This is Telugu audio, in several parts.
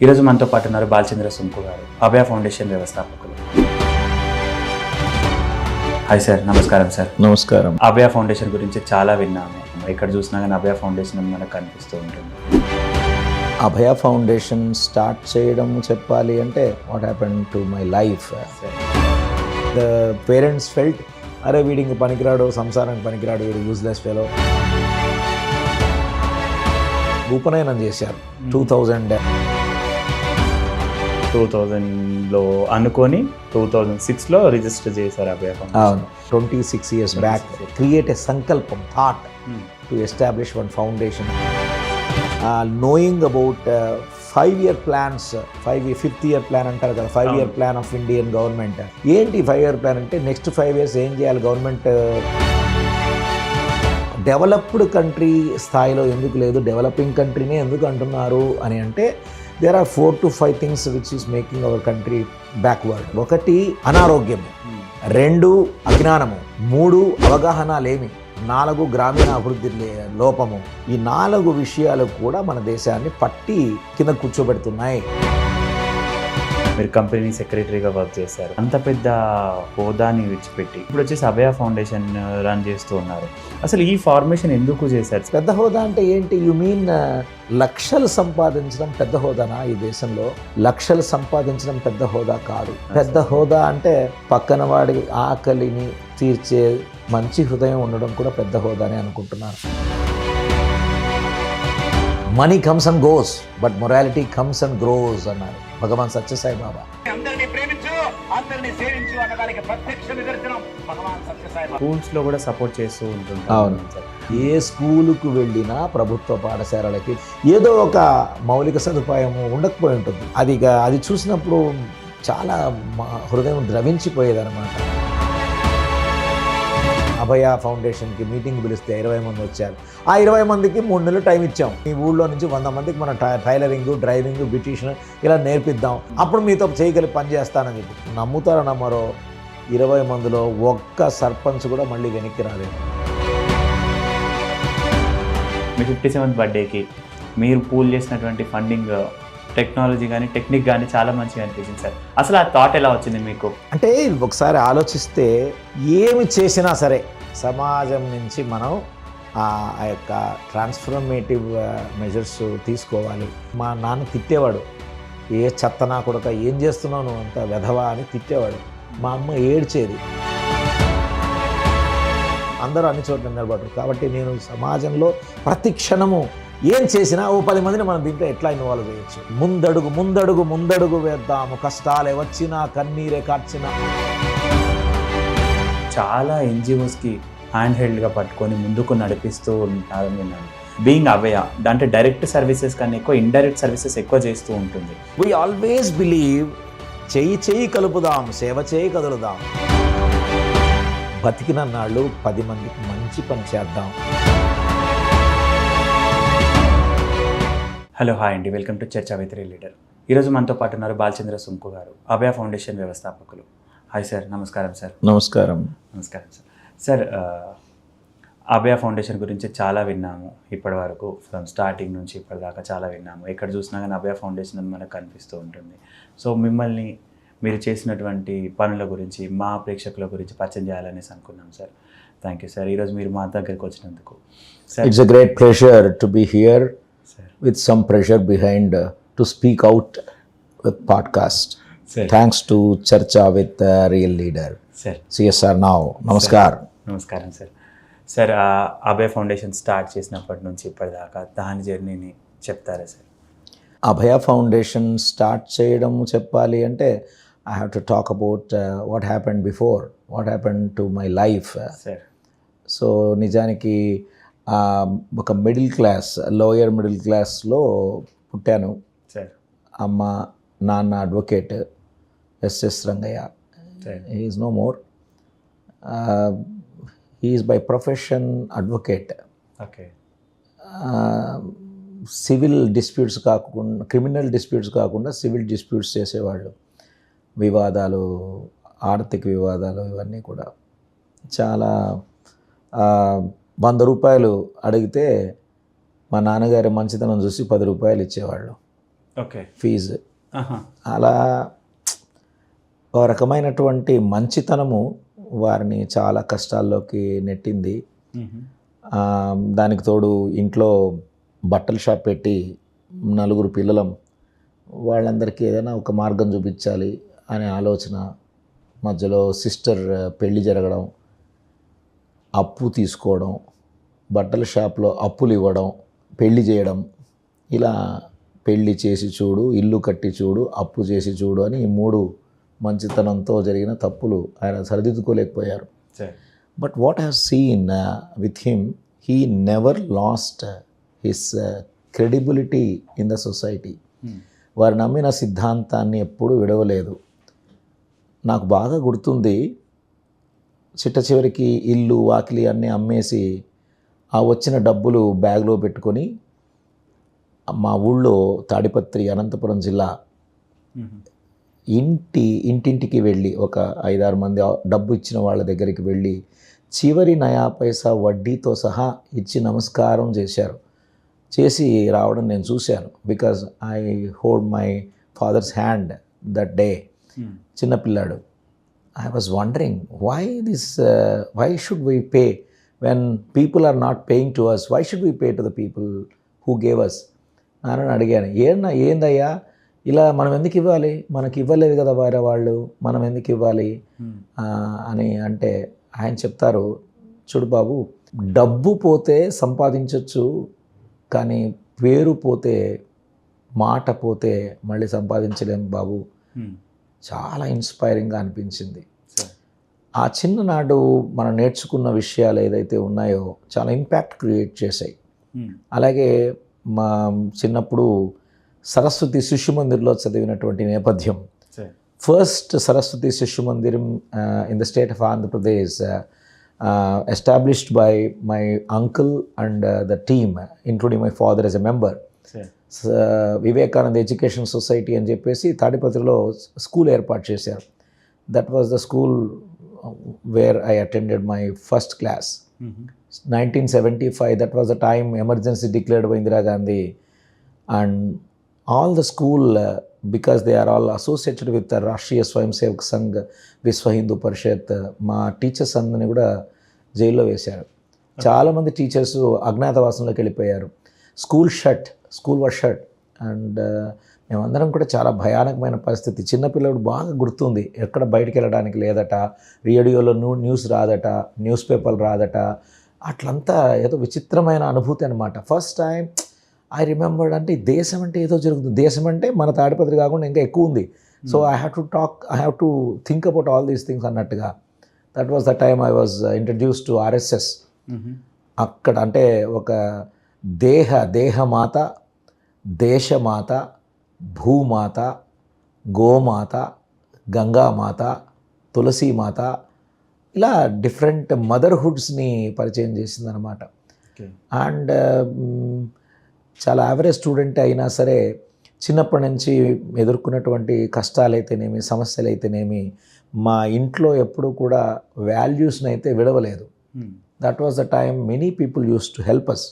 ఈరోజు మనతో పాటు ఉన్నారు బాలచంద్ర సుంకు గారు, అభయ ఫౌండేషన్ వ్యవస్థాపకులు. హాయ్ సార్, నమస్కారం సార్. నమస్కారం. అభయ ఫౌండేషన్ గురించి చాలా విన్నాము. ఎక్కడ చూసినా కానీ అభయ ఫౌండేషన్ అని మనకు కనిపిస్తూ ఉంటుంది. అభయ ఫౌండేషన్ స్టార్ట్ చేయడం చెప్పాలి అంటే what happen to my life. The parents felt, అరే వీడికి పనికిరాడు, సంసారానికి పనికిరాడు, వీడు యూజ్లెస్ ఫెలో. ఉపనయనం చేశారు 2000లో అనుకొని 2006లో రిజిస్టర్ చేశారు Abhaya foundation. 26 years back create a సంకల్పం, thought to establish one foundation. knowing about 5-year plans, 5th year plan అంటారు కదా, 5-year plan of Indian government. ఏంటి 5-year plan అంటే నెక్స్ట్ 5 years ఏం చేయాలి గవర్నమెంట్. డెవలప్డ్ కంట్రీ స్థాయిలో ఎందుకు లేదు, డెవలపింగ్ కంట్రీనే ఎందుకు అంటున్నారు అని అంటే there are 4 to 5 things which is making our country backward. 1 అనారోగ్యం, 2 అజ్ఞానము, 3 అవగాహన లేమి, 4 గ్రామీణ అభివృద్ధి లోపము. ఈ 4 విషయాలు కూడా మన దేశాన్ని పట్టి కింద కూర్చోబెడుతున్నాయి. మీరు కంపెనీ సెక్రటరీగా వర్క్ చేశారు. అంత పెద్ద హోదాని విడిచిపెట్టి ఇప్పుడు వచ్చేసి అభయ ఫౌండేషన్ రన్ చేస్తూ ఉన్నారు. అసలు ఈ ఫార్మేషన్ ఎందుకు చేశారు? పెద్ద హోదా అంటే ఏంటి? యు మీన్ లక్షలు సంపాదించడం పెద్ద హోదానా? ఈ దేశంలో లక్షలు సంపాదించడం పెద్ద హోదా కాదు. పెద్ద హోదా అంటే పక్కన వాడి ఆకలిని తీర్చే మంచి హృదయం ఉండడం కూడా పెద్ద హోదానే అనుకుంటున్నాను. Money comes and goes but morality comes and grows అన్నారు భగవాన్ సత్యసాయి బాబా. స్కూల్స్ లో కూడా సపోర్ట్ చేస్తూ ఉంటుంది. అవును, ఏ స్కూలుకు వెళ్ళినా ప్రభుత్వ పాఠశాలలకి ఏదో ఒక మౌలిక సదుపాయం ఉండకపోయి ఉంటుంది. అది చూసినప్పుడు చాలా హృదయం ద్రవించిపోయేదన్నమాట. అభయ ఫౌండేషన్కి మీటింగ్ పిలిస్తే 20 మంది వచ్చారు. ఆ 20 మందికి 3 నెలలు టైం ఇచ్చాం. ఈ ఊళ్ళో నుంచి 100 మందికి మన టైలరింగ్, డ్రైవింగ్, బ్యూటీషియన్ ఇలా నేర్పిద్దాం, అప్పుడు మీతో చేయగలిగి పని చేస్తానని చెప్పి. నమ్ముతారో నమ్మరో 20 మందిలో ఒక్క సర్పంచ్ కూడా మళ్ళీ వెనక్కి రాలేదు. మీ 57th బర్త్డేకి మీరు పూల్ చేసినటువంటి ఫండింగ్, టెక్నాలజీ కానీ టెక్నిక్ కానీ చాలా మంచిగా అనిపించింది సార్. అసలు ఆ థాట్ ఎలా వచ్చింది మీకు? అంటే ఒకసారి ఆలోచిస్తే ఏమి చేసినా సరే సమాజం నుంచి మనం ఆ యొక్క ట్రాన్స్ఫర్మేటివ్ మెజర్స్ తీసుకోవాలి. మా నాన్న తిట్టేవాడు, ఏ చెత్తనా కొడక ఏం చేస్తున్నావు నువ్వు అంత వెధవా అని తిట్టేవాడు. మా అమ్మ ఏడ్చేది. అందరూ అన్ని చోట్ల నిలబడరు. కాబట్టి నేను సమాజంలో ప్రతి క్షణము ఏం చేసినా 10 మందిని మనం దీంట్లో ఎట్లా ఇన్వాల్వ్ చేయొచ్చు. ముందడుగు వేద్దాము, కష్టాలే వచ్చినా కన్నీరే కార్చినా. చాలా ఎన్జిఓస్కి హ్యాండ్ హెల్డ్గా పట్టుకొని ముందుకు నడిపిస్తూ ఉంటారని విన్నాను. బీయింగ్ అభయ అంటే డైరెక్ట్ సర్వీసెస్ కన్నా ఎక్కువ ఇండైరెక్ట్ సర్వీసెస్ ఎక్కువ చేస్తూ ఉంటుంది. వీ ఆల్వేస్ బిలీవ్ చెయ్యి కలుపుదాం, సేవ చేయి కదులుదాం. బతికిన నాళ్ళు 10 మందికి మంచి పని చేద్దాం. హలో, హాయ్ అండి, వెల్కమ్ టు చర్చా విత్ లీడర్. ఈరోజు మనతో పాటు ఉన్నారు బాలచంద్ర సుంకు గారు, అభయ ఫౌండేషన్ వ్యవస్థాపకులు. హాయ్ సార్, నమస్కారం సార్. నమస్కారం. నమస్కారం సార్. సార్, అభయ ఫౌండేషన్ గురించి చాలా విన్నాము ఇప్పటి వరకు. ఫ్రమ్ స్టార్టింగ్ నుంచి ఇప్పటిదాకా చాలా విన్నాము. ఎక్కడ చూసినా కానీ అభయ ఫౌండేషన్ అని మనకు కనిపిస్తూ ఉంటుంది. సో మిమ్మల్ని, మీరు చేసినటువంటి పనుల గురించి మా ప్రేక్షకుల గురించి పరిచయం చేయాలనేసి అనుకున్నాం సార్. థ్యాంక్ యూ సార్, ఈరోజు మీరు మా దగ్గరికి వచ్చినందుకు. Sir, it's a great pleasure to be here with some pressure behind to speak out with podcast. Sir. Thanks to Charcha with Real Leader. Sir. CSR now. Namaskar. నమస్కారం సార్. సార్, అభయ ఫౌండేషన్ స్టార్ట్ చేసినప్పటి నుంచి ఇప్పటిదాకా దాని జర్నీని చెప్తారా సార్? అభయ ఫౌండేషన్ స్టార్ట్ చేయడం చెప్పాలి అంటే I have to talk about what happened before, what happened to my life. Sir, so నిజానికి ఒక మిడిల్ క్లాస్, లోయర్ మిడిల్ క్లాస్లో పుట్టాను. సార్, అమ్మ నాన్న advocate S S Rangaiah. He is no more. He is by profession advocate. Okay. Civil disputes కాకుండా, క్రిమినల్ డిస్ప్యూట్స్ కాకుండా సివిల్ డిస్ప్యూట్స్ చేసేవాళ్ళు. వివాదాలు, ఆర్థిక వివాదాలు, ఇవన్నీ కూడా చాలా 100 రూపాయలు అడిగితే మా నాన్నగారి మంచితనం చూసి 10 రూపాయలు ఇచ్చేవాళ్ళు. ఓకే. ఫీజు. ఆహా. అలా ఒక రకమైనటువంటి మంచితనము వారిని చాలా కష్టాల్లోకి నెట్టింది. దానికి తోడు ఇంట్లో బట్టల షాప్ పెట్టి 4 పిల్లలం, వాళ్ళందరికీ ఏదైనా ఒక మార్గం చూపించాలి అనే ఆలోచన. మధ్యలో సిస్టర్ పెళ్లి జరగడం, అప్పు తీసుకోవడం, బట్టల షాప్లో అప్పులు ఇవ్వడం, పెళ్లి చేయడం, ఇలా పెళ్లి చేసి చూడు, ఇల్లు కట్టి చూడు, అప్పు చేసి చూడు అని 3 మంచితనంతో జరిగిన తప్పులు ఆయన సరిదిద్దుకోలేకపోయారు. But what I have seen with him, he never lost his credibility in the society. వారు నమ్మిన సిద్ధాంతాన్ని ఎప్పుడూ విడవలేదు. నాకు బాగా గుర్తుంది, చిట్ట చివరికి ఇల్లు వాకిలి అన్నీ అమ్మేసి ఆ వచ్చిన డబ్బులు బ్యాగ్లో పెట్టుకొని మా ఊళ్ళో తాడిపత్రి, అనంతపురం జిల్లా ఇంటింటికి వెళ్ళి ఒక 5-6 మంది డబ్బు ఇచ్చిన వాళ్ళ దగ్గరికి వెళ్ళి చివరి నయా పైసా వడ్డీతో సహా ఇచ్చి నమస్కారం చేశారు. చేసి రావడం నేను చూశాను. Because I hold my father's hand that day. చిన్నపిల్లాడు. I was wondering why should we pay when people are not paying to us, why should we pay to the people who gave us అని అడిగాను. ఏందయ్యా ఇలా మనం ఎందుకు ఇవ్వాలి, మనకి ఇవ్వలేదు కదా వేరే వాళ్ళు, మనం ఎందుకు ఇవ్వాలి అని అంటే ఆయన చెప్తారు, చూడు బాబు, డబ్బు పోతే సంపాదించవచ్చు, కానీ పేరు పోతే, మాట పోతే మళ్ళీ సంపాదించలేము బాబు. చాలా ఇన్స్పైరింగ్గా అనిపించింది. ఆ చిన్ననాడు మనం నేర్చుకున్న విషయాలు ఏదైతే ఉన్నాయో చాలా ఇంపాక్ట్ క్రియేట్ చేశాయి. అలాగే మా చిన్నప్పుడు సరస్వతి శిశు మందిర్లో చదివినటువంటి నేపథ్యం, ఫస్ట్ సరస్వతి శిశు మందిరం in the state of Andhra Pradesh, established by my uncle and the team, including my father as a member. Vivekananda education society అని చెప్పేసి తాడిపత్రిలో స్కూల్ ఏర్పాటు చేశారు. That was the school where I attended my first class. 1975, that was the time emergency declared by Indira Gandhi, and all the school, because they are all associated with the Rashtriya Swayam Sevak Sangh, Vishwa Hindu Parishad, మా టీచర్స్ అందరినీ కూడా జైల్లో వేశారు. చాలామంది టీచర్స్ అజ్ఞాతవాసంలోకి వెళ్ళిపోయారు. School was shut. అండ్ మేమందరం కూడా చాలా భయానకమైన పరిస్థితి. చిన్నపిల్లడు బాగా గుర్తుంది, ఎక్కడ బయటికి వెళ్ళడానికి లేదట, రేడియోలో న్యూస్ రాదట, న్యూస్ పేపర్లు రాదట, అట్లంతా ఏదో విచిత్రమైన అనుభూతి అనమాట. ఫస్ట్ టైం ఐ రిమెంబర్డ్, అంటే దేశం అంటే ఏదో జరుగుతుంది, దేశం అంటే మన తాడిపత్రి కాకుండా ఇంకా ఎక్కువ ఉంది. So I have to think about all these things అన్నట్టుగా. That was the time I was introduce to RSS. అక్కడ అంటే ఒక దేహమాత, దేశమాత, భూమాత, గోమాత, గంగామాత, తులసీమాత, ఇలా డిఫరెంట్ మదర్హుడ్స్ని పరిచయం చేసిందనమాట. అండ్ చాలా యావరేజ్ స్టూడెంట్ అయినా సరే చిన్నప్పటి నుంచి ఎదుర్కొన్నటువంటి కష్టాలైతేనేమి, సమస్యలైతేనేమి, మా ఇంట్లో ఎప్పుడూ కూడా వాల్యూస్ని అయితే విడవలేదు. That was the time many people use to help us.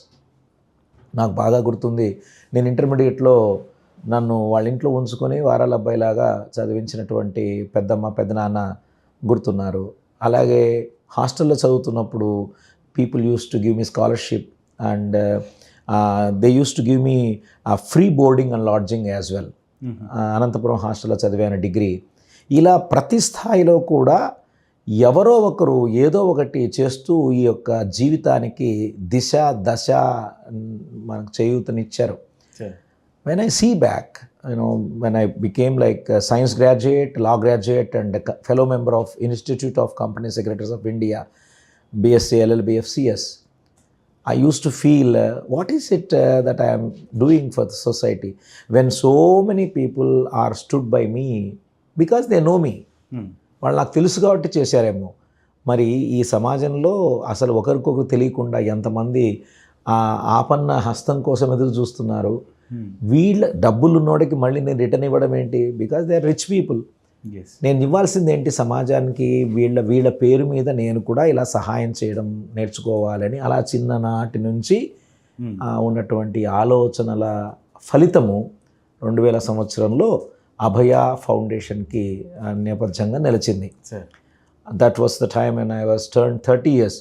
నాకు బాగా గుర్తుంది, నేను ఇంటర్మీడియట్లో నన్ను వాళ్ళ ఇంట్లో ఉంచుకొని వారాల అబ్బాయిలాగా చదివించినటువంటి పెద్దమ్మ, పెద్దనాన్న గుర్తున్నారు. అలాగే హాస్టల్లో చదువుతున్నప్పుడు people use to give me scholarship and they use to give me free boarding and lodging as well. Anantapuram హాస్టల్లో చదివాను డిగ్రీ. ఇలా ప్రతి స్థాయిలో కూడా ఎవరో ఒకరు ఏదో ఒకటి చేస్తూ ఈ యొక్క జీవితానికి దిశ దశ మనకు చేయూతనిచ్చారు. When I see back, when I became like a science graduate, law graduate and a fellow member of Institute of Company Secretaries of India, BSc, LLB, FCS, I used to feel, what is it that I am doing for the society when so many people are stood by me because they know me. వాళ్ళు నాకు తెలుసు కాబట్టి చేశారేమో. మరి ఈ సమాజంలో అసలు ఒకరికొకరు తెలియకుండా ఎంతమంది ఆపన్న హస్తం కోసం ఎదురు చూస్తున్నారు. వీళ్ళ డబ్బులు ఉన్నోడికి మళ్ళీ నేను రిటర్న్ ఇవ్వడం ఏంటి? Because they are rich people. నేను ఇవ్వాల్సింది ఏంటి సమాజానికి? వీళ్ళ పేరు మీద నేను కూడా ఇలా సహాయం చేయడం నేర్చుకోవాలని అలా చిన్ననాటి నుంచి ఉన్నటువంటి ఆలోచనల ఫలితము 2000 సంవత్సరంలో అభయ ఫౌండేషన్కి నేపథ్యంగా నిలిచింది. Sir that was the time and I was turn 30 years.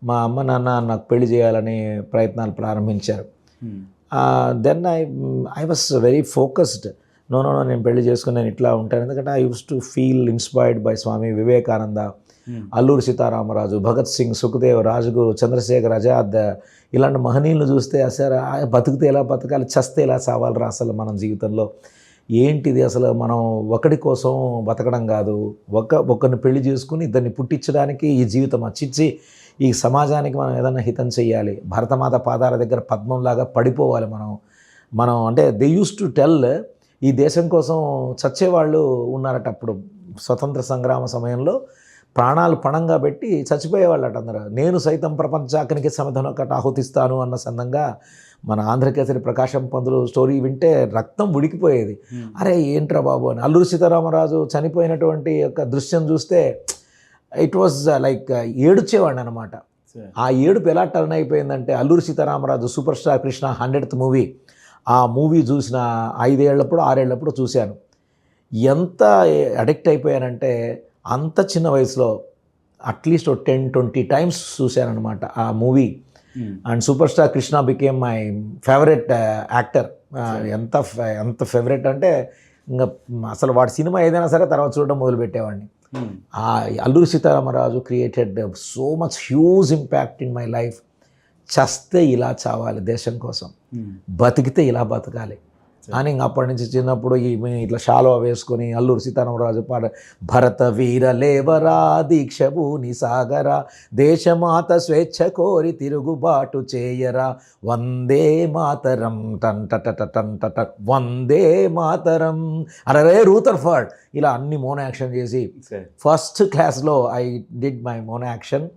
మా అమ్మ నాన్న నాకు పెళ్లి చేయాలని ప్రయత్నాలు ప్రారంభించారు. Then I was very focused. No నేను పెళ్లి చేసుకుని నేను ఇట్లా ఉంటాను. ఎందుకంటే I use to feel inspired by Swami Vivekananda, Alluri Sitaramaraju, Bhagat Singh, Sukhdev, Rajaguru, Chandrasekhar Azad, ఇలాంటి మహనీయులను చూస్తే అసలు బతికితే ఎలా బతకాలి, చస్తే ఎలా చావాలిరా అసలు మనం జీవితంలో ఏంటిది, అసలు మనం ఒకడి కోసం బతకడం కాదు, ఒకరిని పెళ్లి చేసుకుని ఇద్దరిని పుట్టించడానికి ఈ జీవితం అచ్చిచ్చి ఈ సమాజానికి మనం ఏదైనా హితం చేయాలి, భరతమాత పాదాల దగ్గర పద్మంలాగా పడిపోవాలి మనం అంటే దే యూస్ టు టెల్, ఈ దేశం కోసం చచ్చేవాళ్ళు ఉన్నారట. అప్పుడు స్వతంత్ర సంగ్రామ సమయంలో ప్రాణాలు పణంగా పెట్టి చచ్చిపోయేవాళ్ళట అందరూ. నేను సైతం ప్రపంచానికి సమధనొకటి ఆహుతిస్తాను అన్న సందంగా మన ఆంధ్రకేసరి ప్రకాశం పంతులు స్టోరీ వింటే రక్తం ఉడికిపోయేది. అరే ఏంట్రా బాబు అని. అల్లూరి సీతారామరాజు చనిపోయినటువంటి యొక్క దృశ్యం చూస్తే ఇట్ వాజ్ లైక్ ఏడుచేవాడిని అనమాట. ఆ ఏడుపు ఎలా టర్న్ అయిపోయిందంటే Alluri Sitaramaraju super star Krishna 100th movie, ఆ మూవీ చూసిన 5 ఏళ్ళప్పుడు 6 ఏళ్ళప్పుడు చూశాను. ఎంత అడిక్ట్ అయిపోయానంటే అంత చిన్న వయసులో అట్లీస్ట్ 10-20 times చూశానమాట ఆ movie. And super star Krishna became my favourite actor. ఎంత ఫేవరెట్ అంటే ఇంకా అసలు వాడి సినిమా ఏదైనా సరే తర్వాత చూడడం మొదలుపెట్టేవాడిని. ఆ Alluri Sitaramaraju created so much huge impact in my life. చస్తే ఇలా చావాలి దేశం కోసం, బతికితే ఇలా బతకాలి అని అప్పటి నుంచి చిన్నప్పుడు ఇట్లా షాలో వేసుకొని అల్లూరి సీతారామరాజు పాట, భరత వీర లేవరా దీక్షభూని సాగరా, దేశమాత స్వేచ్ఛ కోరి తిరుగుబాటు చేయరా, వందే మాతరం టంటట వందే మాతరం అరే రూథర్ఫర్డ్, ఇలా అన్ని మోనో యాక్షన్ చేసి ఫస్ట్ క్లాస్లో I did my mono action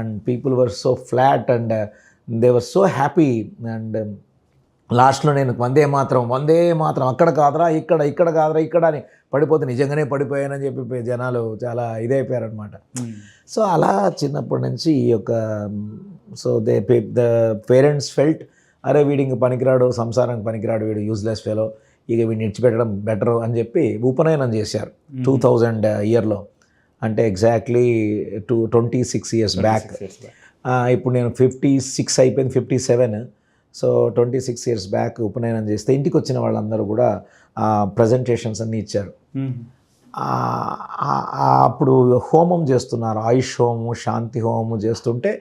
and people were so flat and they were so happy. And లాస్ట్లో నేను వందే మాత్రం అక్కడ కాదురా ఇక్కడ కాదురా ఇక్కడ అని పడిపోతే నిజంగానే పడిపోయానని చెప్పి జనాలు చాలా ఇదైపోయారనమాట. సో అలా చిన్నప్పటి నుంచి ఈ యొక్క ద పేరెంట్స్ ఫెల్ట్, అరే వీడి ఇంక పనికిరాడు, సంసారానికి పనికిరాడు, వీడు యూజ్లెస్ ఫెలో, ఇక వీడిని ఇడిచిపెట్టడం బెటర్ అని చెప్పి ఉపనయనం చేశారు 2000 yearలో. అంటే ఎగ్జాక్ట్లీ 26 years బ్యాక్. ఇప్పుడు నేను 56 అయిపోయింది, 57. సో 26 years బ్యాక్ ఉపనయనం చేస్తే ఇంటికి వచ్చిన వాళ్ళందరూ కూడా ప్రజెంటేషన్స్ అన్నీ ఇచ్చారు. అప్పుడు హోమం చేస్తున్నారు, ఆయుష్ హోమము, శాంతి హోమము చేస్తుంటే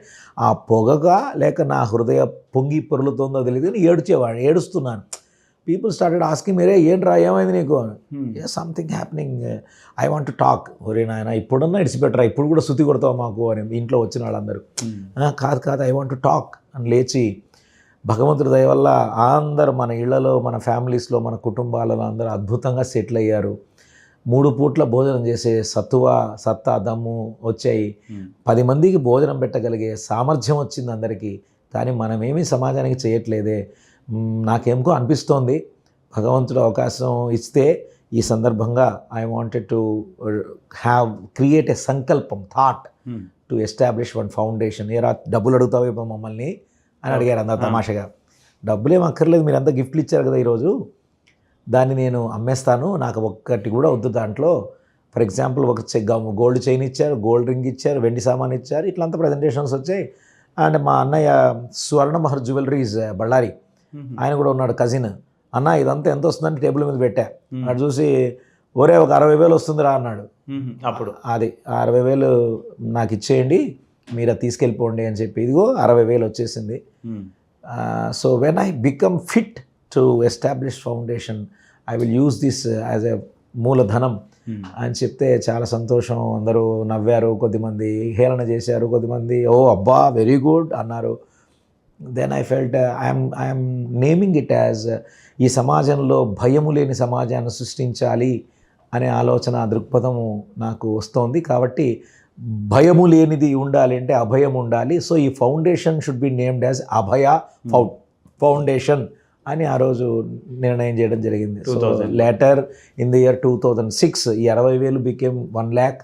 ఆ పొగగా లేక నా హృదయ పొంగి పొరులుతుందో తెలియదు కానీ ఏడుస్తున్నాను. పీపుల్ స్టార్టెడ్ ఆస్కింగ్, మీరే ఏంట్రా ఏమైంది నీకు? Something happening, I want to talk. ఒరే నాయన ఇప్పుడన్నా ఇడిచిపెట్టరా, ఇప్పుడు కూడా శృతి కొడతావు మాకు అని ఇంట్లో వచ్చిన వాళ్ళందరూ. కాదు ఐ వాంట్ టు టాక్ అని లేచి భగవంతుడి దయ వల్ల అందరూ మన ఇళ్లలో, మన ఫ్యామిలీస్లో, మన కుటుంబాలలో అందరూ అద్భుతంగా సెటిల్ అయ్యారు. 3 పూట్ల భోజనం చేసే సత్తా దమ్ము వచ్చాయి. 10 మందికి భోజనం పెట్టగలిగే సామర్థ్యం వచ్చింది అందరికీ. కానీ మనమేమీ సమాజానికి చేయట్లేదే. నాకేమో అనిపిస్తోంది భగవంతుడు అవకాశం ఇస్తే ఈ సందర్భంగా I wanted to create a సంకల్పం, thought to establish one foundation. ఏరా డబ్బులు అడుగుతావు ఇప్పుడు మమ్మల్ని అని అడిగారు అందరు తమాషగా. డబ్బులేం అక్కర్లేదు, మీరు అంతా గిఫ్ట్లు ఇచ్చారు కదా ఈరోజు, దాన్ని నేను అమ్మేస్తాను, నాకు ఒక్కటి కూడా వద్దు దాంట్లో. ఫర్ ఎగ్జాంపుల్ ఒక గోల్డ్ చైన్ ఇచ్చారు, గోల్డ్ రింగ్ ఇచ్చారు, వెండి సామాన్ ఇచ్చారు, ఇట్లంతా ప్రజెంటేషన్స్ వచ్చాయి. అండ్ మా అన్నయ్య స్వర్ణమహర్ జ్యువెలరీస్ బళ్ళారి, ఆయన కూడా ఉన్నాడు కజిన్. అన్న ఇదంతా ఎంత వస్తుందంటే టేబుల్ మీద పెట్టా. అటు చూసి ఒరే ఒక 60,000 వస్తుందిరా అన్నాడు. అప్పుడు అది 60,000 నాకు ఇచ్చేయండి, మీరు అది తీసుకెళ్ళిపోండి అని చెప్పి ఇదిగో 60,000 వచ్చేసింది. So when I become fit to establish foundation I will use this as a మూలధనం అని చెప్తే చాలా సంతోషం. అందరూ నవ్వారు, కొద్దిమంది హేళన చేశారు, కొద్దిమంది ఓ అబ్బా వెరీ గుడ్ అన్నారు. Then I felt I'm naming it as ఈ సమాజంలో భయము లేని సమాజాన్ని సృష్టించాలి అనే ఆలోచన, దృక్పథము నాకు వస్తోంది. కాబట్టి భయము లేనిది ఉండాలి అంటే అభయం ఉండాలి. సో ఈ foundation should be named as Abhaya foundation అని ఆ రోజు నిర్ణయం చేయడం జరిగింది. So later in the year 2006 ఈ 60,000 బికేమ్ 1 lakh.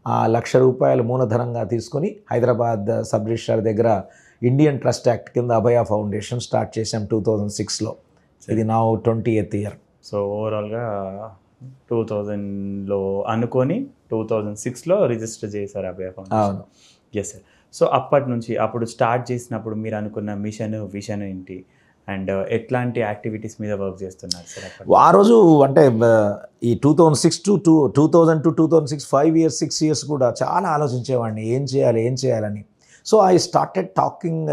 ఆ ₹1,00,000 మూలధనంగా తీసుకొని హైదరాబాద్ సబ్ రిజిస్ట్రార్ దగ్గర ఇండియన్ ట్రస్ట్ యాక్ట్ కింద అభయ ఫౌండేషన్ స్టార్ట్ చేశాం 2006లో. ఇది నా 20th year. సో ఓవరాల్గా 2000లో అనుకొని 2006లో రిజిస్టర్ చేశారు అభయ ఫౌండేషన్. అవును. Yes sir. సో అప్పటి నుంచి అప్పుడు స్టార్ట్ చేసినప్పుడు మీరు అనుకున్న మిషన్ విషన్ ఏంటి అండ్ ఎట్లాంటి యాక్టివిటీస్ మీద వర్క్ చేస్తున్నారు సార్ అప్పటి? ఆ రోజు అంటే ఈ 2006 టు 2006 6 years కూడా చాలా ఆలోచించేవాడిని ఏం చేయాలని. So I started talking,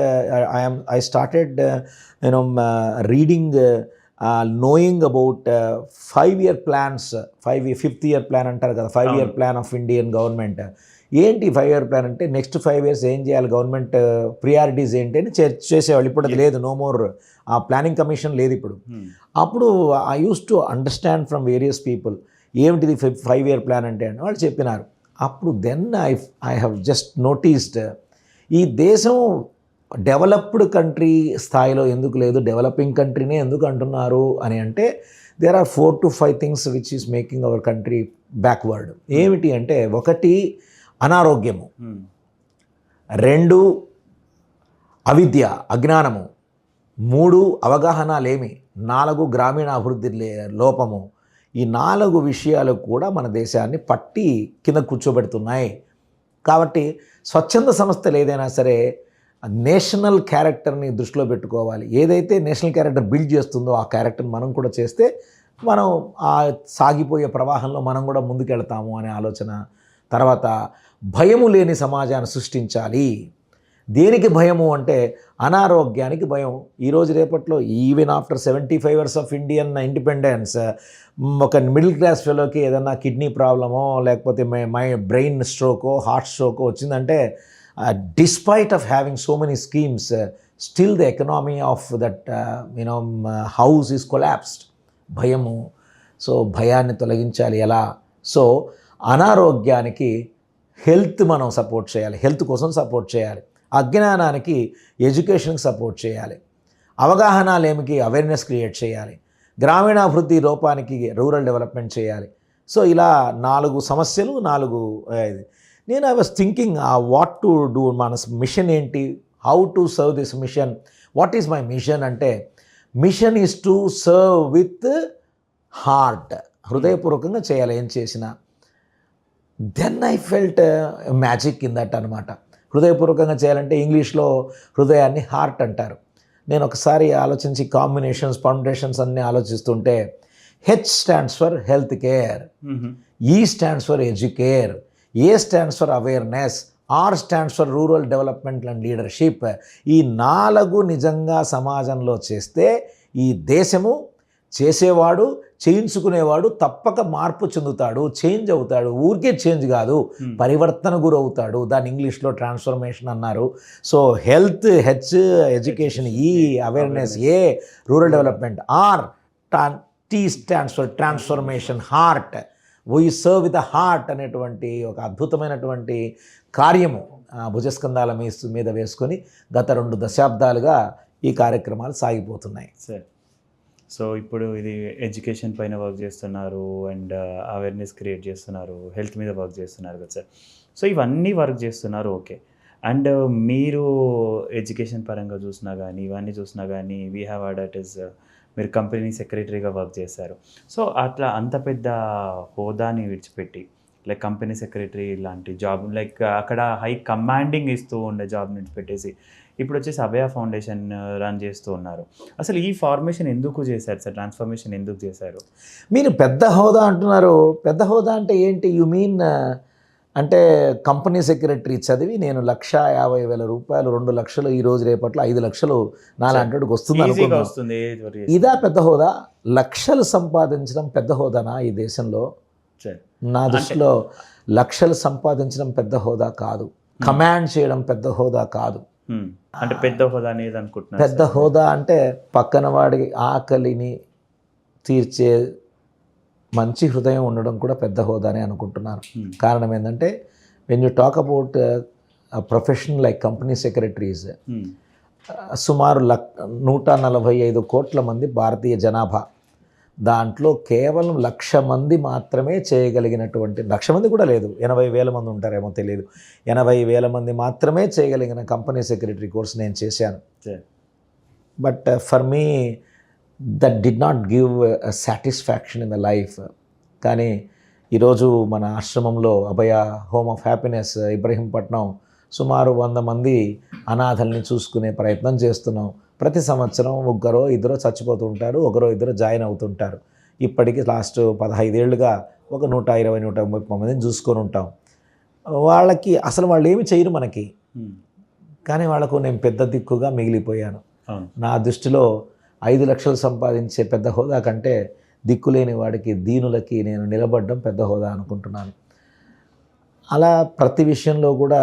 I started reading, knowing about 5-year plans, 5th year plan అంటారు కదా, 5-year plan of Indian government. ఏంటి 5-year plan అంటే నెక్స్ట్ 5 years ఏం చేయాలి, గవర్నమెంట్ ప్రియారిటీస్ ఏంటి అని చేసేవాళ్ళు. ఇప్పుడు అది లేదు, నో మోర్. ఆ ప్లానింగ్ కమిషన్ లేదు ఇప్పుడు. అప్పుడు I use to understand from various people ఏమిటిది 5-year plan అంటే అని వాళ్ళు చెప్పినారు. అప్పుడు then I have just noticed ఈ దేశం డెవలప్డ్ కంట్రీ స్థాయిలో ఎందుకు లేదు, డెవలపింగ్ కంట్రీనే ఎందుకు అంటున్నారు అని అంటే there are 4 to 5 things which is making our country backward. ఏమిటి అంటే, 1 అనారోగ్యము, 2 అవిద్య అజ్ఞానము, 3 అవగాహన లేమి, 4 గ్రామీణ అభివృద్ధి లోపము. ఈ 4 విషయాలు కూడా మన దేశాన్ని పట్టి కింద కూర్చోబెడుతున్నాయి. కాబట్టి స్వచ్ఛంద సంస్థలు ఏదైనా సరే నేషనల్ క్యారెక్టర్ని దృష్టిలో పెట్టుకోవాలి. ఏదైతే నేషనల్ క్యారెక్టర్ బిల్డ్ చేస్తుందో ఆ క్యారెక్టర్ని మనం కూడా చేస్తే మనం ఆ సాగిపోయే ప్రవాహంలో మనం కూడా ముందుకెళ్తాము అనే ఆలోచన. తర్వాత భయము లేని సమాజాన్ని సృష్టించాలి. దేనికి భయము అంటే అనారోగ్యానికి భయం. ఈరోజు రేపట్లో even after 75 years of Indian independence ఒక మిడిల్ క్లాస్ ఫెలోకి ఏదన్నా కిడ్నీ ప్రాబ్లమో లేకపోతే మై బ్రెయిన్ స్ట్రోకో హార్ట్ స్ట్రోకో వచ్చిందంటే despite of having so many schemes, still the economy of that house is collapsed. భయము. సో భయాన్ని తొలగించాలి ఎలా? సో అనారోగ్యానికి హెల్త్ మనం సపోర్ట్ చేయాలి, హెల్త్ కోసం సపోర్ట్ చేయాలి. అజ్ఞానానికి ఎడ్యుకేషన్కి సపోర్ట్ చేయాలి. అవగాహన లేమికి అవేర్నెస్ క్రియేట్ చేయాలి. గ్రామీణాభివృద్ధి లోపానికి రూరల్ డెవలప్మెంట్ చేయాలి. సో ఇలా 4 సమస్యలు, 4 ఇది. నేను I was thinking what to do, మన మిషన్ ఏంటి, how to serve this mission, what is my mission అంటే, mission is to serve with heart, హృదయపూర్వకంగా చేయాలి ఏం చేసినా. Then I felt magic in that అనమాట. హృదయపూర్వకంగా చేయాలంటే ఇంగ్లీష్లో హృదయాన్ని హార్ట్ అంటారు. నేను ఒకసారి ఆలోచించి కాంబినేషన్స్ పర్ముటేషన్స్ అన్నీ ఆలోచిస్తుంటే H stands for health care, E stands for educare, A stands for awareness, R stands for rural development and leadership. ఈ 4 నిజంగా సమాజంలో చేస్తే ఈ దేశము చేసేవాడు చేయించుకునేవాడు తప్పక మార్పు చెందుతాడు, చేంజ్ అవుతాడు. ఊరికే చేంజ్ కాదు, పరివర్తన గురవుతాడు. దాన్ని ఇంగ్లీష్లో ట్రాన్స్ఫర్మేషన్ అన్నారు. So health H, education E, awareness A, rural development R, T stands for transformation, heart. We serve with the heart అనేటువంటి ఒక అద్భుతమైనటువంటి కార్యము భుజస్కంధాల మీద వేసుకొని గత 2 దశాబ్దాలుగా ఈ కార్యక్రమాలు సాగిపోతున్నాయి సార్. సో ఇప్పుడు ఇది ఎడ్యుకేషన్ పైన వర్క్ చేస్తున్నారు అండ్ అవేర్నెస్ క్రియేట్ చేస్తున్నారు, హెల్త్ మీద వర్క్ చేస్తున్నారు కదా సార్. సో ఇవన్నీ వర్క్ చేస్తున్నారు, ఓకే. అండ్ మీరు ఎడ్యుకేషన్ పరంగా చూసినా కానీ ఇవన్నీ చూసినా కానీ we have heard that is మీరు కంపెనీ సెక్రటరీగా వర్క్ చేశారు. సో అట్లా అంత పెద్ద హోదాని విడిచిపెట్టి లైక్ కంపెనీ సెక్రటరీ లాంటి జాబ్, లైక్ అక్కడ హై కమాండింగ్ ఇస్తూ ఉండే జాబ్ నుంచి పెట్టేసి ఇప్పుడు వచ్చేసి అభయ ఫౌండేషన్ రన్ చేస్తూ ఉన్నారు. అసలు ఈ ఫార్మేషన్ ఎందుకు చేశారు సార్, ట్రాన్స్ఫర్మేషన్ ఎందుకు చేశారు? మీరు పెద్ద హోదా అంటున్నారు. పెద్ద హోదా అంటే ఏంటి? యు మీన్ అంటే కంపెనీ సెక్రటరీ చదివి నేను 1,50,000 రూపాయలు, 2 లక్షలు, ఈ రోజు రేపట్లో 5 లక్షలు నాలాంటికి వస్తుంది అనుకుంటుంది. ఇదా పెద్ద హోదా? లక్షలు సంపాదించడం పెద్ద హోదానా ఈ దేశంలో? నా దృష్టిలో లక్షలు సంపాదించడం పెద్ద హోదా కాదు, కమాండ్ చేయడం పెద్ద హోదా కాదు. అంటే పెద్ద హోదా అనేది అనుకుంటున్నా. పెద్ద హోదా అంటే పక్కన వాడి ఆకలిని తీర్చే మంచి హృదయం ఉండడం కూడా పెద్ద హోదానే అనుకుంటున్నాను. కారణం ఏంటంటే when you talk about profession like company secretaries, సుమారు 145 కోట్ల మంది భారతీయ జనాభా, దాంట్లో కేవలం 1,00,000 మంది మాత్రమే చేయగలిగినటువంటి, 1,00,000 మంది కూడా లేదు, 80,000 మంది ఉంటారేమో తెలియదు, 80,000 మంది మాత్రమే చేయగలిగిన కంపెనీ సెక్రటరీ కోర్స్ నేను చేశాను. But for me that did not give satisfaction in the life. కానీ ఈరోజు మన ఆశ్రమంలో అభయ హోమ్ ఆఫ్ హ్యాపీనెస్ ఇబ్రహీంపట్నం సుమారు 100 మంది అనాథల్ని చూసుకునే ప్రయత్నం చేస్తున్నాం. ప్రతి సంవత్సరం 1-2 చచ్చిపోతూ ఉంటారు, 1-2 జాయిన్ అవుతుంటారు. ఇప్పటికీ లాస్ట్ 15 ఏళ్ళుగా ఒక 120-130 మందిని చూసుకొని ఉంటాం. వాళ్ళకి అసలు వాళ్ళు ఏమి చేయరు మనకి, కానీ వాళ్ళకు నేను పెద్ద దిక్కుగా మిగిలిపోయాను. నా దృష్టిలో 5 లక్షలు సంపాదించే పెద్ద హోదా కంటే దిక్కులేని వాడికి, దీనులకి నేను నిలబడడం పెద్ద హోదా అనుకుంటున్నాను. అలా ప్రతి విషయంలో కూడా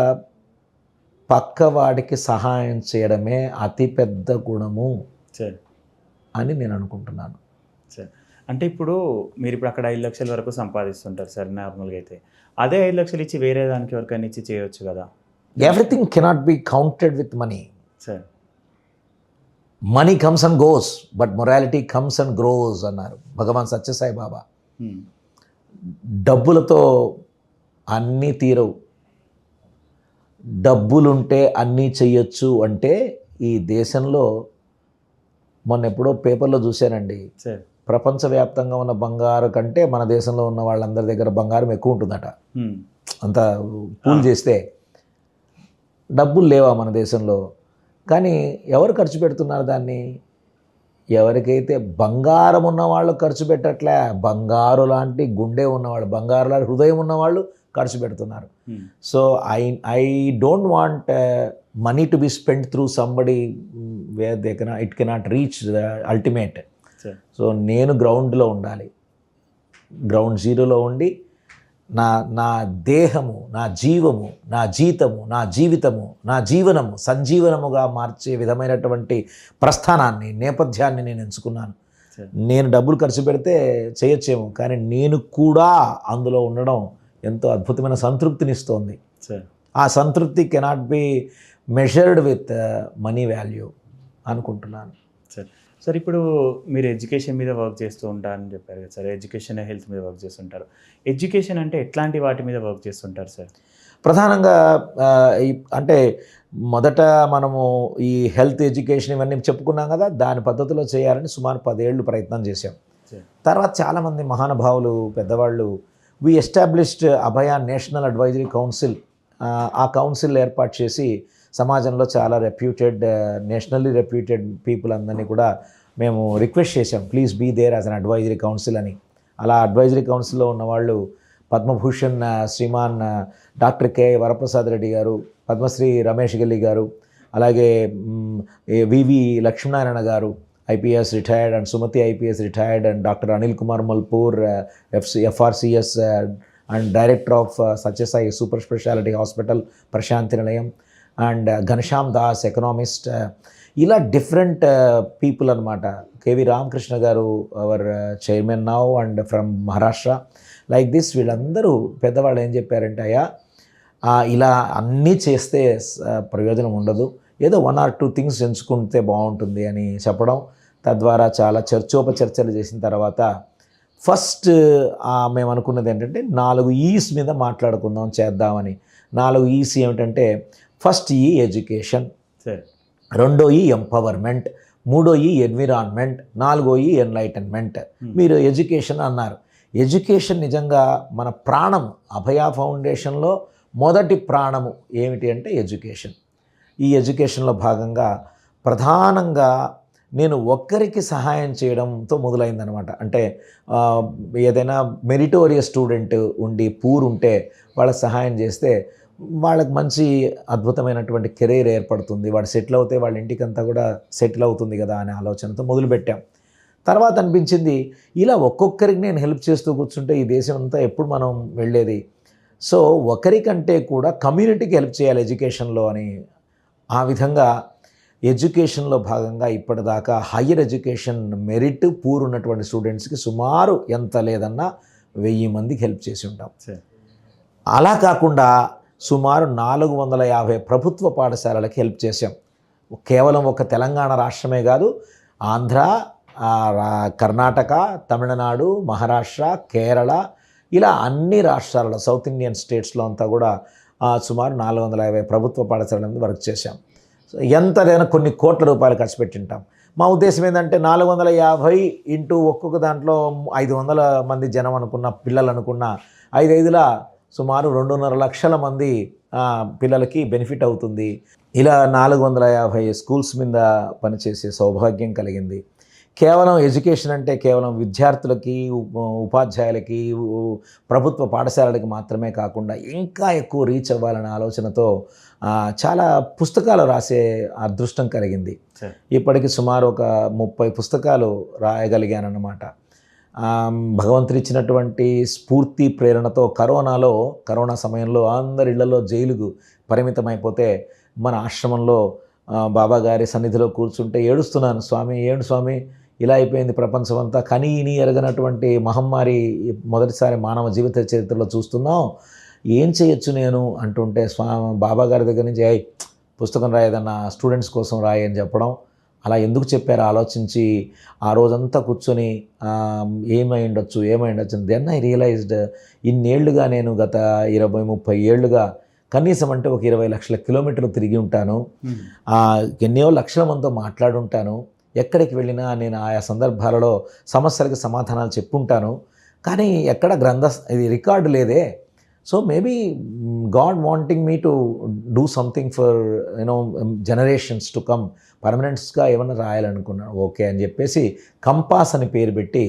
పక్కవాడికి సహాయం చేయడమే అతిపెద్ద గుణము అని నేను అనుకుంటున్నాను. సార్ అంటే ఇప్పుడు మీరు ఇప్పుడు అక్కడ 5 లక్షల వరకు సంపాదిస్తుంటారు సార్ నార్మల్గా అయితే. అదే 5 లక్షలు ఇచ్చి వేరే దానికి ఎవరికైనా ఇచ్చి చేయొచ్చు కదా. Everything cannot be counted with money. Sir money comes and goes but morality comes and grows అన్నారు భగవాన్ సత్యసాయి బాబా. డబ్బులతో అన్నీ తీరవు. డబ్బులుంటే అన్నీ చెయ్యొచ్చు అంటే ఈ దేశంలో మొన్న ఎప్పుడో పేపర్లో చూశానండి, ప్రపంచవ్యాప్తంగా ఉన్న బంగారు కంటే మన దేశంలో ఉన్న వాళ్ళందరి దగ్గర బంగారం ఎక్కువ ఉంటుందట. అంత పూల్ చేస్తే డబ్బులు లేవా మన దేశంలో? కానీ ఎవరు ఖర్చు పెడుతున్నారు దాన్ని? ఎవరికైతే బంగారం ఉన్నవాళ్ళు ఖర్చు పెట్టట్లే, బంగారు లాంటి గుండె ఉన్నవాళ్ళు, బంగారు లాంటి హృదయం ఉన్నవాళ్ళు ఖర్చు పెడుతున్నారు. So I don't want money to be spend through somebody where they cannot, it cannot reach the ultimate. So నేను గ్రౌండ్లో ఉండాలి, గ్రౌండ్ జీరోలో ఉండి నా దేహము, నా జీవము, నా జీతము, నా జీవితము, నా జీవనము సంజీవనముగా మార్చే విధమైనటువంటి ప్రస్థానాన్ని, నేపథ్యాన్ని నేను ఎంచుకున్నాను. నేను డబ్బులు ఖర్చు పెడితే చేయొచ్చేమో, కానీ నేను కూడా అందులో ఉండడం ఎంతో అద్భుతమైన సంతృప్తినిస్తోంది. ఆ సంతృప్తి cannot be measured with money value అనుకుంటున్నాను. సార్ ఇప్పుడు మీరు ఎడ్యుకేషన్ మీద వర్క్ చేస్తూ ఉంటారని చెప్పారు కదా సార్. ఎడ్యుకేషన్ హెల్త్ మీద వర్క్ చేస్తుంటారు. ఎడ్యుకేషన్ అంటే ఎట్లాంటి వాటి మీద వర్క్ చేస్తుంటారు సార్? ప్రధానంగా అంటే మొదట మనము ఈ హెల్త్ ఎడ్యుకేషన్ ఇవన్నీ చెప్పుకున్నాం కదా, దాని పద్ధతిలో చేయాలని సుమారు 10 ఏళ్ళు ప్రయత్నం చేశాం. తర్వాత చాలామంది మహానుభావులు, పెద్దవాళ్ళు, వి ఎస్టాబ్లిష్డ్ అభయ నేషనల్ అడ్వైజరీ కౌన్సిల్. ఆ కౌన్సిల్ ఏర్పాటు చేసి సమాజంలో చాలా రెప్యూటెడ్, నేషనల్లీ రెప్యూటెడ్ పీపుల్ అందరినీ కూడా మేము రిక్వెస్ట్ చేశాం, please be there as an advisory council అని. అలా అడ్వైజరీ కౌన్సిల్లో ఉన్నవాళ్ళు పద్మభూషణ్ శ్రీమాన్ డాక్టర్ కె వరప్రసాద్ రెడ్డి గారు, పద్మశ్రీ రమేష్ గెల్లి గారు, అలాగే V V Lakshminarayana garu IPS retired, and Sumathi IPS retired, and doctor Anil Kumar Malpur FRCS and director of Sathya Sai super speciality hospital Prashanti Nilayam, and Ghanshyam Das economist. ఇలా డిఫరెంట్ పీపుల్ అనమాట. K V Ramakrishna garu our chairman now and from Maharashtra. Like this వీళ్ళందరూ పెద్దవాళ్ళు ఏం చెప్పారంటే, అయ్యా ఇలా అన్నీ చేస్తే ప్రయోజనం ఉండదు, ఏదో 1 or 2 థింగ్స్ ఎంచుకుంటే బాగుంటుంది అని చెప్పడం. తద్వారా చాలా చర్చోపచర్చలు చేసిన తర్వాత ఫస్ట్ మేము అనుకున్నది ఏంటంటే 4 ఈస్ మీద మాట్లాడుకుందాం, చేద్దామని. 4 ఈస్ ఏమిటంటే, ఫస్ట్ ఈ ఎడ్యుకేషన్, 2 ఈ ఎంపవర్మెంట్, 3 ఈ ఎన్విరాన్మెంట్, 4 ఈ ఎన్లైటన్మెంట్. మీరు ఎడ్యుకేషన్ అన్నారు. ఎడ్యుకేషన్ నిజంగా మన ప్రాణం. అభయ ఫౌండేషన్లో మొదటి ప్రాణము ఏమిటి అంటే ఎడ్యుకేషన్. ఈ ఎడ్యుకేషన్లో భాగంగా ప్రధానంగా నేను ఒక్కరికి సహాయం చేయడంతో మొదలైందనమాట. అంటే ఏదైనా మెరిటోరియస్ స్టూడెంట్ ఉండి పూర్ ఉంటే వాళ్ళకి సహాయం చేస్తే వాళ్ళకి మంచి అద్భుతమైనటువంటి కెరీర్ ఏర్పడుతుంది, వాడు సెటిల్ అవుతే వాళ్ళ ఇంటికంతా కూడా సెటిల్ అవుతుంది కదా అనే ఆలోచనతో మొదలుపెట్టాం. తర్వాత అనిపించింది, ఇలా ఒక్కొక్కరికి నేను హెల్ప్ చేస్తూ కూర్చుంటే ఈ దేశం అంతా ఎప్పుడు మనం వెళ్ళేది. సో ఒకరికంటే కూడా కమ్యూనిటీకి హెల్ప్ చేయాలి ఎడ్యుకేషన్లో అని. ఆ విధంగా ఎడ్యుకేషన్లో భాగంగా ఇప్పటిదాకా హయ్యర్ ఎడ్యుకేషన్ మెరిట్ పూర్ ఉన్నటువంటి స్టూడెంట్స్కి సుమారు ఎంత లేదన్నా 1000 మందికి హెల్ప్ చేసి ఉంటాం. అలా కాకుండా సుమారు 450 ప్రభుత్వ పాఠశాలలకి హెల్ప్ చేశాం. కేవలం ఒక తెలంగాణ రాష్ట్రమే కాదు, ఆంధ్ర, కర్ణాటక, తమిళనాడు, మహారాష్ట్ర, కేరళ, ఇలా అన్ని రాష్ట్రాలలో, సౌత్ ఇండియన్ స్టేట్స్లో అంతా కూడా సుమారు 450 ప్రభుత్వ పాఠశాలల మీద వర్క్ చేశాం. ఎంతైనా కొన్ని కోట్ల రూపాయలు ఖర్చు పెట్టింటాం. మా ఉద్దేశం ఏంటంటే 450 ఇంటూ ఒక్కొక్క దాంట్లో 500 మంది జనం అనుకున్న, పిల్లలు అనుకున్న, 5/5ల సుమారు 2.5 లక్షల మంది పిల్లలకి బెనిఫిట్ అవుతుంది. ఇలా 450 స్కూల్స్ మీద పనిచేసే సౌభాగ్యం కలిగింది. కేవలం ఎడ్యుకేషన్ అంటే కేవలం విద్యార్థులకి, ఉపాధ్యాయులకి, ప్రభుత్వ పాఠశాలలకి మాత్రమే కాకుండా ఇంకా ఎక్కువ రీచ్ అవ్వాలనే ఆలోచనతో చాలా పుస్తకాలు రాసే అదృష్టం కలిగింది. ఇప్పటికి సుమారు ఒక 30 పుస్తకాలు రాయగలిగానన్నమాట. భగవంతుడు ఇచ్చినటువంటి స్ఫూర్తి ప్రేరణతో కరోనా సమయంలో అందరి ఇళ్లలో జైలుకు పరిమితమైపోతే మన ఆశ్రమంలో బాబా గారి సన్నిధిలో కూర్చుంటే ఏడుస్తున్నాను, స్వామి ఏంటి స్వామి ఇలా అయిపోయింది ప్రపంచం అంతా, కనీని ఎరగనటువంటి మహమ్మారి మొదటిసారి మానవ జీవిత చరిత్రలో చూస్తున్నాం, ఏం చేయొచ్చు నేను అంటుంటే బాబా గారి దగ్గర నుంచి పుస్తకం రాయదన్న స్టూడెంట్స్ కోసం రాయి అని చెప్పడం. అలా ఎందుకు చెప్పారో ఆలోచించి ఆ రోజంతా కూర్చొని ఏమై ఉండొచ్చు దెన్ ఐ రియలైజ్డ్ ఇన్నేళ్లుగా నేను గత 20-30 ఏళ్లుగా కనీసం అంటే ఒక 20 లక్షల కిలోమీటర్లు తిరిగి ఉంటాను, ఎన్నో లక్షల మందితో మాట్లాడుంటాను, ఎక్కడికి వెళ్ళినా నేను ఆయా సందర్భాలలో సమస్యలకు సమాధానాలు చెప్పుంటాను, కానీ ఎక్కడ ఇది రికార్డు లేదే. So maybe God wanting me to do something for generations to come, పర్మనెంట్స్గా ఏమన్నా రాయాలనుకున్నాను. ఓకే అని చెప్పేసి కంపాస్ అని పేరు పెట్టి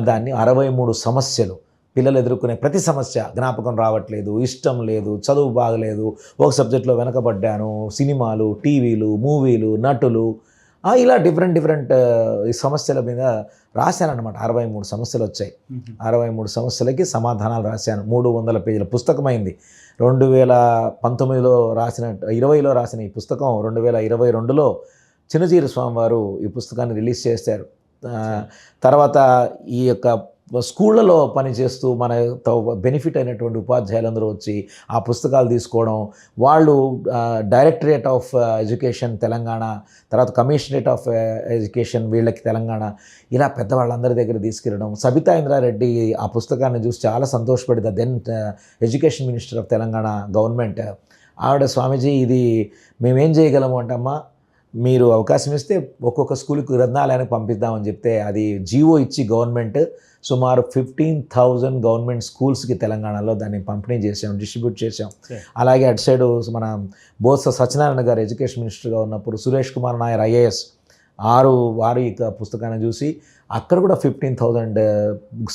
దాన్ని 63 సమస్యలు, పిల్లలు ఎదుర్కొనే ప్రతి సమస్య, జ్ఞాపకం రావట్లేదు, ఇష్టం లేదు, చదువు బాగలేదు, ఒక సబ్జెక్ట్లో వెనకబడ్డాను, సినిమాలు, టీవీలు, మూవీలు, నటులు, ఇలా డిఫరెంట్ ఈ సమస్యల మీద రాశానన్నమాట. 63 సమస్యలు వచ్చాయి. 63 సమస్యలకి సమాధానాలు రాశాను. 300 పేజీల పుస్తకమైంది. 2019లో రాసిన 20లో రాసిన ఈ పుస్తకం 2022లో చిన్నజీర స్వామి వారు ఈ పుస్తకాన్ని రిలీజ్ చేశారు. తర్వాత ఈ యొక్క స్కూళ్ళలో పనిచేస్తూ మనతో బెనిఫిట్ అయినటువంటి ఉపాధ్యాయులందరూ వచ్చి ఆ పుస్తకాలు తీసుకోవడం, వాళ్ళు డైరెక్టరేట్ ఆఫ్ ఎడ్యుకేషన్ తెలంగాణ, తర్వాత కమిషనరేట్ ఆఫ్ ఎడ్యుకేషన్ వీళ్ళకి తెలంగాణ, ఇలా పెద్దవాళ్ళందరి దగ్గర తీసుకెళ్ళడం. సబితా ఇంద్రారెడ్డి ఆ పుస్తకాన్ని చూసి చాలా సంతోషపడింది, then education minister of Telangana government. ఆవిడ, స్వామీజీ ఇది మేమేం చేయగలము అంటమ్మా, మీరు అవకాశం ఇస్తే ఒక్కొక్క స్కూల్కి గ్రంథాలయానికి పంపిద్దామని చెప్తే అది జీవో ఇచ్చి గవర్నమెంట్ సుమారు 15,000 గవర్నమెంట్ స్కూల్స్కి తెలంగాణలో దాన్ని పంపిణీ చేసాం, డిస్ట్రిబ్యూట్ చేసాం. అలాగే అటు సైడు మన బోత్స సత్యనారాయణ గారు ఎడ్యుకేషన్ మినిస్టర్గా ఉన్నప్పుడు సురేష్ కుమార్ నాయర్ IAS వారు ఈ పుస్తకాన్ని చూసి అక్కడ కూడా 15,000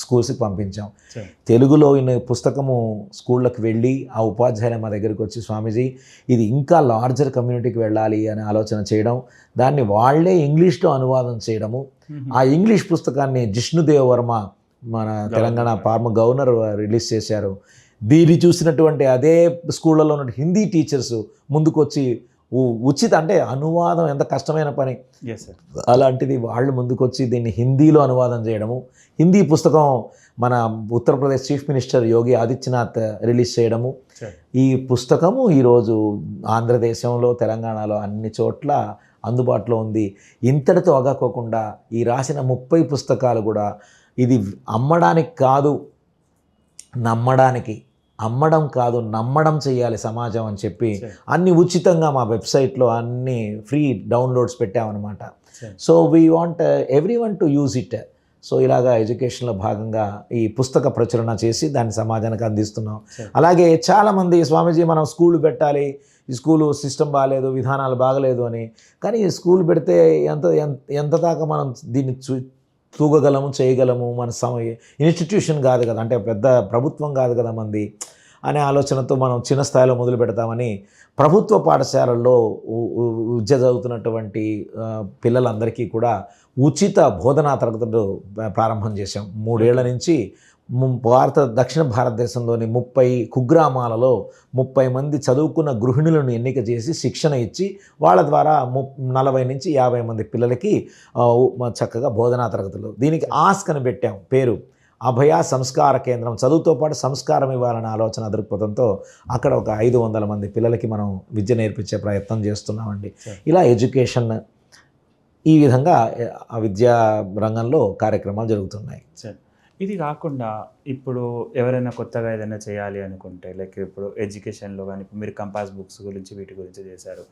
స్కూల్స్కి పంపించాం. తెలుగులో ఈ పుస్తకము స్కూళ్ళకి వెళ్ళి ఆ ఉపాధ్యాయులు మా దగ్గరికి వచ్చి, స్వామీజీ ఇది ఇంకా లార్జర్ కమ్యూనిటీకి వెళ్ళాలి అని ఆలోచన చేయడం, దాన్ని వాళ్ళే ఇంగ్లీష్లో అనువాదం చేయడము. ఆ ఇంగ్లీష్ పుస్తకాన్ని జిష్ణుదేవ్ వర్మ మన తెలంగాణ గవర్నర్ రిలీజ్ చేశారు. దీన్ని చూసినటువంటి అదే స్కూళ్ళలో ఉన్న హిందీ టీచర్స్ ముందుకు వచ్చి ఉచిత, అంటే అనువాదం ఎంత కష్టమైన పని, అలాంటిది వాళ్ళు ముందుకొచ్చి దీన్ని హిందీలో అనువాదం చేయడము. హిందీ పుస్తకం మన Uttar Pradesh chief minister Yogi Adityanath release చేయడము. ఈ పుస్తకము ఈరోజు ఆంధ్రదేశంలో, తెలంగాణలో అన్ని చోట్ల అందుబాటులో ఉంది. ఇంతటితో ఆగాకోకుండా ఈ రాసిన 30 పుస్తకాలు కూడా ఇది అమ్మడానికి కాదు, అమ్మడం కాదు, నమ్మడం చేయాలి సమాజం అని చెప్పి అన్ని ఉచితంగా మా వెబ్సైట్లో అన్ని ఫ్రీ డౌన్లోడ్స్ పెట్టామన్నమాట. So we want everyone to use it. So ఇలాగా ఎడ్యుకేషన్లో భాగంగా ఈ పుస్తక ప్రచురణ చేసి దాన్ని సమాజానికి అందిస్తున్నాం. అలాగే చాలామంది, స్వామీజీ మనం స్కూల్ పెట్టాలి, ఈ స్కూలు సిస్టమ్ బాగాలేదు, విధానాలు బాగలేదు అని. కానీ ఈ స్కూల్ పెడితే ఎంత దాకా మనం దీన్ని తూగగలము, చేయగలము, మన ఇన్స్టిట్యూషన్ కాదు కదా, అంటే పెద్ద ప్రభుత్వం కాదు కదా మంది అనే ఆలోచనతో మనం చిన్న స్థాయిలో మొదలు పెడతామని ప్రభుత్వ పాఠశాలల్లో విద్య చదువుతున్నటువంటి పిల్లలందరికీ కూడా ఉచిత బోధనా తరగతులు ప్రారంభం చేశాం. 3 ఏళ్ల నుంచి దక్షిణ భారతదేశంలోని 30 కుగ్రామాలలో 30 మంది చదువుకున్న గృహిణులను ఎన్నిక చేసి శిక్షణ ఇచ్చి వాళ్ళ ద్వారా 40 నుంచి 50 మంది పిల్లలకి చక్కగా బోధనా తరగతులు. దీనికి ఆస్క్ అని పెట్టాం పేరు, అభయ సంస్కార కేంద్రం. చదువుతో పాటు సంస్కారం ఇవ్వాలనే ఆలోచన దృక్పథంతో అక్కడ ఒక 500 మంది పిల్లలకి మనం విద్య నేర్పించే ప్రయత్నం చేస్తున్నామండి. ఇలా ఎడ్యుకేషన్, ఈ విధంగా ఆ విద్యా రంగంలో కార్యక్రమాలు జరుగుతున్నాయి. ఇది కాకుండా ఇప్పుడు ఎవరైనా కొత్తగా ఏదైనా చేయాలి అనుకుంటే లైక్ ఇప్పుడు ఎడ్యుకేషన్లో కానీ ఇప్పుడు మీరు కంపాస్ బుక్స్ గురించి వీటి గురించి చేశారు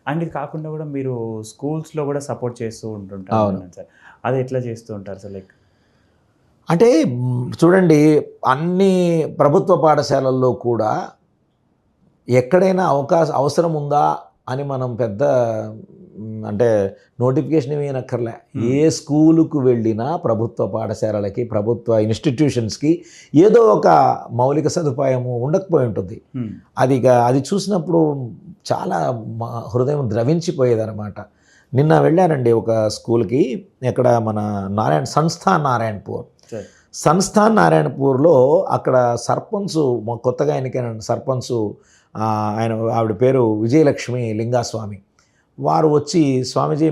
అండ్ ఇది కాకుండా కూడా మీరు స్కూల్స్లో కూడా సపోర్ట్ చేస్తూ ఉంటుంటారు అవును. సార్. అది ఎట్లా చేస్తూ ఉంటారు సార్? లైక్ అంటే చూడండి, అన్ని ప్రభుత్వ పాఠశాలల్లో కూడా ఎక్కడైనా అవసరం ఉందా అని మనం పెద్ద అంటే నోటిఫికేషన్ ఏమీనక్కర్లే. ఏ స్కూలుకు వెళ్ళినా ప్రభుత్వ పాఠశాలలకి, ప్రభుత్వ ఇన్స్టిట్యూషన్స్కి ఏదో ఒక మౌలిక సదుపాయము ఉండకపోయి ఉంటుంది. అది చూసినప్పుడు చాలా హృదయం ద్రవించిపోయేదన్నమాట. నిన్న వెళ్ళానండి ఒక స్కూల్కి, ఎక్కడ మన సంస్థాన్ నారాయణపూర్లో. అక్కడ సర్పంచ్ కొత్తగా ఎన్నికైన సర్పంచ్, ఆవిడ పేరు విజయలక్ష్మి లింగాస్వామి. వారు వచ్చి, స్వామీజీ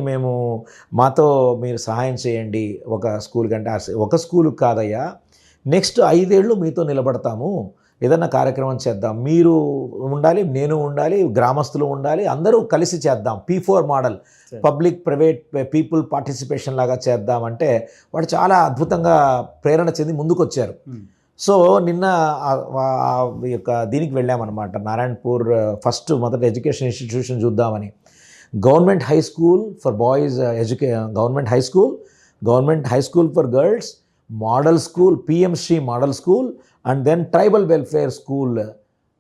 మాతో మీరు సహాయం చేయండి ఒక స్కూల్ కంటే, ఒక స్కూలుకి కాదయ్యా, నెక్స్ట్ 5 ఏళ్ళు మీతో నిలబడతాము, ఏదన్నా కార్యక్రమం చేద్దాం, మీరు ఉండాలి, నేను ఉండాలి, గ్రామస్తులు ఉండాలి, అందరూ కలిసి చేద్దాం, P4 model, public private people participation లాగా చేద్దామంటే వాడు చాలా అద్భుతంగా ప్రేరణ చెంది ముందుకొచ్చారు. సో నిన్న దీనికి వెళ్ళామన్నమాట, నారాయణపూర్ మొదటి ఎడ్యుకేషన్ ఇన్స్టిట్యూషన్ చూద్దామని. Government high school for boys, government high school for girls, model school, PM SHRI model school, and then tribal welfare school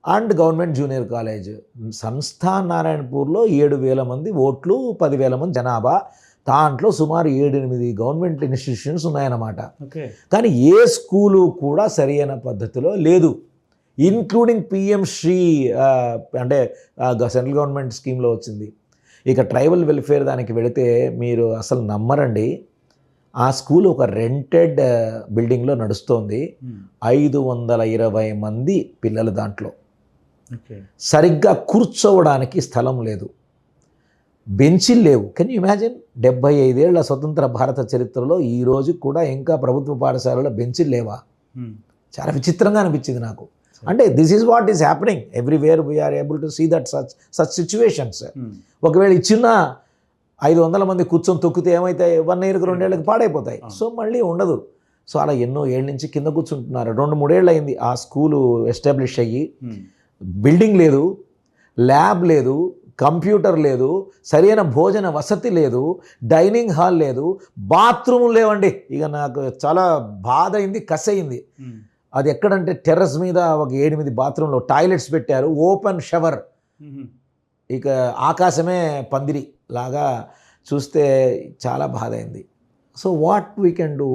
and government junior college. Sansthan నారాయణపూర్లో 7,000 మంది ఓట్లు, 10,000 మంది జనాభా, దాంట్లో సుమారు 7-8 గవర్నమెంట్ ఇన్స్టిట్యూషన్స్ ఉన్నాయన్నమాట. కానీ ఏ స్కూలు కూడా సరైన పద్ధతిలో లేదు, ఇంక్లూడింగ్ పిఎంశ్రీ అంటే సెంట్రల్ గవర్నమెంట్ స్కీమ్లో వచ్చింది. ఇక ట్రైబల్ వెల్ఫేర్ దానికి వెళితే మీరు అసలు నమ్మరండి, ఆ స్కూల్ ఒక రెంటెడ్ బిల్డింగ్లో నడుస్తోంది. 520 మంది పిల్లలు దాంట్లో. సరిగ్గా కూర్చోవడానికి స్థలం లేదు, బెంచీలు లేవు. Can you imagine? 75 ఏళ్ల స్వతంత్ర భారత చరిత్రలో ఈ రోజు కూడా ఇంకా ప్రభుత్వ పాఠశాలలో బెంచీలు లేవా? చాలా విచిత్రంగా అనిపించింది నాకు. అంటే this is what is happening everywhere. We're able to see that such situations. ఒకవేళ ఇచ్చిన 500 మంది కూర్చొని తొక్కితే ఏమైతే 1 ఇయర్కి 2 ఏళ్ళకి పాడైపోతాయి. సో మళ్ళీ ఉండదు. సో అలా ఎన్నో ఏళ్ళ నుంచి కింద కూర్చుంటున్నారు. 2-3 ఏళ్ళు అయింది ఆ స్కూలు ఎస్టాబ్లిష్ అయ్యి. బిల్డింగ్ లేదు, ల్యాబ్ లేదు, కంప్యూటర్ లేదు, సరైన భోజన వసతి లేదు, డైనింగ్ హాల్ లేదు, బాత్రూమ్ లేవండి. ఇక నాకు చాలా బాధ అయింది, కసయింది. అది ఎక్కడంటే టెర్రస్ మీద ఒక 8 బాత్రూంలో టాయిలెట్స్ పెట్టారు, ఓపెన్ షవర్. ఇక ఆకాశమే పందిరి లాగా చూస్తే చాలా బాధ అయింది. So what we can do?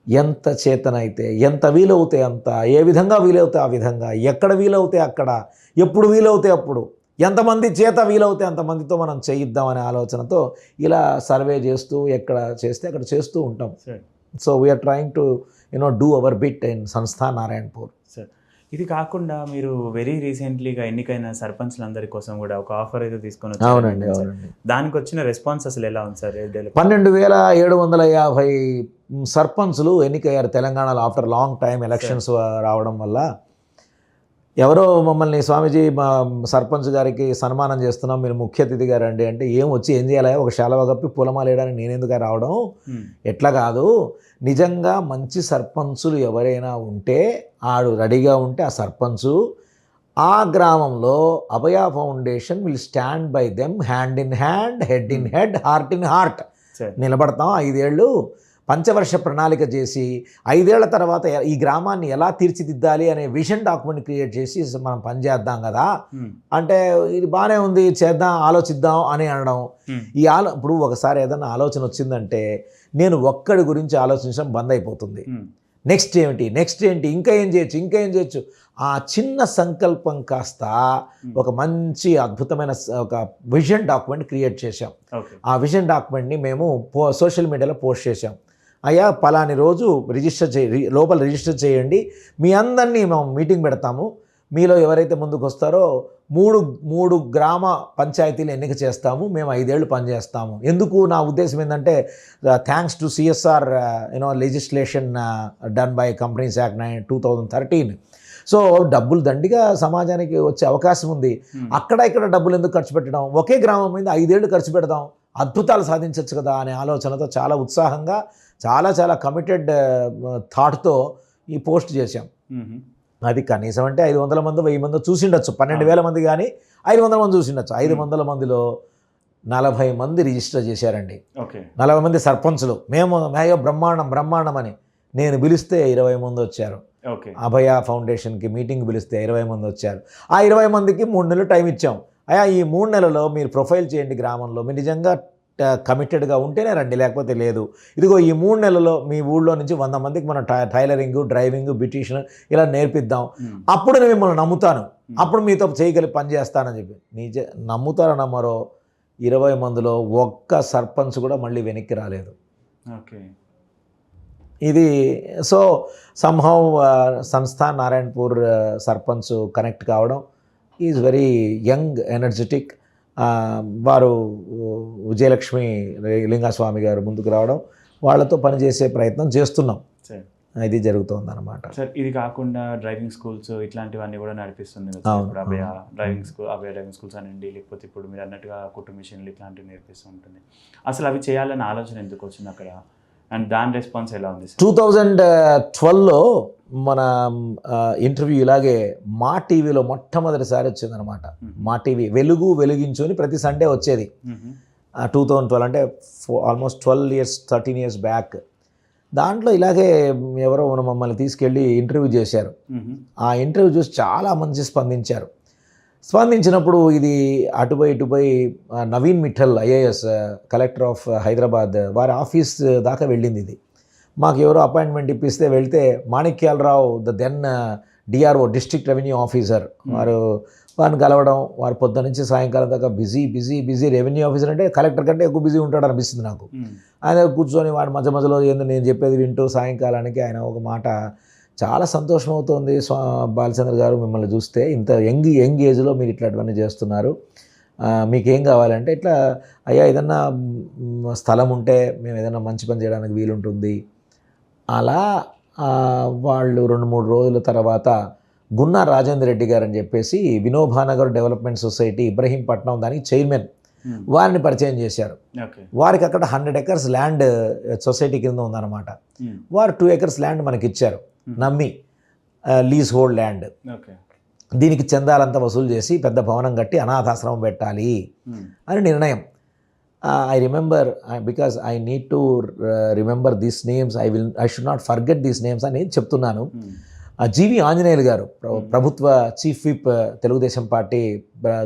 ఎంత చేతనైతే, ఎంత వీలవుతే అంత, ఏ విధంగా వీలవుతే ఆ విధంగా, ఎక్కడ వీలవుతే అక్కడ, ఎప్పుడు వీలవుతే అప్పుడు, ఎంతమంది చేత వీలవుతే అంతమందితో మనం చేయిద్దామనే ఆలోచనతో ఇలా సర్వే చేస్తూ ఎక్కడ చేస్తే అక్కడ చేస్తూ ఉంటాం. So we're trying to do our bit in Sansthan Narayanpur. Sir, ఇది కాకుండా మీరు వెరీ రీసెంట్లీగా ఎన్నికైన సర్పంచ్లందరి కోసం కూడా ఒక ఆఫర్ అయితే తీసుకొని వచ్చారు. అవునండి. దానికి వచ్చిన రెస్పాన్స్ అసలు ఎలా ఉంది సార్? 12,750 సర్పంచులు ఎన్నికయ్యారు తెలంగాణలో ఆఫ్టర్ లాంగ్ టైం ఎలక్షన్స్ రావడం వల్ల. ఎవరో మమ్మల్ని, స్వామీజీ మా సర్పంచ్ గారికి సన్మానం చేస్తున్నాం, మీరు ముఖ్య అతిథిగా రండి అంటే, వచ్చి ఏం చేయాలి, ఒక శాలువా కప్పి పూలమాల వేయడానికి నేనెందుకు రావడం? ఎట్లా కాదు, నిజంగా మంచి సర్పంచులు ఎవరైనా ఉంటే, ఆడు రెడీగా ఉంటే ఆ సర్పంచు ఆ గ్రామంలో Abhaya foundation will stand by them, hand in hand, head in head, heart in heart నిలబడతాం. 5 ఏళ్ళు పంచవర్ష ప్రణాళిక చేసి 5 ఏళ్ల తర్వాత ఈ గ్రామాన్ని ఎలా తీర్చిదిద్దాలి అనే విజన్ డాక్యుమెంట్ క్రియేట్ చేసి మనం పనిచేద్దాం కదా అంటే, ఇది బాగానే ఉంది, చేద్దాం, ఆలోచిద్దాం అని అనడం. ఇప్పుడు ఒకసారి ఏదైనా ఆలోచన వచ్చిందంటే నేను ఒక్కడి గురించి ఆలోచించడం బంద్ అయిపోతుంది. నెక్స్ట్ ఏంటి, ఇంకా ఏం చేయొచ్చు, ఆ చిన్న సంకల్పం కాస్త ఒక మంచి అద్భుతమైన ఒక విజన్ డాక్యుమెంట్ క్రియేట్ చేశాం. ఆ విజన్ డాక్యుమెంట్ని మేము సోషల్ మీడియాలో పోస్ట్ చేశాం. అయ్యా పలాని రోజు లోపల రిజిస్టర్ చేయండి, మీ అందరినీ మేము మీటింగ్ పెడతాము, మీలో ఎవరైతే ముందుకు వస్తారో 3 గ్రామ పంచాయతీలు ఎన్నిక చేస్తాము, మేము 5 ఏళ్ళు పనిచేస్తాము. ఎందుకు, నా ఉద్దేశం ఏంటంటే, thanks to CSR legislation done by companies act 2013. So డబ్బులు దండిగా సమాజానికి వచ్చే అవకాశం ఉంది. అక్కడ ఇక్కడ డబ్బులు ఎందుకు ఖర్చు పెట్టడం, ఒకే గ్రామం మీద 5 ఏళ్ళు ఖర్చు పెడదాం, అద్భుతాలు సాధించవచ్చు కదా అనే ఆలోచనతో చాలా ఉత్సాహంగా చాలా చాలా కమిటెడ్ థాట్తో ఈ పోస్ట్ చేశాం. అది కనీసం అంటే 500 మంది 1000 మంది చూసిండొచ్చు, 12,000 మంది కానీ 500 మంది చూసిండొచ్చు. 500 మందిలో 40 మంది రిజిస్టర్ చేశారండి. 40 మంది సర్పంచులు. మేము బ్రహ్మాండం అని నేను పిలిస్తే 20 మంది వచ్చారు. అభయ ఫౌండేషన్కి మీటింగ్ పిలిస్తే 20 మంది వచ్చారు. ఆ 20 మందికి 3 నెలలు టైం ఇచ్చాం. అయ్యా ఈ 3 నెలల్లో మీరు ప్రొఫైల్ చేయండి, గ్రామంలో మీరు నిజంగా కమిటెడ్గా ఉంటేనే రండి, లేకపోతే లేదు. ఇదిగో ఈ 3 నెలల్లో మీ ఊళ్ళో నుంచి 100 మందికి మనం టైలరింగ్, డ్రైవింగ్, బ్యూటీషియన్ ఇలా నేర్పిద్దాం. అప్పుడు నేను మిమ్మల్ని నమ్ముతాను, అప్పుడు మీతో చేయగలిగి పని చేస్తానని చెప్పి. నమ్ముతారో నమ్మరో 20 మందిలో ఒక్క సర్పంచ్ కూడా మళ్ళీ వెనక్కి రాలేదు. ఇది so somehow Samsthan Narayanpur sarpanch connect కావడం ఈజ్ వెరీ యంగ్, ఎనర్జెటిక్. వారు విజయలక్ష్మి లింగస్వామి గారు ముందుకు రావడం, వాళ్ళతో పనిచేసే ప్రయత్నం చేస్తున్నాం. ఇది జరుగుతుంది అన్నమాట. సార్ ఇది కాకుండా డ్రైవింగ్ స్కూల్స్ ఇట్లాంటివన్నీ కూడా నడిపిస్తుంది. ఇప్పుడు అభయ డ్రైవింగ్ స్కూల్స్ అనండి, లేకపోతే ఇప్పుడు మీరు అన్నట్టుగా కుట్టు మిషన్లు ఇట్లాంటివి నేర్పిస్తూ ఉంటుంది. అసలు అవి చేయాలన్న ఆలోచన ఎందుకు వచ్చింది అక్కడ, అండ్ దాని రెస్పాన్స్ ఎలా ఉంది? 2012లో మన ఇంటర్వ్యూ ఇలాగే మా టీవీలో మొట్టమొదటిసారి వచ్చిందనమాట. మా టీవీ వెలుగించు అని ప్రతి సండే వచ్చేది. 2012 అంటే ఆల్మోస్ట్ 13 ఇయర్స్ బ్యాక్. దాంట్లో ఇలాగే ఎవరో మమ్మల్ని తీసుకెళ్ళి ఇంటర్వ్యూ చేశారు. ఆ ఇంటర్వ్యూ చూసి చాలా మంచి స్పందించినప్పుడు ఇది అటుపై Naveen Mittal IAS collector of Hyderabad వారి ఆఫీస్ దాకా వెళ్ళింది. ఇది మాకు ఎవరో అపాయింట్మెంట్ ఇప్పిస్తే వెళ్తే Manikyalarao then DRO district revenue officer వారిని కలవడం, వారు పొద్దున్న నుంచి సాయంకాలం దాకా బిజీ రెవెన్యూ ఆఫీసర్ అంటే కలెక్టర్ కంటే ఎక్కువ బిజీ ఉంటాడు అనిపిస్తుంది నాకు. ఆయన కూర్చొని వాడు మధ్యలో ఏందో నేను చెప్పేది వింటూ సాయంకాలానికి ఆయన ఒక మాట, చాలా సంతోషం అవుతుంది బాలచంద్ర గారు మిమ్మల్ని చూస్తే, ఇంత యంగ్ ఏజ్లో మీరు ఇట్లాంటివన్నీ చేస్తున్నారు, మీకేం కావాలంటే ఇట్లా అయ్యా ఏదన్నా స్థలం ఉంటే మేము ఏదైనా మంచి పని చేయడానికి వీలుంటుంది. అలా వాళ్ళు 2-3 రోజుల తర్వాత గున్నా రాజేంద్ర రెడ్డి గారు అని చెప్పేసి వినోబానగర్ డెవలప్మెంట్ సొసైటీ ఇబ్రహీంపట్నం దానికి చైర్మన్, వారిని పరిచయం చేశారు. వారికి అక్కడ 100 acres ల్యాండ్ సొసైటీ కింద ఉందన్నమాట. వారు 2 acres ల్యాండ్ మనకి ఇచ్చారు, నమ్మి లీజ్ హోల్డ్ ల్యాండ్. దీనికి చందాలంతా వసూలు చేసి పెద్ద భవనం కట్టి అనాథాశ్రమం పెట్టాలి అని నిర్ణయం. I remember because I need to remember these names. I should not forget these names అని చెప్తున్నాను. జీవి ఆంజనేయులు గారు ప్రభుత్వ chief whip Telugu Desam party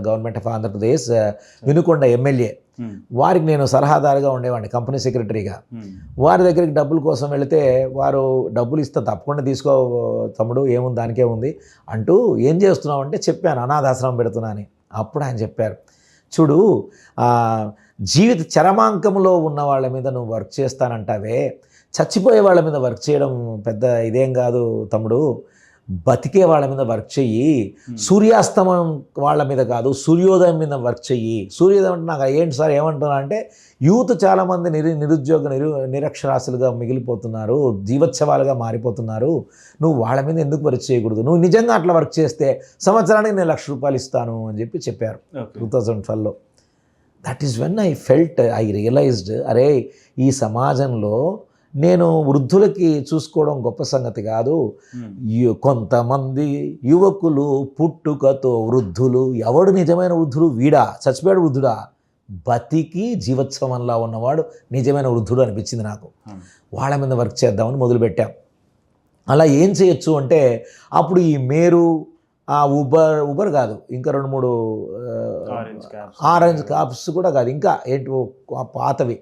government of Andhra Pradesh Vinukonda MLA, వారికి నేను సలహాదారుగా ఉండేవాడిని కంపెనీ సెక్రటరీగా. వారి దగ్గరికి డబ్బుల కోసం వెళితే వారు డబ్బులు ఇస్తే తప్పకుండా తీసుకో తమ్ముడు, ఏముంది దానికే ఉంది అంటూ, ఏం చేస్తున్నావు అంటే చెప్పాను అనాథాశ్రమం పెడుతున్నా అని. అప్పుడు ఆయన చెప్పారు, చూడు జీవిత చరమాంకంలో ఉన్న వాళ్ళ మీద నువ్వు వర్క్ చేస్తానంటావే, చచ్చిపోయే వాళ్ళ మీద వర్క్ చేయడం పెద్ద ఇదేం కాదు తమ్ముడు, బతికే వాళ్ళ మీద వర్క్ చెయ్యి. సూర్యాస్తమయం వాళ్ళ మీద కాదు, సూర్యోదయం మీద వర్క్ చెయ్యి. సూర్యోదయం అంటే నాకు ఏంటి సార్ ఏమంటున్నా అంటే, యూత్ చాలామంది నిరక్షరాస్యులుగా మిగిలిపోతున్నారు, జీవోత్సవాలుగా మారిపోతున్నారు. నువ్వు వాళ్ళ మీద ఎందుకు వర్క్ చేయకూడదు, నువ్వు నిజంగా అట్లా వర్క్ చేస్తే సంవత్సరానికి నేను ₹1,00,000 ఇస్తాను అని చెప్పారు 2012లో. That is when I realized, అరే ఈ సమాజంలో నేను వృద్ధులకి చూసుకోవడం గొప్ప సంగతి కాదు, కొంతమంది యువకులు పుట్టుకతో వృద్ధులు, ఎవడు నిజమైన వృద్ధుడు వీడా, చచ్చిపోయాడు వృద్ధుడా, బతికి జీవోత్సవంలా ఉన్నవాడు నిజమైన వృద్ధుడు అనిపించింది నాకు. వాళ్ళ మీద వర్క్ చేద్దామని మొదలుపెట్టాం. అలా ఏం చేయొచ్చు అంటే, అప్పుడు ఈ మేరు ఉబర్ కాదు, ఇంకా 2-3 ఆరెంజ్ క్యాబ్స్ కూడా కాదు, ఇంకా ఏంటి పాతవి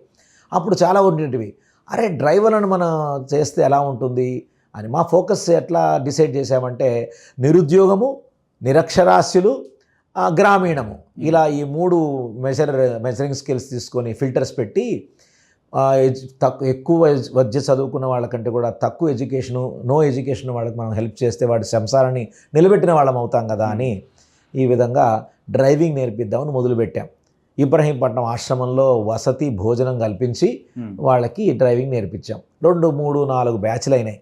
అప్పుడు చాలా ఉండేటివి. అరే డ్రైవర్లను మనం చేస్తే ఎలా ఉంటుంది అని మా ఫోకస్ ఎట్లా డిసైడ్ చేసామంటే, నిరుద్యోగము, నిరక్షరాస్యులు, గ్రామీణము, ఇలా ఈ 3 మెజరింగ్ స్కిల్స్ తీసుకొని ఫిల్టర్స్ పెట్టి, ఎక్కువ విద్య చదువుకున్న వాళ్ళకంటే కూడా తక్కువ నో ఎడ్యుకేషన్ వాళ్ళకి మనం హెల్ప్ చేస్తే వాడి సంసారాన్ని నిలబెట్టిన వాళ్ళం అవుతాం కదా అని ఈ విధంగా డ్రైవింగ్ నేర్పిద్దామని మొదలుపెట్టాం. ఇబ్రహీంపట్నం ఆశ్రమంలో వసతి భోజనం కల్పించి వాళ్ళకి డ్రైవింగ్ నేర్పించాం. 2, 3, 4 బ్యాచ్లు అయినాయి.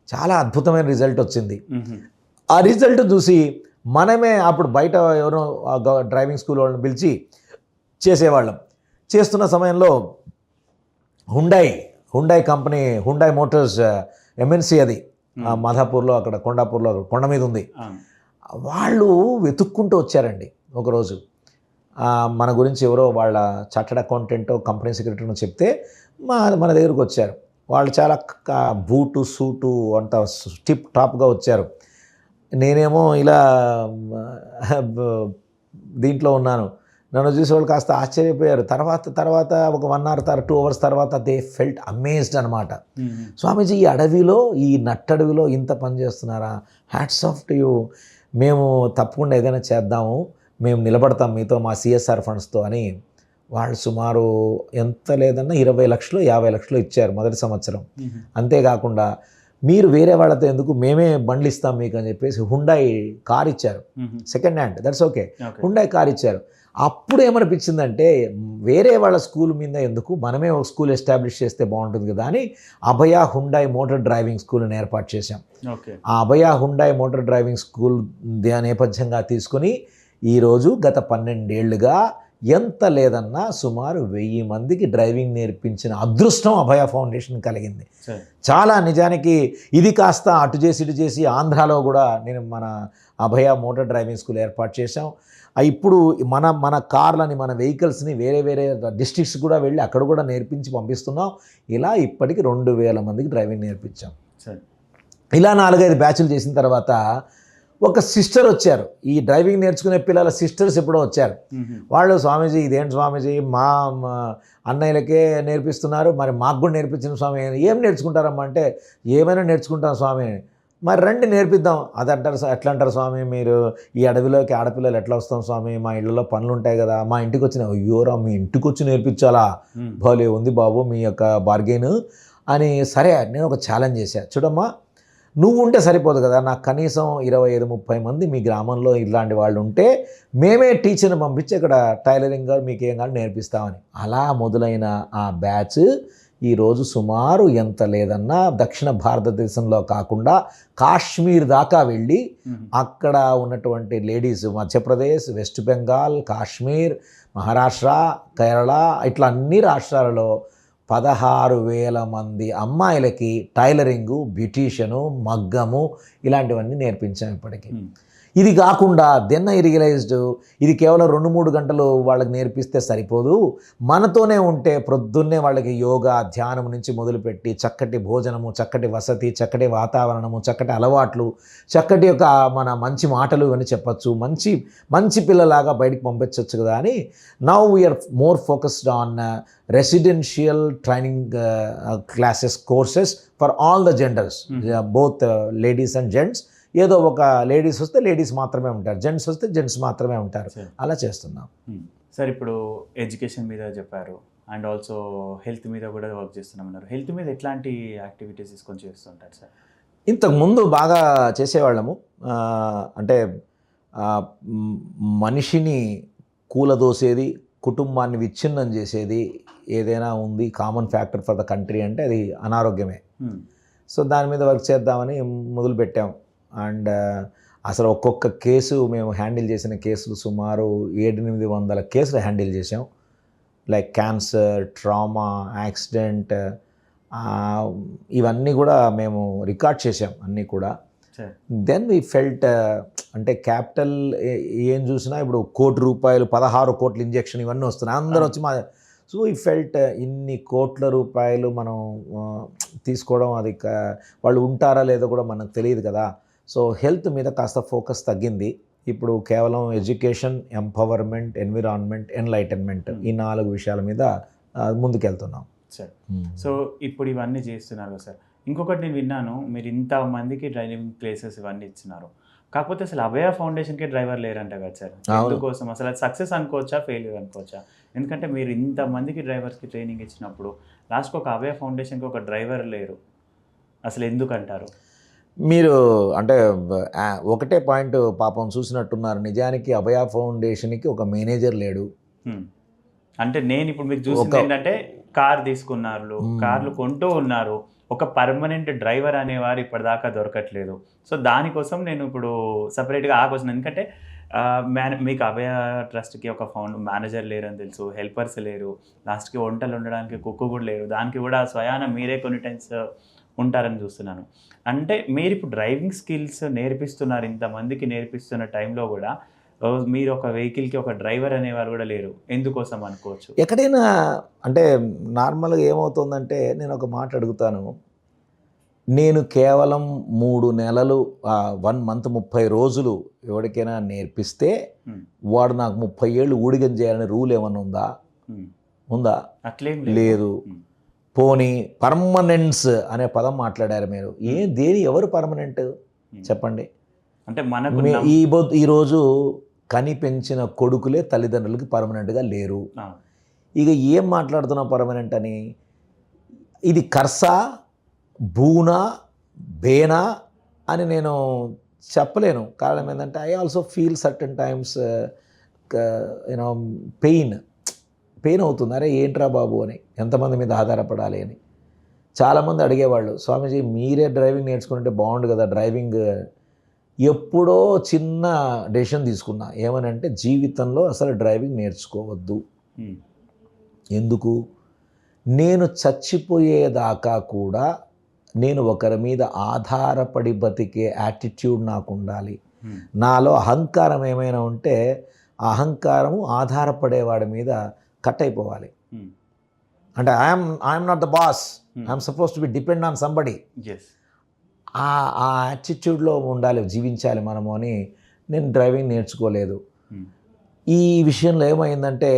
చాలా అద్భుతమైన రిజల్ట్ వచ్చింది. ఆ రిజల్ట్ చూసి మనమే అప్పుడు బయట ఎవరో డ్రైవింగ్ స్కూల్ వాళ్ళని పిలిచి చేసేవాళ్ళం. చేస్తున్న సమయంలో Hyundai Hyundai company, Hyundai Motors MNC అది మాధాపూర్లో, అక్కడ కొండాపూర్లో కొండ మీద ఉంది. వాళ్ళు వెతుక్కుంటూ వచ్చారండి ఒకరోజు. మన గురించి ఎవరో వాళ్ళ చార్టెడ్ అకౌంటెంట్ కంపెనీ సెక్రటరీనో చెప్తే మన దగ్గరకు వచ్చారు. వాళ్ళు చాలా బూటు సూటు అంత టిప్ టాప్గా వచ్చారు. నేనేమో ఇలా దీంట్లో ఉన్నాను. నన్ను చూసి వాళ్ళు కాస్త ఆశ్చర్యపోయారు. తర్వాత ఒక 1 hour 2 hours తర్వాత దే ఫెల్ట్ అమేజ్డ్ అనమాట. స్వామీజీ, ఈ అడవిలో, ఈ నట్టడవిలో ఇంత పని చేస్తున్నారా? Hats off to you. మేము తప్పకుండా ఏదైనా చేద్దాము, మేము నిలబడతాం మీతో మా సిఎస్ఆర్ ఫండ్స్తో అని వాళ్ళు సుమారు ఎంత లేదన్నా 20 లక్షలు 50 లక్షలు ఇచ్చారు మొదటి సంవత్సరం. అంతేకాకుండా మీరు వేరే వాళ్ళతో ఎందుకు, మేమే బండ్లు ఇస్తాం మీకు అని చెప్పేసి హుండాయ్ కార్ ఇచ్చారు. Second hand, that's okay. Hyundai car ఇచ్చారు. అప్పుడు ఏమనిపించిందంటే, వేరే వాళ్ళ స్కూల్ మీద ఎందుకు, మనమే ఒక స్కూల్ ఎస్టాబ్లిష్ చేస్తే బాగుంటుంది కదా అని అభయ హుండాయ్ మోటార్ డ్రైవింగ్ స్కూల్ని ఏర్పాటు చేశాం. ఆ అభయ హుండాయ్ మోటార్ డ్రైవింగ్ స్కూల్ నేపథ్యంగా తీసుకుని ఈరోజు గత 12 ఏళ్లుగా ఎంత లేదన్నా సుమారు 1000 మందికి డ్రైవింగ్ నేర్పించిన అదృష్టం అభయ ఫౌండేషన్ కలిగింది. చాలా నిజానికి ఇది కాస్త అటు చేసి ఇటు చేసి ఆంధ్రాలో కూడా నేను మన అభయ మోటార్ డ్రైవింగ్ స్కూల్ ఏర్పాటు చేశాం. ఇప్పుడు మన కార్లని, మన వెహికల్స్ని వేరే డిస్ట్రిక్ట్స్ కూడా వెళ్ళి అక్కడ కూడా నేర్పించి పంపిస్తున్నాం. ఇలా ఇప్పటికి 2000 మందికి డ్రైవింగ్ నేర్పించాం. ఇలా 4-5 బ్యాచ్లు చేసిన తర్వాత ఒక సిస్టర్ వచ్చారు. ఈ డ్రైవింగ్ నేర్చుకునే పిల్లల సిస్టర్స్ ఎప్పుడో వచ్చారు. వాళ్ళు, స్వామీజీ ఇదేంటి స్వామీజీ, మా అన్నయ్యలకే నేర్పిస్తున్నారు, మరి మాకు కూడా నేర్పించిన స్వామి. ఏం నేర్చుకుంటారమ్మా అంటే, ఏమైనా నేర్చుకుంటాం స్వామి. మరి రండి నేర్పిద్దాం. అది అంటారు, ఎట్లా అంటారు స్వామి, మీరు ఈ అడవిలోకి ఆడపిల్లలు ఎట్లా వస్తాం స్వామి, మా ఇళ్ళలో పనులు ఉంటాయి కదా, మా ఇంటికి వచ్చిన, అయ్యోరా మీ ఇంటికి వచ్చి నేర్పించాలా, భలే ఉంది బాబు మీ యొక్క బార్గెన్ అని. సరే, నేను ఒక ఛాలెంజ్ చేశాను. చూడమ్మా, నువ్వు ఉంటే సరిపోదు కదా, నాకు కనీసం 25-30 మంది మీ గ్రామంలో ఇలాంటి వాళ్ళు ఉంటే మేమే టీచర్ని పంపించి ఇక్కడ టైలరింగ్ మీకు ఏం కానీ నేర్పిస్తామని. అలా మొదలైన ఆ బ్యాచ్ ఈరోజు సుమారు ఎంత లేదన్నా దక్షిణ భారతదేశంలో కాకుండా కాశ్మీర్ దాకా వెళ్ళి అక్కడ ఉన్నటువంటి లేడీస్, మధ్యప్రదేశ్, వెస్ట్ బెంగాల్, కాశ్మీర్, మహారాష్ట్ర, కేరళ, ఇట్లా అన్ని రాష్ట్రాలలో 16,000 మంది అమ్మాయిలకి టైలరింగు, బ్యూటీషియను, మగ్గము ఇలాంటివన్నీ నేర్పించాం ఇప్పటికీ. ఇది కాకుండా దెన్ ఐ రియలైజ్డ్, ఇది కేవలం 2-3 గంటలు వాళ్ళకి నేర్పిస్తే సరిపోదు, మనతోనే ఉంటే ప్రొద్దున్నే వాళ్ళకి యోగా, ధ్యానం నుంచి మొదలుపెట్టి చక్కటి భోజనము, చక్కటి వసతి, చక్కటి వాతావరణము, చక్కటి అలవాట్లు, చక్కటి యొక్క మన మంచి మాటలు ఇవన్నీ చెప్పచ్చు, మంచి పిల్లలాగా బయటికి పంపించవచ్చు కదా అని now we're more focused on residential training classes, courses for all the genders, both ladies and gents. ఏదో ఒక లేడీస్ వస్తే లేడీస్ మాత్రమే ఉంటారు, జెంట్స్ వస్తే జెంట్స్ మాత్రమే ఉంటారు. అలా చేస్తున్నాం. సార్, ఇప్పుడు ఎడ్యుకేషన్ మీద చెప్పారు అండ్ ఆల్సో హెల్త్ మీద కూడా వర్క్ చేస్తున్నామన్నారు. హెల్త్ మీద ఎట్లాంటి యాక్టివిటీస్ తీసుకొని చేస్తుంటారు సార్? ఇంతకుముందు బాగా చేసేవాళ్ళము. అంటే మనిషిని కూలదోసేది, కుటుంబాన్ని విచ్ఛిన్నం చేసేది ఏదైనా ఉంది common factor for the country అంటే అది అనారోగ్యమే. సో దాని మీద వర్క్ చేద్దామని మొదలుపెట్టాం. అండ్ అసలు ఒక్కొక్క కేసు మేము హ్యాండిల్ చేసిన కేసులు సుమారు 700-800 కేసులు హ్యాండిల్ చేసాం. లైక్ క్యాన్సర్, ట్రామా, యాక్సిడెంట్, ఇవన్నీ కూడా మేము రికార్డ్ చేసాం అన్నీ కూడా. దెన్ వీ ఫెల్ట్, అంటే క్యాపిటల్ ఏం చూసినా ఇప్పుడు ₹1,00,00,000, 16 కోట్ల ఇంజెక్షన్ ఇవన్నీ వస్తున్నాయి, అందరూ వచ్చి మా. సో ఈ ఫెల్ట్ ఇన్ని కోట్ల రూపాయలు మనం తీసుకోవడం, అది వాళ్ళు ఉంటారా లేదో కూడా మనకు తెలియదు కదా. సో హెల్త్ మీద కాస్త ఫోకస్ తగ్గింది. ఇప్పుడు కేవలం ఎడ్యుకేషన్, ఎంపవర్మెంట్, ఎన్విరాన్మెంట్, ఎన్లైటన్మెంట్, ఈ 4 విషయాల మీద ముందుకెళ్తున్నాం సార్. సో ఇప్పుడు ఇవన్నీ చేస్తున్నారు సార్. ఇంకొకటి నేను విన్నాను, మీరు ఇంతమందికి డ్రైవింగ్ ప్లేసెస్ ఇవన్నీ ఇచ్చినారు, కాకపోతే అసలు అభయ ఫౌండేషన్కే డ్రైవర్ లేరంట కదా సార్. అందుకోసం అసలు అది సక్సెస్ అనుకోవచ్చా, ఫెయిల్యూర్ అనుకోవచ్చా? ఎందుకంటే మీరు ఇంతమందికి డ్రైవర్స్కి ట్రైనింగ్ ఇచ్చినప్పుడు లాస్ట్కి ఒక అభయ ఫౌండేషన్కి ఒక డ్రైవర్ లేరు, అసలు ఎందుకంటారు? మీరు అంటే ఒకటే పాయింట్ పాపం చూసినట్టున్నారు. నిజానికి అభయ ఫౌండేషన్కి ఒక మేనేజర్ లేడు. అంటే నేను ఇప్పుడు మీకు చూసింది ఏంటంటే కార్ తీసుకున్నారు, కార్లు కొంటూ ఉన్నారు, ఒక పర్మనెంట్ డ్రైవర్ అనేవారు ఇప్పటిదాకా దొరకట్లేదు. సో దానికోసం నేను ఇప్పుడు సపరేట్గా ఆ క్వశ్చన్, ఎందుకంటే మీకు అభయ ట్రస్ట్కి ఒక మేనేజర్ లేరని తెలుసు, హెల్పర్స్ లేరు, లాస్ట్కి వంటలు ఉండడానికి కుక్కు కూడా లేరు, దానికి కూడా స్వయాన మీరే కొన్ని టైమ్స్ ఉంటారని చూస్తున్నాను. అంటే మీరు ఇప్పుడు డ్రైవింగ్ స్కిల్స్ నేర్పిస్తున్నారు, ఇంతమందికి నేర్పిస్తున్న టైంలో కూడా మీరు ఒక వెహికల్కి ఒక డ్రైవర్ అనేవారు కూడా లేరు, ఎందుకోసం అనుకోవచ్చు? ఎక్కడైనా అంటే నార్మల్గా ఏమవుతుందంటే, నేను ఒక మాట అడుగుతాను. నేను కేవలం 3 నెలలు 1 మంత్ 30 రోజులు ఎవరికైనా నేర్పిస్తే వాడు నాకు 30 ఏళ్ళు ఊడిగం చేయాలనే రూల్ ఏమన్నా ఉందా? అట్లేం లేదు. పోనీ పర్మనెన్స్ అనే పదం మాట్లాడారు మీరు. దేని ఎవరు పర్మనెంట్ చెప్పండి? అంటే మనకు ఈరోజు కని పెంచిన కొడుకులే తల్లిదండ్రులకి పర్మనెంట్గా లేరు. ఇక ఏం మాట్లాడుతున్నాం పర్మనెంట్ అని? ఇది కర్సా బూనా బేనా అని నేను చెప్పలేను. కారణం ఏంటంటే I also feel certain times you know pain అవుతుంది. అరే ఏంట్రా బాబు అని, ఎంతమంది మీద ఆధారపడాలి అని. చాలామంది అడిగేవాళ్ళు, స్వామీజీ మీరే డ్రైవింగ్ నేర్చుకుంటే బాగుండు కదా. డ్రైవింగ్ ఎప్పుడో చిన్న డెసిషన్ తీసుకున్నా, ఏమని అంటే జీవితంలో అసలు డ్రైవింగ్ నేర్చుకోవద్దు. ఎందుకు? నేను చచ్చిపోయేదాకా కూడా నేను ఒకరి మీద ఆధారపడి బతికే యాటిట్యూడ్ నాకు ఉండాలి. నాలో అహంకారం ఏమైనా ఉంటే అహంకారము ఆధారపడేవాడి మీద కట్ అయిపోవాలి. అంటే I'm not the boss, I'm suppose to B depend on somebody. ఆ యాటిట్యూడ్లో ఉండాలి, జీవించాలి మనము అని నేను డ్రైవింగ్ నేర్చుకోలేదు. ఈ విషయంలో ఏమైందంటే,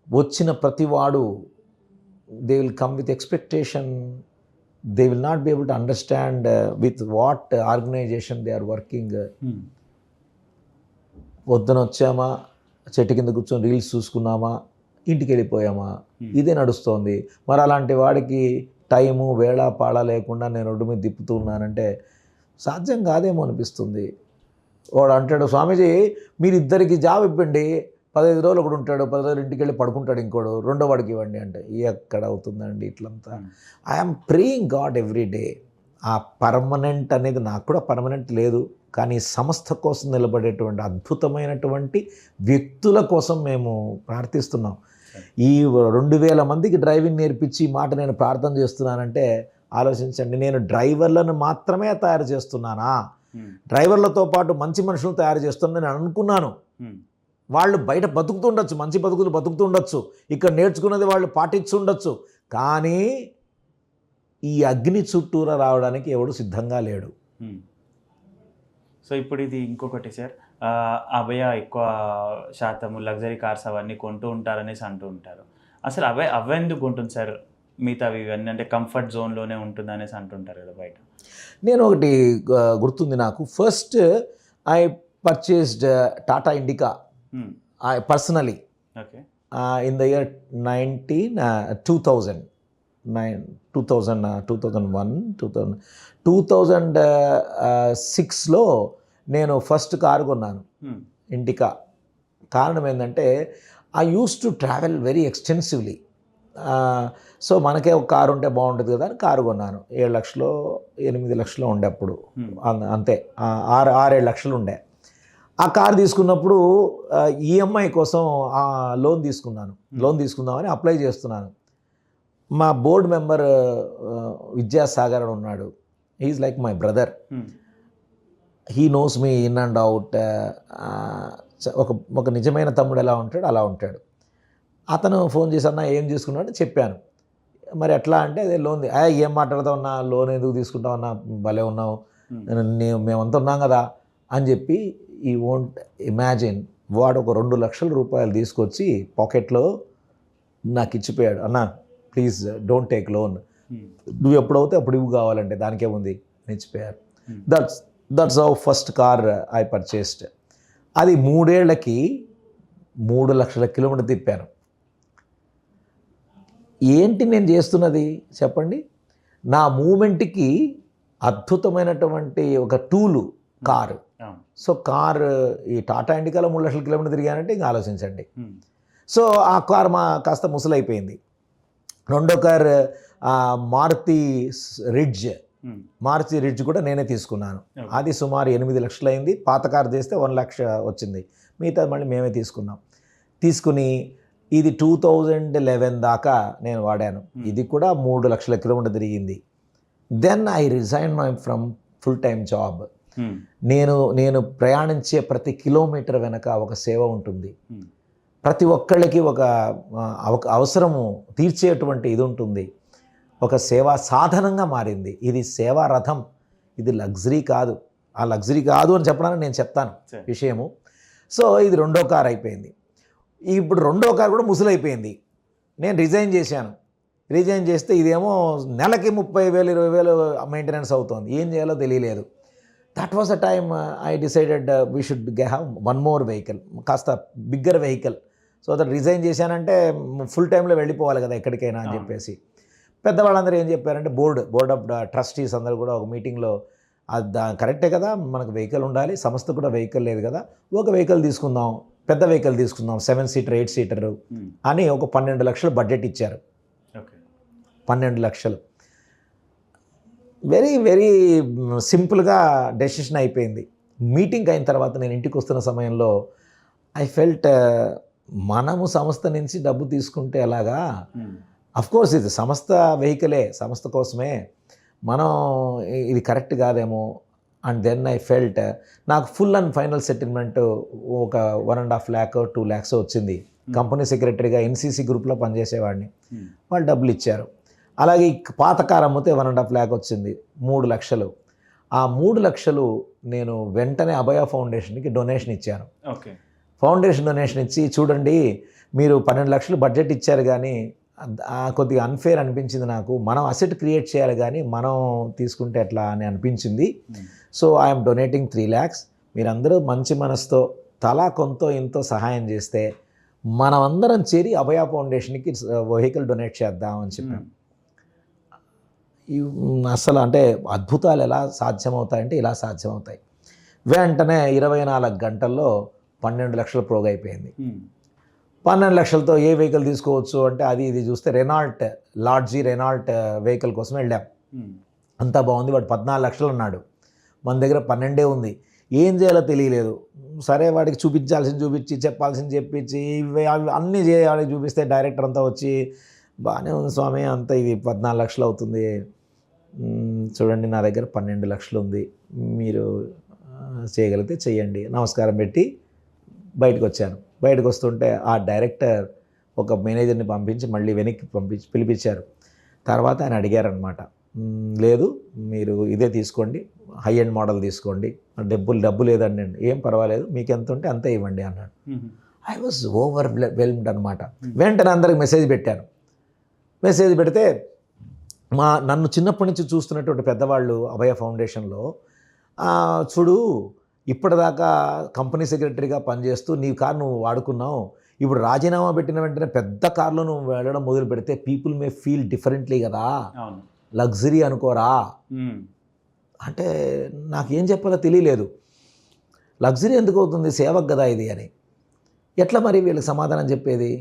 వచ్చిన ప్రతివాడు they will come with expectation. They will not be able to understand with what organization they are working. పొద్దున వచ్చామా, చెట్టు కింద కూర్చొని రీల్స్ చూసుకున్నామా, ఇంటికి వెళ్ళిపోయామా, ఇదే నడుస్తోంది. మరి అలాంటి వాడికి టైము వేళ పాడ లేకుండా నేను రోడ్డు మీద తిప్పుతూ ఉన్నానంటే సాధ్యం కాదేమో అనిపిస్తుంది. వాడు అంటాడు, స్వామీజీ మీరు ఇద్దరికి జాబ్ ఇవ్వండి, 15 రోజులు ఒకడు ఉంటాడు, 10 రోజులు ఇంటికి వెళ్ళి పడుకుంటాడు, ఇంకోడు రెండో వాడికి ఇవ్వండి అంటే ఎక్కడ అవుతుందండి ఇట్లంతా? I'm praying God every day. ఆ పర్మనెంట్ అనేది నాకు కూడా పర్మనెంట్ లేదు, కానీ సంస్థ కోసం నిలబడేటువంటి అద్భుతమైనటువంటి వ్యక్తుల కోసం మేము ప్రార్థిస్తున్నాం. ఈ 2000 మందికి డ్రైవింగ్ నేర్పించి మాట నేను ప్రార్థన చేస్తున్నానంటే ఆలోచించండి. నేను డ్రైవర్లను మాత్రమే తయారు చేస్తున్నానా? డ్రైవర్లతో పాటు మంచి మనుషులను తయారు చేస్తున్నాను నేను అనుకున్నాను. వాళ్ళు బయట బతుకుతుండొచ్చు, మంచి బతుకులు బతుకుతుండొచ్చు, ఇక్కడ నేర్చుకున్నది వాళ్ళు పాటించుండొచ్చు, కానీ ఈ అగ్ని చుట్టూరా రావడానికి ఎవడు సిద్ధంగా లేడు. సో ఇప్పుడు ఇది ఇంకొకటి సార్, అభయ ఎక్కువ శాతం లగ్జరీ కార్స్ అవన్నీ కొంటూ ఉంటారనేసి అంటూ ఉంటారు. అసలు అవెందుకు ఉంటుంది సార్? మిగతావి ఇవన్నీ అంటే కంఫర్ట్ జోన్లోనే ఉంటుంది అనేసి అంటుంటారు కదా బయట. నేను ఒకటి గుర్తుంది నాకు. First I purchased Tata indica personally in the year 2006లో నేను ఫస్ట్ కారు కొన్నాను, ఇండికా. కారణం ఏంటంటే I use to travel very extensively. So మనకే ఒక కారు ఉంటే బాగుంటుంది కదా అని కారు కొన్నాను. 7 లక్షలు 8 లక్షలు ఉండే అప్పుడు, అంతే 6-7 లక్షలు ఉండే. ఆ కారు తీసుకున్నప్పుడు ఈఎంఐ కోసం లోన్ తీసుకుందామని అప్లై చేస్తున్నాను. మా బోర్డు మెంబర్ విద్యాసాగర్ అని ఉన్నాడు. He is like my brother. He knows me in and out. ఒక నిజమైన తమ్ముడు ఎలా ఉంటాడు అలా ఉంటాడు. అతను ఫోన్ చేసి, అన్న ఏం తీసుకున్నాడు చెప్పాను. మరి ఎట్లా అంటే, అదే లోన్. ఏం మాట్లాడుతావు అన్నా, లోన్ ఎందుకు తీసుకుంటావు అన్నా, భలే ఉన్నావు, మేమంతా ఉన్నాం కదా అని చెప్పి, ఈ వోంట్ ఇమాజిన్, వాడు ఒక 2 లక్షల రూపాయలు తీసుకొచ్చి పాకెట్లో నాకు ఇచ్చిపోయాడు. అన్న ప్లీజ్ డోంట్ టేక్ లోన్, నువ్వు ఎప్పుడవుతే అప్పుడు ఇవ్వు కావాలంటే దానికే ఉంది అని ఇచ్చిపోయారు. That's how first car I purchased. అది 3 ఏళ్లకి 3 లక్షల కిలోమీటర్ తిప్పాను. ఏంటి నేను చేస్తున్నది చెప్పండి? నా మూమెంట్కి అద్భుతమైనటువంటి ఒక టూలు కారు. సో కార్, ఈ టాటా ఇండికాలో 3 లక్షల కిలోమీటర్ తిరిగానంటే ఇంకా ఆలోచించండి. సో ఆ కార్ కాస్త ముసలైపోయింది. రెండో కార్ మారుతి రిడ్జ్ కూడా నేనే తీసుకున్నాను. అది సుమారు 8 లక్షలు అయింది. పాత కారు చేస్తే 1 లక్ష వచ్చింది. మిగతా మళ్ళీ మేమే తీసుకుని ఇది 2011 దాకా నేను వాడాను. ఇది కూడా 3 లక్షల కిలోమీటర్ తిరిగింది. Then I resign from full time job. నేను ప్రయాణించే ప్రతి కిలోమీటర్ వెనక ఒక సేవ ఉంటుంది. ప్రతి ఒక్కళ్ళకి ఒక అవసరము తీర్చేటువంటి ఇది ఉంటుంది. ఒక సేవా సాధనంగా మారింది. ఇది సేవా రథం, ఇది లగ్జరీ కాదు. ఆ లగ్జరీ కాదు అని చెప్పడానికి నేను చెప్తాను విషయము. సో ఇది 2వ కారు అయిపోయింది. ఇప్పుడు 2వ కారు కూడా ముసలైపోయింది. నేను రిజైన్ చేశాను. రిజైన్ చేస్తే ఇదేమో నెలకి 30,000 20,000 మెయింటెనెన్స్ అవుతుంది. ఏం చేయాలో తెలియలేదు. That was a time I decided we should have 1 more vehicle, కాస్త bigger vehicle. So that resign చేశానంటే ఫుల్ టైంలో వెళ్ళిపోవాలి కదా ఎక్కడికైనా అని చెప్పేసి. పెద్దవాళ్ళందరూ ఏం చెప్పారంటే బోర్డ్ ఆఫ్ ట్రస్టీస్ అందరూ కూడా ఒక మీటింగ్లో కరెక్టే కదా, మనకు వెహికల్ ఉండాలి, సంస్థ కూడా వెహికల్ లేదు కదా, ఒక వెహికల్ తీసుకుందాం, పెద్ద వెహికల్ తీసుకుందాం, 7 సీటర్ 8 సీటర్ అని ఒక 12 లక్షలు బడ్జెట్ ఇచ్చారు. 12 లక్షలు వెరీ వెరీ సింపుల్గా డెసిషన్ అయిపోయింది. మీటింగ్ అయిన తర్వాత నేను ఇంటికి వస్తున్న సమయంలో ఐ ఫెల్ట్ మనము సంస్థ నుంచి డబ్బు తీసుకుంటే ఎలాగా, అఫ్కోర్స్ ఇది సంస్థ వెహికలే, సంస్థ కోసమే, మనం ఇది కరెక్ట్ కాదేమో. అండ్ దెన్ ఐ ఫెల్ట్ నాకు ఫుల్ అండ్ ఫైనల్ సెటిల్మెంట్ ఒక 1.5 lakh 2 lakhs వచ్చింది. కంపెనీ సెక్రటరీగా ఎన్సీసీ గ్రూప్లో పనిచేసేవాడిని. వాళ్ళు డబ్బులు ఇచ్చారు. అలాగే పాత కారు అమ్మితే 1.5 lakh వచ్చింది, 3 లక్షలు. ఆ 3 లక్షలు నేను వెంటనే అభయ ఫౌండేషన్కి డొనేషన్ ఇచ్చాను. ఫౌండేషన్ డొనేషన్ ఇచ్చి, చూడండి మీరు 12 లక్షలు బడ్జెట్ ఇచ్చారు కానీ కొద్దిగా అన్ఫేర్ అనిపించింది నాకు, మనం అసెట్ క్రియేట్ చేయాలి కానీ మనం తీసుకుంటే ఎట్లా అని అనిపించింది. So I'm donating 3 lakhs. మీరందరూ మంచి మనసుతో తలా కొంత ఎంతో సహాయం చేస్తే మనమందరం చేరి అభయ ఫౌండేషన్కి వెహికల్ డొనేట్ చేద్దామని చెప్పాం. అసలు అంటే అద్భుతాలు ఎలా సాధ్యమవుతాయంటే ఇలా సాధ్యమవుతాయి. వెంటనే 24 గంటల్లో 12 లక్షలు ప్రోగైపోయింది. 12 లక్షలతో ఏ వెహికల్ తీసుకోవచ్చు అంటే అది ఇది చూస్తే రెనాల్ట్ వెహికల్ కోసం వెళ్ళాం. అంతా బాగుంది. వాడు 14 లక్షలు అన్నాడు, మన దగ్గర 12 ఉంది. ఏం చేయాలో తెలియలేదు. సరే వాడికి చూపించి చెప్పాల్సింది చెప్పించి అన్నీ వాడికి చూపిస్తే డైరెక్టర్ అంతా వచ్చి, బాగానే ఉంది స్వామి, అంతా ఇది 14 లక్షలు అవుతుంది, చూడండి నా దగ్గర 12 లక్షలు ఉంది, మీరు చేయగలిగితే చెయ్యండి, నమస్కారం పెట్టి బయటకు వచ్చాను. బయటకు వస్తుంటే ఆ డైరెక్టర్ ఒక మేనేజర్ని పంపించి మళ్ళీ వెనక్కి పిలిపించారు. తర్వాత ఆయన అడిగారనమాట, లేదు మీరు ఇదే తీసుకోండి, హై ఎండ్ మోడల్ తీసుకోండి, డబ్బు లేదండి. ఏం పర్వాలేదు, మీకు ఎంత ఉంటే అంతే ఇవ్వండి అన్నాడు. ఐ వాజ్ ఓవర్వెల్మ్డ్ అనమాట. వెంటనే అందరికి మెసేజ్ పెట్టాను. మెసేజ్ పెడితే నన్ను చిన్నప్పటి నుంచి చూస్తున్నటువంటి పెద్దవాళ్ళు అభయ ఫౌండేషన్లో, చూడు ఇప్పటిదాకా కంపెనీ సెక్రటరీగా పనిచేస్తూ నీ కారు నువ్వు వాడుకున్నావు, ఇప్పుడు రాజీనామా పెట్టిన వెంటనే పెద్ద కార్లో నువ్వు వెళ్ళడం మొదలు పెడితే పీపుల్ మే ఫీల్ డిఫరెంట్లీ కదా, లగ్జరీ అనుకోరా అంటే నాకేం చెప్పాలో తెలియలేదు. లగ్జరీ ఎందుకు అవుతుంది, సేవకు కదా ఇది అని. ఎట్లా మరి వీళ్ళకి సమాధానం చెప్పేది?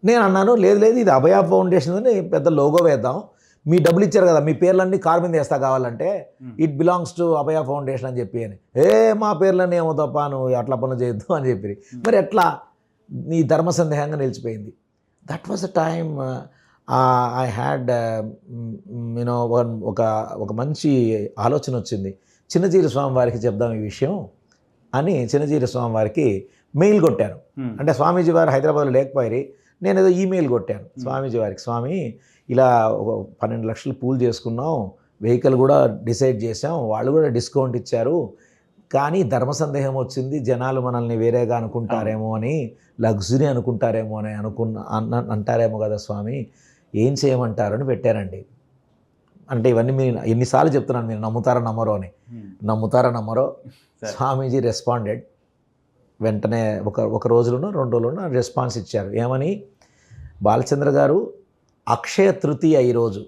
నేను అన్నాను, లేదు ఇది అభయ ఫౌండేషన్ అని పెద్ద లోగో వేద్దాం, మీ డబ్బులు ఇచ్చారు కదా, మీ పేర్లన్నీ కారు మీద వేస్తా కావాలంటే, it belongs to Abhaya foundation అని చెప్పి అని. మా పేర్లన్నీ ఏమో తప్ప, నువ్వు అట్లా పనులు చేయొద్దు అని చెప్పి. మరి ఎట్లా నీ ధర్మ సందేహంగా నిలిచిపోయింది. That was a time I had you know ఒక మంచి ఆలోచన వచ్చింది. చిన్నజీర స్వామి వారికి చెప్దాం ఈ విషయం అని చిన్నజీర స్వామి వారికి మెయిల్ కొట్టాను. అంటే స్వామీజీ వారు హైదరాబాద్లో లేకపోయారు, నేను ఏదో ఈమెయిల్ కొట్టాను స్వామీజీ వారికి, స్వామి ఇలా ఒక 12 లక్షలు పూల్ చేసుకున్నాం, వెహికల్ కూడా డిసైడ్ చేసాం, వాళ్ళు కూడా డిస్కౌంట్ ఇచ్చారు, కానీ ధర్మ సందేహం వచ్చింది, జనాలు మనల్ని వేరేగా అనుకుంటారేమో అని, లగ్జరీ అనుకుంటారేమో అని అంటారేమో కదా స్వామి, ఏం చేయమంటారు అని పెట్టారండి. అంటే ఇవన్నీ మీరు ఎన్నిసార్లు చెప్తున్నాను, మీరు నమ్ముతారో నమ్మరో స్వామీజీ రెస్పాండెడ్. వెంటనే ఒక రోజులోనో 2 రోజుల్లోనో రెస్పాన్స్ ఇచ్చారు. ఏమని, బాలచంద్ర గారు అక్షయ తృతీయ ఈరోజు,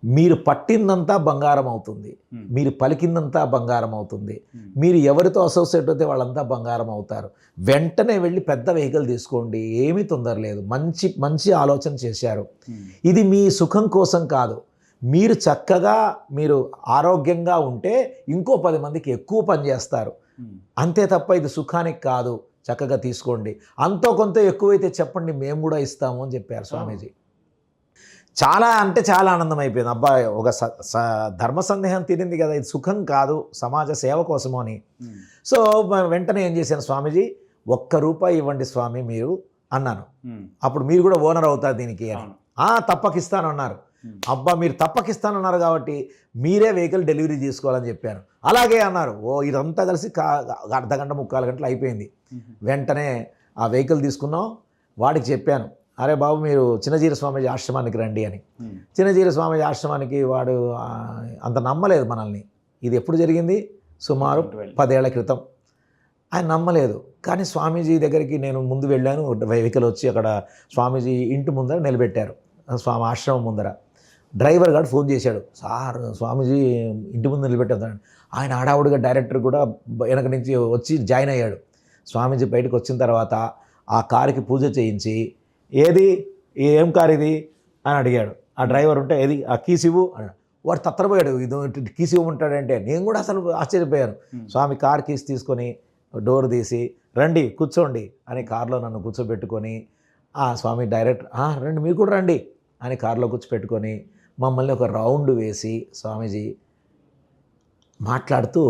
మీరు పట్టిందంతా బంగారం అవుతుంది, మీరు పలికిందంతా బంగారం అవుతుంది, మీరు ఎవరితో అసోసియేట్ అయితే వాళ్ళంతా బంగారం అవుతారు. వెంటనే వెళ్ళి పెద్ద వెహికల్ తీసుకోండి, ఏమీ తొందర లేదు. మంచి మంచి ఆలోచన చేశారు. ఇది మీ సుఖం కోసం కాదు, మీరు చక్కగా మీరు ఆరోగ్యంగా ఉంటే ఇంకో 10 మందికి ఎక్కువ పని చేస్తారు, అంతే తప్ప ఇది సుఖానికి కాదు, చక్కగా తీసుకోండి. అంతో కొంత ఎక్కువైతే చెప్పండి, మేము కూడా ఇస్తాము అని చెప్పారు స్వామీజీ. చాలా అంటే చాలా ఆనందం అయిపోయింది. అబ్బాయి ఒక ధర్మ సందేహం తీరింది కదా, ఇది సుఖం కాదు సమాజ సేవ కోసము అని. సో వెంటనే ఏం చేశాను, స్వామీజీ ₹1 ఇవ్వండి స్వామి మీరు అన్నాను. అప్పుడు మీరు కూడా ఓనర్ అవుతారు దీనికి అని. తప్పకిస్తాను అన్నారు. అబ్బా మీరు తప్పకిస్తానన్నారు కాబట్టి మీరే వెహికల్ డెలివరీ తీసుకోవాలని చెప్పాను. అలాగే అన్నారు. ఇదంతా కలిసి అర్ధగంట 3/4 గంటలు అయిపోయింది. వెంటనే ఆ వెహికల్ తీసుకున్నాం. వాడికి చెప్పాను, అరే బాబు మీరు చిన్నజీర స్వామీజీ ఆశ్రమానికి రండి అని. చిన్నజీర స్వామీజీ ఆశ్రమానికి వాడు అంత నమ్మలేదు మనల్ని. ఇది ఎప్పుడు జరిగింది, సుమారు 10 ఏళ్ల క్రితం. ఆయన నమ్మలేదు. కానీ స్వామీజీ దగ్గరికి నేను ముందు వెళ్ళాను. వెహికల్ వచ్చి అక్కడ స్వామీజీ ఇంటి ముందర నిలబెట్టారు, స్వామి ఆశ్రమం ముందర. డ్రైవర్ గారు ఫోన్ చేశాడు, సార్ స్వామీజీ ఇంటి ముందు నిలబెట్టారు. ఆయన హడావుడిగా డైరెక్టర్ కూడా వెనక నుంచి వచ్చి జాయిన్ అయ్యాడు. స్వామీజీ బయటకు వచ్చిన తర్వాత ఆ కారుకి పూజ చేయించి, ఏం కారు ఇది అని అడిగాడు. ఆ డ్రైవర్ ఉంటే ఏది ఆ కీస్ ఇవ్వు అన్నాడు. వాడు తత్తరపోయాడు, ఇది కీస్ ఇవ్వమంటాడంటే. నేను కూడా అసలు ఆశ్చర్యపోయాను. స్వామి కార్ కీస్ తీసుకొని డోర్ తీసి రండి కూర్చోండి అని కారులో నన్ను కూర్చోబెట్టుకొని, స్వామి డైరెక్టర్ రండి మీరు కూడా రండి అని కారులో కూర్చోపెట్టుకొని మమ్మల్ని ఒక రౌండ్ వేసి స్వామీజీ మాట్లాడుతూ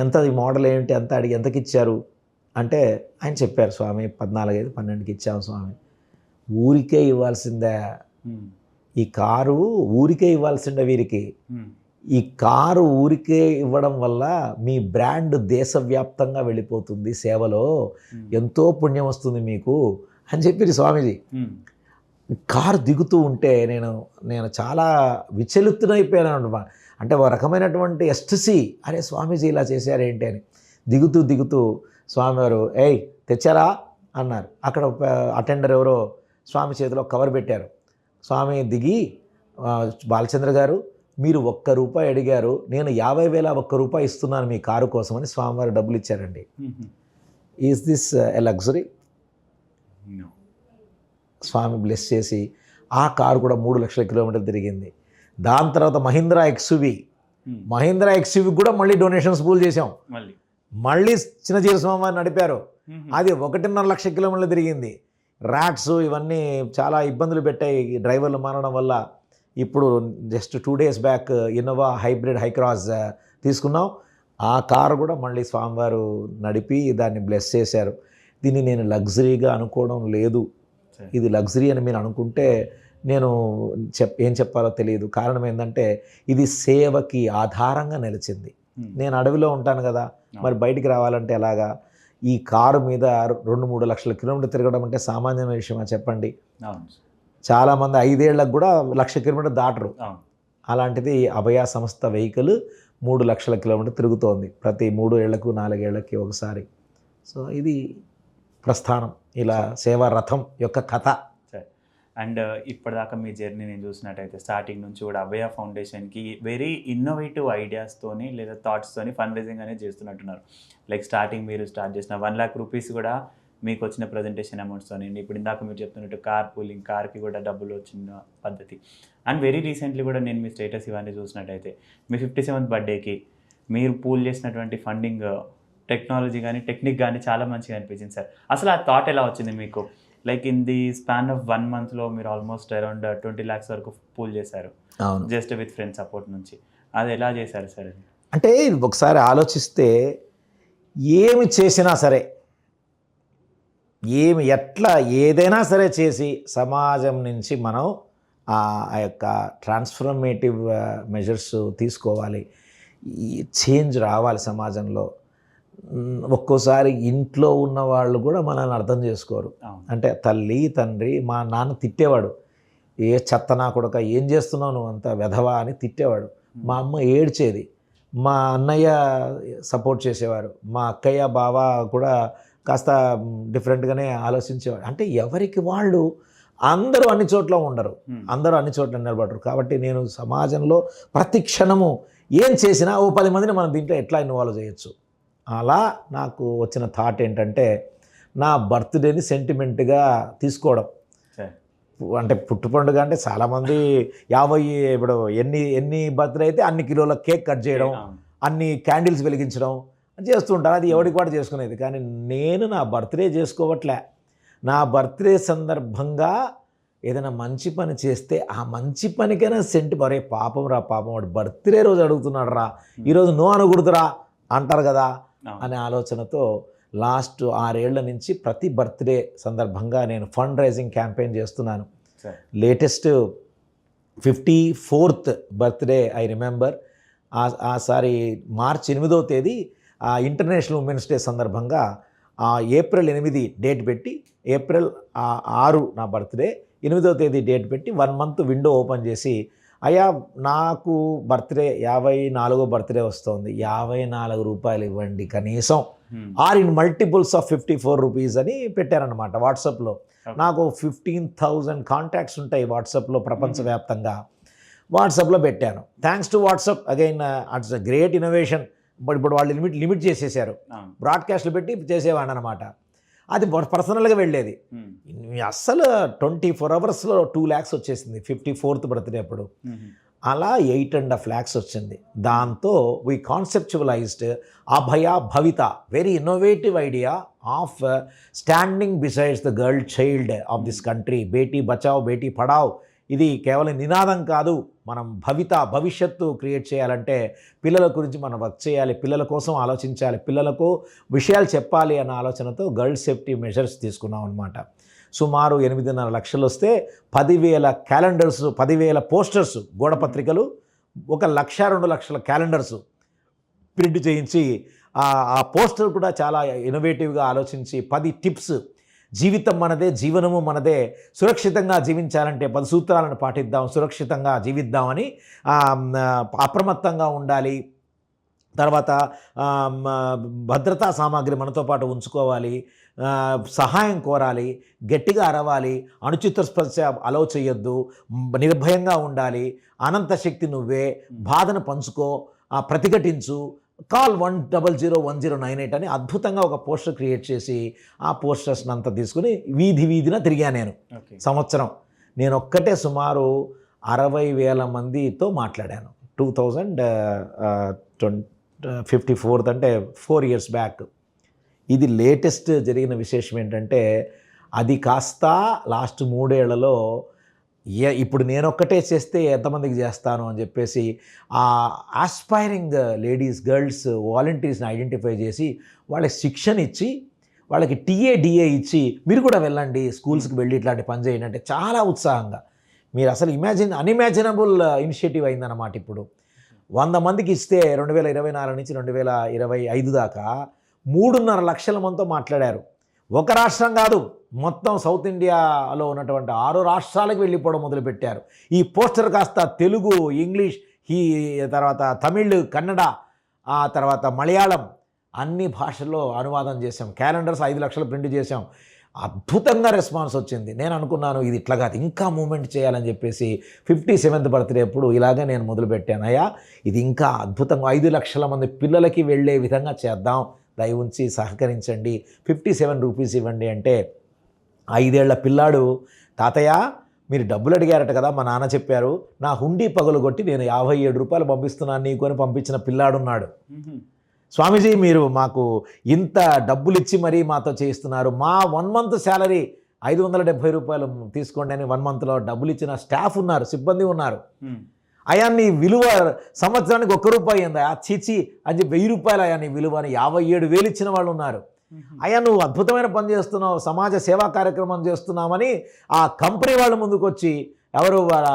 ఎంత మోడల్ ఏంటి అంత అడిగి ఎంతకి ఇచ్చారు అంటే ఆయన చెప్పారు, స్వామి 14,500 ఇచ్చాము స్వామి. ఊరికే ఇవ్వాల్సిందే, ఈ కారు ఊరికే ఇవ్వాల్సిందే వీరికి. ఈ కారు ఊరికే ఇవ్వడం వల్ల మీ బ్రాండ్ దేశవ్యాప్తంగా వెళ్ళిపోతుంది, సేవలో ఎంతో పుణ్యం వస్తుంది మీకు అని చెప్పి స్వామీజీ. కారు దిగుతూ ఉంటే నేను చాలా విచలితునైపోయాను. అంటే ఒక రకమైనటువంటి ఎస్టసీ, అరే స్వామీజీ ఇలా చేశారేంటి అని. దిగుతూ స్వామివారు తెచ్చారా అన్నారు. అక్కడ అటెండర్ ఎవరో స్వామి చేతిలో కవర్ పెట్టారు. స్వామి దిగి, బాలచంద్ర గారు మీరు ₹1 అడిగారు, నేను 50,000 ₹1 ఇస్తున్నాను మీ కారు కోసం అని స్వామివారు డబ్బులు ఇచ్చారండి. Is this a luxury? స్వామి బ్లెస్ చేసి ఆ కారు కూడా 3 లక్షల కిలోమీటర్లు తిరిగింది. దాని తర్వాత మహీంద్రా ఎక్స్యూవీ కూడా మళ్ళీ డొనేషన్స్ పూల్ చేసాం. మళ్ళీ చిన్నజీర స్వామి నడిపారు. అది 1.5 లక్షల కిలోమీటర్లు తిరిగింది. ర్యాట్స్ ఇవన్నీ చాలా ఇబ్బందులు పెట్టాయి డ్రైవర్లు మారడం వల్ల. ఇప్పుడు just 2 days back Innova hybrid Hycross తీసుకున్నాం. ఆ కారు కూడా మళ్ళీ స్వామివారు నడిపి దాన్ని బ్లెస్ చేశారు. దీన్ని నేను లగ్జరీగా అనుకోవడం లేదు. ఇది లగ్జరీ అని మీరు అనుకుంటే నేను ఏం చెప్పాలో తెలియదు. కారణం ఏంటంటే ఇది సేవకి ఆధారంగా నిలిచింది. నేను అడవిలో ఉంటాను కదా, మరి బయటికి రావాలంటే ఎలాగా? ఈ కారు మీద 2-3 లక్షల కిలోమీటర్లు తిరగడం అంటే సామాన్యమైన విషయమా చెప్పండి? చాలామంది 5 ఏళ్లకు కూడా 1,00,000 కిలోమీటర్లు దాటరు. అలాంటిది అభయ సంస్థ వెహికల్ 3 లక్షల కిలోమీటర్లు తిరుగుతోంది ప్రతి 3 ఏళ్లకు 4 ఏళ్లకి ఒకసారి. సో ఇది ప్రస్థానం, ఇలా సేవా రథం యొక్క కథ. అండ్ ఇప్పటిదాకా మీ జర్నీ నేను చూసినట్టయితే స్టార్టింగ్ నుంచి కూడా అభయ ఫౌండేషన్కి వెరీ ఇన్నోవేటివ్ ఐడియాస్తోని లేదా థాట్స్తోని ఫండ్ రైజింగ్ అనేది చేస్తున్నట్టున్నారు. లైక్ స్టార్టింగ్ మీరు స్టార్ట్ చేసిన ₹1,00,000 కూడా మీకు వచ్చిన ప్రజెంటేషన్ అమౌంట్స్తోని, ఇప్పుడు ఇందాక మీరు చెప్తున్నట్టు కార్ పూలింగ్, కార్కి కూడా డబ్బులు వచ్చిన పద్ధతి. అండ్ వెరీ రీసెంట్లీ కూడా నేను మీ స్టేటస్ ఇవన్నీ చూసినట్టయితే మీ 57th బర్త్డేకి మీరు పూల్ చేసినటువంటి ఫండింగ్ టెక్నాలజీ కానీ టెక్నిక్ కానీ చాలా మంచిగా అనిపించింది సార్. అసలు ఆ థాట్ ఎలా వచ్చింది మీకు? Like in the span of 1 monthలో మీరు ఆల్మోస్ట్ అరౌండ్ 20 lakhs వరకు పూల్ చేశారు, జస్ట్ విత్ ఫ్రెండ్ సపోర్ట్ నుంచి. అది ఎలా చేశారు సార్? అది అంటే ఒకసారి ఆలోచిస్తే ఏమి చేసినా సరే, ఏదైనా సరే చేసి సమాజం నుంచి మనం ఆ యొక్క ట్రాన్స్ఫర్మేటివ్ మెజర్స్ తీసుకోవాలి, చేంజ్ రావాలి సమాజంలో. ఒక్కోసారి ఇంట్లో ఉన్న వాళ్ళు కూడా మనల్ని అర్థం చేసుకోరు. అంటే తల్లి తండ్రి, మా నాన్న తిట్టేవాడు, ఏ చెత్త నా కొడుక ఏం చేస్తున్నావు నువ్వు అంత వెధవా అని తిట్టేవాడు. మా అమ్మ ఏడ్చేది, మా అన్నయ్య సపోర్ట్ చేసేవారు, మా అక్కయ్య బావ కూడా కాస్త డిఫరెంట్గానే ఆలోచించేవాడు. అంటే ఎవరికి వాళ్ళు అందరూ అన్ని చోట్ల ఉండరు, అందరూ అన్ని చోట్ల నిలబడరు. కాబట్టి నేను సమాజంలో ప్రతి క్షణము ఏం చేసినా 10 మందిని మనం దీంట్లో ఎట్లా ఇన్వాల్వ్ చేయొచ్చు. అలా నాకు వచ్చిన థాట్ ఏంటంటే నా బర్త్డేని సెంటిమెంట్గా తీసుకోవడం. అంటే పుట్టు పండుగ అంటే చాలామంది 50 ఇప్పుడు ఎన్ని బర్త్డే అయితే అన్ని కిలోల కేక్ కట్ చేయడం, అన్ని క్యాండిల్స్ వెలిగించడం చేస్తూ ఉంటారు. అది ఎవరికి కూడా చేసుకునేది. కానీ నేను నా బర్త్డే చేసుకోవట్లే. నా బర్త్డే సందర్భంగా ఏదైనా మంచి పని చేస్తే ఆ మంచి పనికైనా మరే పాపం వాడు బర్త్డే రోజు అడుగుతున్నాడు రా, ఈరోజు నో అనకూడదురా అంటారు కదా అనే ఆలోచనతో లాస్ట్ 6 ఏళ్ల నుంచి ప్రతి బర్త్డే సందర్భంగా నేను ఫండ్ రైజింగ్ క్యాంపెయిన్ చేస్తున్నాను. Latest 54th birthday I remember. ఆసారి మార్చి 8వ తేదీ ఇంటర్నేషనల్ ఉమెన్స్ డే సందర్భంగా ఏప్రిల్ 8 డేట్ పెట్టి, ఏప్రిల్ 6 నా బర్త్డే, 8వ తేదీ డేట్ పెట్టి 1 మంత్ విండో ఓపెన్ చేసి, అయ్యా నాకు బర్త్డే 54వ బర్త్డే వస్తుంది, 54 రూపాయలు ఇవ్వండి కనీసం, or in multiples of 54 rupees అని పెట్టారనమాట వాట్సాప్లో. నాకు 15,000 కాంటాక్ట్స్ ఉంటాయి వాట్సాప్లో ప్రపంచవ్యాప్తంగా. వాట్సాప్లో పెట్టాను. Thanks to WhatsApp again, it's a great innovation. ఇప్పుడు వాళ్ళు లిమిట్ చేసేసారు, బ్రాడ్కాస్ట్లు పెట్టి చేసేవాడిని అనమాట. అది పర్సనల్గా వెళ్ళేది. అస్సలు 24 అవర్స్లో 2 lakhs వచ్చేసింది 54th బర్త్డే అప్పుడు. అలా 8.5 lakhs వచ్చింది. దాంతో we conceptualized Abhaya Bhavita, very innovative idea of standing besides the girl child of this country. Beti Bachao Beti Padhao, ఇది కేవలం నినాదం కాదు. మనం భవిష్యత్తు క్రియేట్ చేయాలంటే పిల్లల గురించి మనం వర్క్ చేయాలి, పిల్లల కోసం ఆలోచించాలి, పిల్లలకు విషయాలు చెప్పాలి అన్న ఆలోచనతో గర్ల్ సేఫ్టీ మెజర్స్ తీసుకున్నాం అనమాట. సుమారు 8.5 లక్షలు వస్తే 10,000 క్యాలెండర్స్, 10,000 పోస్టర్స్, గోడపత్రికలు, 1 లక్ష 2 లక్షల క్యాలెండర్స్ ప్రింట్ చేయించి, ఆ పోస్టర్ కూడా చాలా ఇన్నోవేటివ్గా ఆలోచించి 10 టిప్స్, జీవితం మనదే, జీవనము మనదే, సురక్షితంగా జీవించాలంటే 10 సూత్రాలను పాటిద్దాం, సురక్షితంగా జీవిద్దామని, అప్రమత్తంగా ఉండాలి, తర్వాత భద్రతా సామాగ్రి మనతో పాటు ఉంచుకోవాలి, సహాయం కోరాలి, గట్టిగా అరవాలి, అనుచిత స్పర్శ అలౌ చేయొద్దు, నిర్భయంగా ఉండాలి, అనంత శక్తి నువ్వే, బాధను పంచుకో, ప్రతిఘటించు, కాల్ 1001098 అని అద్భుతంగా ఒక పోస్టర్ క్రియేట్ చేసి ఆ పోస్టర్స్ని అంతా తీసుకుని వీధిన తిరిగాను నేను సంవత్సరం. నేను ఒక్కటే సుమారు 60,000 మందితో మాట్లాడాను 2054 అంటే 4 years బ్యాక్. ఇది లేటెస్ట్ జరిగిన విశేషం ఏంటంటే, అది కాస్త లాస్ట్ 3 ఏళ్లలో ఇప్పుడు నేను ఒక్కటే చేస్తే ఎంతమందికి చేస్తాను అని చెప్పేసి ఆ ఆస్పైరింగ్ లేడీస్, గర్ల్స్, వాలంటీర్స్ని ఐడెంటిఫై చేసి వాళ్ళకి శిక్షణ ఇచ్చి, వాళ్ళకి TA ఇచ్చి మీరు కూడా వెళ్ళండి, స్కూల్స్కి వెళ్ళి ఇట్లాంటి పని చేయండి అంటే చాలా ఉత్సాహంగా. మీరు అసలు అన్ఇమాజినబుల్ ఇనిషియేటివ్ అయిందన్నమాట. ఇప్పుడు 100 మందికి ఇస్తే 2024 నుంచి 2025 దాకా 3.5 లక్షల మందితో మాట్లాడారు. ఒక రాష్ట్రం కాదు, మొత్తం సౌత్ ఇండియాలో ఉన్నటువంటి 6 రాష్ట్రాలకు వెళ్ళిపోవడం మొదలుపెట్టారు. ఈ పోస్టర్ కాస్త తెలుగు, ఇంగ్లీష్, తర్వాత తమిళ్, కన్నడ, ఆ తర్వాత మలయాళం అన్ని భాషల్లో అనువాదం చేసాం. క్యాలెండర్స్ 5 లక్షలు ప్రింట్ చేసాం. అద్భుతంగా రెస్పాన్స్ వచ్చింది. నేను అనుకున్నాను ఇది ఇట్లా కాదు, ఇంకా మూమెంట్ చేయాలని చెప్పేసి 57th బర్త్డే అప్పుడు ఇలాగే నేను మొదలుపెట్టాను. అయ్యా ఇది ఇంకా అద్భుతంగా 5 లక్షల మంది పిల్లలకి వెళ్ళే విధంగా చేద్దాం, దయ ఉంచి సహకరించండి, 57 రూపీస్ ఇవ్వండి అంటే 5 ఏళ్ల పిల్లాడు, తాతయ్య మీరు డబ్బులు అడిగారట కదా, మా నాన్న చెప్పారు, నా హుండీ పగలగొట్టి నేను 57 రూపాయలు పంపిస్తున్నాను నీకు అని పంపించిన పిల్లాడున్నాడు. స్వామీజీ మీరు మాకు ఇంత డబ్బులు ఇచ్చి మరీ మాతో చేయిస్తున్నారు, మా 1 month శాలరీ 570 రూపాయలు తీసుకోండి అని 1 monthలో డబ్బులు ఇచ్చిన స్టాఫ్ ఉన్నారు, సిబ్బంది ఉన్నారు. అయా నీ విలువ సంవత్సరానికి 1 రూపాయి అయిందా, చీచి అని చెప్పి 1000 రూపాయలు అయా నీ విలువ అని 57,000 ఇచ్చిన వాళ్ళు ఉన్నారు. అయ్యా నువ్వు అద్భుతమైన పని చేస్తున్నావు, సమాజ సేవా కార్యక్రమం చేస్తున్నామని ఆ కంపెనీ వాళ్ళు ముందుకు వచ్చి, ఎవరు వాళ్ళ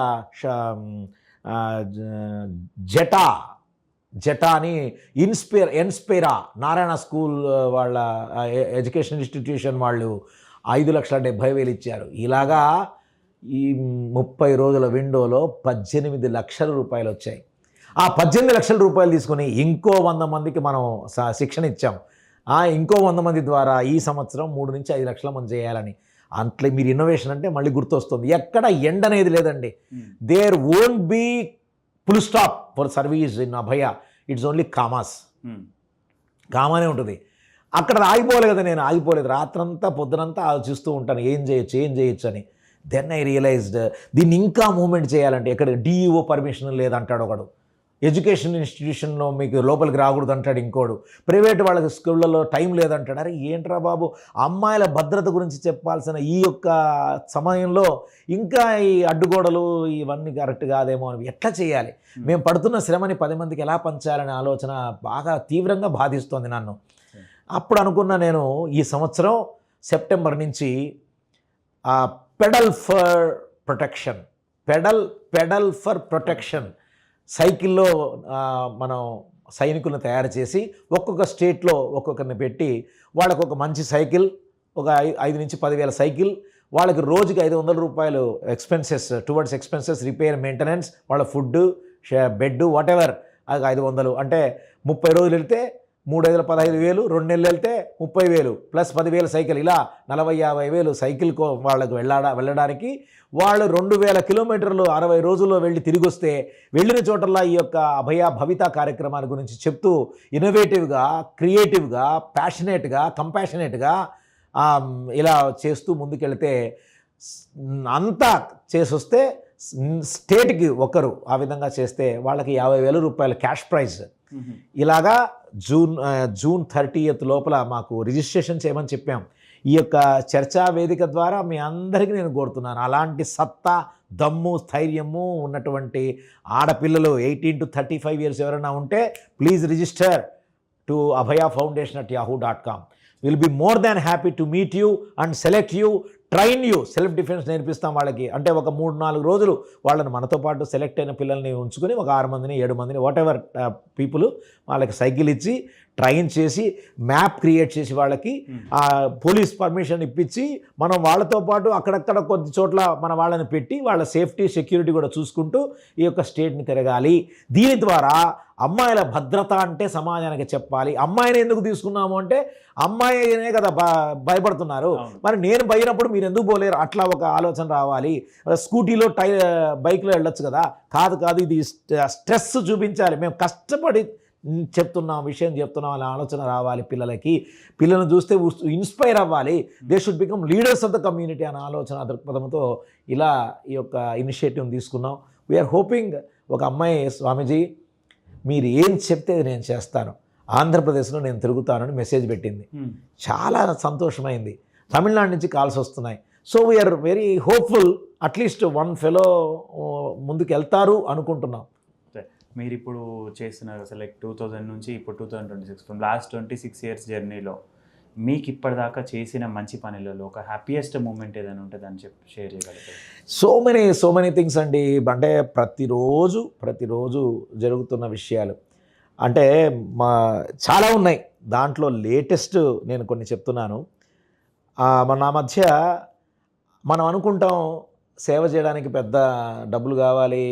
జటా అని ఎన్స్పైరా నారాయణ స్కూల్ వాళ్ళ ఎడ్యుకేషన్ ఇన్స్టిట్యూషన్ వాళ్ళు 5,70,000 ఇచ్చారు. ఇలాగా ఈ 30 రోజుల విండోలో 18 లక్షల రూపాయలు వచ్చాయి. ఆ 18 లక్షల రూపాయలు తీసుకొని ఇంకో 100 మందికి మనం శిక్షణ ఇచ్చాం. ఇంకో 100 మంది ద్వారా ఈ సంవత్సరం 3 నుంచి 5 లక్షల మంది చేయాలని అట్లా మీరు ఇన్నోవేషన్ అంటే మళ్ళీ గుర్తొస్తుంది. ఎక్కడ ఎండ్ అనేది లేదండి. There won't be full stop for service in Abhaya. It's only commas. కామానే ఉంటుంది. అక్కడ ఆగిపోలే కదా, నేను ఆగిపోలేదు. రాత్రంతా పొద్దునంతా ఆలోచిస్తూ ఉంటాను ఏం చేయొచ్చు అని. దెన్ ఐ రియలైజ్డ్ దీన్ని ఇంకా మూవ్మెంట్ చేయాలంటే ఎక్కడ డిఈఓ పర్మిషన్ లేదంటాడు ఒకడు, ఎడ్యుకేషన్ ఇన్స్టిట్యూషన్లో మీకు లోపలికి రాకూడదు అంటాడు ఇంకోడు, ప్రైవేట్ వాళ్ళకి స్కూళ్ళలో టైం లేదంటాడు. అరే ఏంట్రా బాబు, అమ్మాయిల భద్రత గురించి చెప్పాల్సిన ఈ యొక్క సమయంలో ఇంకా ఈ అడ్డుగోడలు ఇవన్నీ కరెక్ట్ కాదేమో అని ఎట్లా చేయాలి, మేము పడుతున్న శ్రమని 10 మందికి ఎలా పంచాలనే ఆలోచన బాగా తీవ్రంగా బాధిస్తోంది నన్ను. అప్పుడు అనుకున్న నేను ఈ సంవత్సరం సెప్టెంబర్ నుంచి పెడల్ ఫర్ ప్రొటెక్షన్ సైకిల్లో మనం సైనికులను తయారు చేసి ఒక్కొక్క స్టేట్లో ఒక్కొక్కరిని పెట్టి వాళ్ళకు ఒక మంచి సైకిల్, ఒక 5 నుంచి 10,000 సైకిల్, వాళ్ళకి రోజుకి 500 రూపాయలు expenses towards expenses, repair, maintenance, వాళ్ళ ఫుడ్, బెడ్, వాట్ ఎవర్. అది 500 అంటే 30 రోజులు వెళ్తే 3,15,000, 2 నెలలు వెళ్తే 30,000 ప్లస్ 10,000 సైకిల్, ఇలా 40,000-50,000 సైకిల్కో వాళ్ళకు వెళ్ళడానికి. వాళ్ళు 2,000 కిలోమీటర్లు 60 రోజుల్లో వెళ్ళి తిరిగి వస్తే వెళ్ళిన చోటల్లా ఈ యొక్క అభయ భవిత కార్యక్రమాల గురించి చెప్తూ ఇన్నోవేటివ్గా, క్రియేటివ్గా, ప్యాషనేట్గా, కంపాషనేట్గా ఇలా చేస్తూ ముందుకెళ్తే అంతా చేసొస్తే స్టేట్కి ఒకరు ఆ విధంగా చేస్తే వాళ్ళకి 50,000 రూపాయల క్యాష్ ప్రైజ్. ఇలాగా జూన్ 30th లోపల మాకు రిజిస్ట్రేషన్ చేయమని చెప్పాం. ఈ యొక్క చర్చా వేదిక ద్వారా మీ అందరికీ నేను కోరుతున్నాను, అలాంటి సత్తా, దమ్ము, స్థైర్యము ఉన్నటువంటి ఆడపిల్లలు 18 to 35 years ఎవరైనా ఉంటే please register to abhayafoundation@yahoo.com. Will be more than happy to meet you and select you, train you. Self defence నేర్పిస్తాం వాళ్ళకి. అంటే ఒక 3-4 రోజులు వాళ్ళని మనతో పాటు సెలెక్ట్ అయిన పిల్లల్ని ఉంచుకొని ఒక 6 మందిని 7 మందిని వాట్ ఎవర్ పీపుల్ వాళ్ళకి సైకిల్ ఇచ్చి ట్రైన్ చేసి మ్యాప్ క్రియేట్ చేసి వాళ్ళకి పోలీస్ పర్మిషన్ ఇప్పించి మనం వాళ్ళతో పాటు అక్కడక్కడ కొద్ది చోట్ల మన వాళ్ళని పెట్టి వాళ్ళ సేఫ్టీ, సెక్యూరిటీ కూడా చూసుకుంటూ ఈ యొక్క స్టేట్ని తిరగాలి. దీని ద్వారా అమ్మాయిల భద్రత అంటే సమాజానికి చెప్పాలి. అమ్మాయిని ఎందుకు తీసుకున్నాము అంటే అమ్మాయినే కదా భయపడుతున్నారు, మరి నేను పోయినప్పుడు మీరు ఎందుకు పోలేరు, అట్లా ఒక ఆలోచన రావాలి. స్కూటీలో బైక్లో వెళ్ళొచ్చు కదా, కాదు ఇది స్ట్రెస్ చూపించాలి, మేము కష్టపడి విషయం చెప్తున్నాం అనే ఆలోచన రావాలి పిల్లలకి. పిల్లలను చూస్తే ఇన్స్పైర్ అవ్వాలి. They should become leaders of the community అనే ఆలోచన దృక్పథంతో ఇలా ఈ యొక్క ఇనిషియేటివ్ తీసుకున్నాం. వీఆర్ హోపింగ్ ఒక అమ్మాయి, స్వామీజీ మీరు ఏం చెప్తే నేను చేస్తాను, ఆంధ్రప్రదేశ్లో నేను తిరుగుతానని మెసేజ్ పెట్టింది. చాలా సంతోషమైంది. తమిళనాడు నుంచి కాల్స్ వస్తున్నాయి. So we are very hopeful, at least 1 fellow ముందుకు వెళ్తారు అనుకుంటున్నాం. మీరు ఇప్పుడు చేస్తున్నారు అసలు 2000 నుంచి ఇప్పుడు 2026, ఫ్రమ్ లాస్ట్ 26 years జర్నీలో మీకు ఇప్పటిదాకా చేసిన మంచి పనులలో ఒక హ్యాపీయెస్ట్ మూమెంట్ ఏదైనా ఉంటే దాన్ని షేర్ చేయగలుగుతారు? సో మెనీ థింగ్స్ అండి. అంటే ప్రతిరోజు జరుగుతున్న విషయాలు అంటే చాలా ఉన్నాయి. దాంట్లో లేటెస్ట్ నేను కొన్ని చెప్తున్నాను. నా మధ్య మనం అనుకుంటాం సేవ చేయడానికి పెద్ద డబ్బులు కావాలి,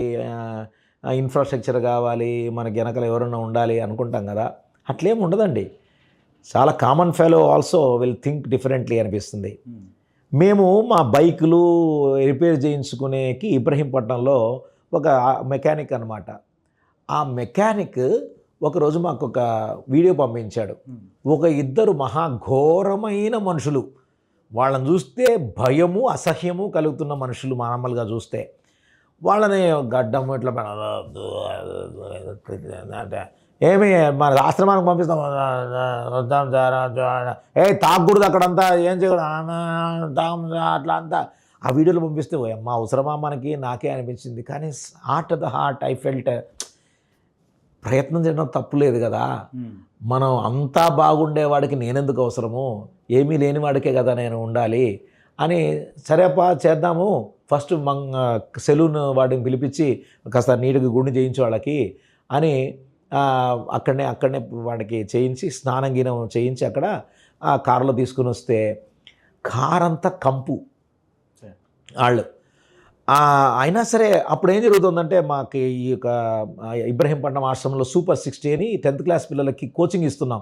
ఇన్ఫ్రాస్ట్రక్చర్ కావాలి, మనకి వెనకలు ఎవరన్నా ఉండాలి అనుకుంటాం కదా. అట్లేం ఉండదండి. చాలా common fellow also will think differently అనిపిస్తుంది. మేము మా బైకులు రిపేర్ చేయించుకునేకి ఇబ్రహీంపట్నంలో ఒక మెకానిక్ అనమాట. ఆ మెకానిక్ ఒకరోజు మాకు ఒక వీడియో పంపించాడు. ఒక 2 మహాఘోరమైన మనుషులు, వాళ్ళని చూస్తే భయము, అసహ్యము కలుగుతున్న మనుషులు మామూలుగా చూస్తే. వాళ్ళని గడ్డం ఇట్లా ఏమి మన ఆశ్రమానికి పంపిస్తాం, తాగకూడదు అక్కడంతా, ఏం చేయకూడదు అట్లా అంతా ఆ వీడియోలు పంపిస్తే అమ్మ అవసరమా మనకి, నాకే అనిపించింది. కానీ heart the heart I felt, ప్రయత్నం చేయడం తప్పు లేదు కదా. మనం అంతా బాగుండేవాడికి నేనెందుకు అవసరము, ఏమీ లేని వాడికే కదా నేను ఉండాలి అని, సరేపా చేద్దాము. ఫస్ట్ సెలూన్ వాడిని పిలిపించి కాస్త నీట్గా గుండు చేయించు వాళ్ళకి అని అక్కడనే వాడికి చేయించి స్నానం గీనం చేయించి అక్కడ కారులో తీసుకుని వస్తే కారంతా కంపు వాళ్ళు. అయినా సరే అప్పుడు ఏం జరుగుతుందంటే మాకు ఈ యొక్క ఇబ్రహీంపట్నం ఆశ్రమంలో సూపర్ 60 అని 10th క్లాస్ పిల్లలకి కోచింగ్ ఇస్తున్నాం.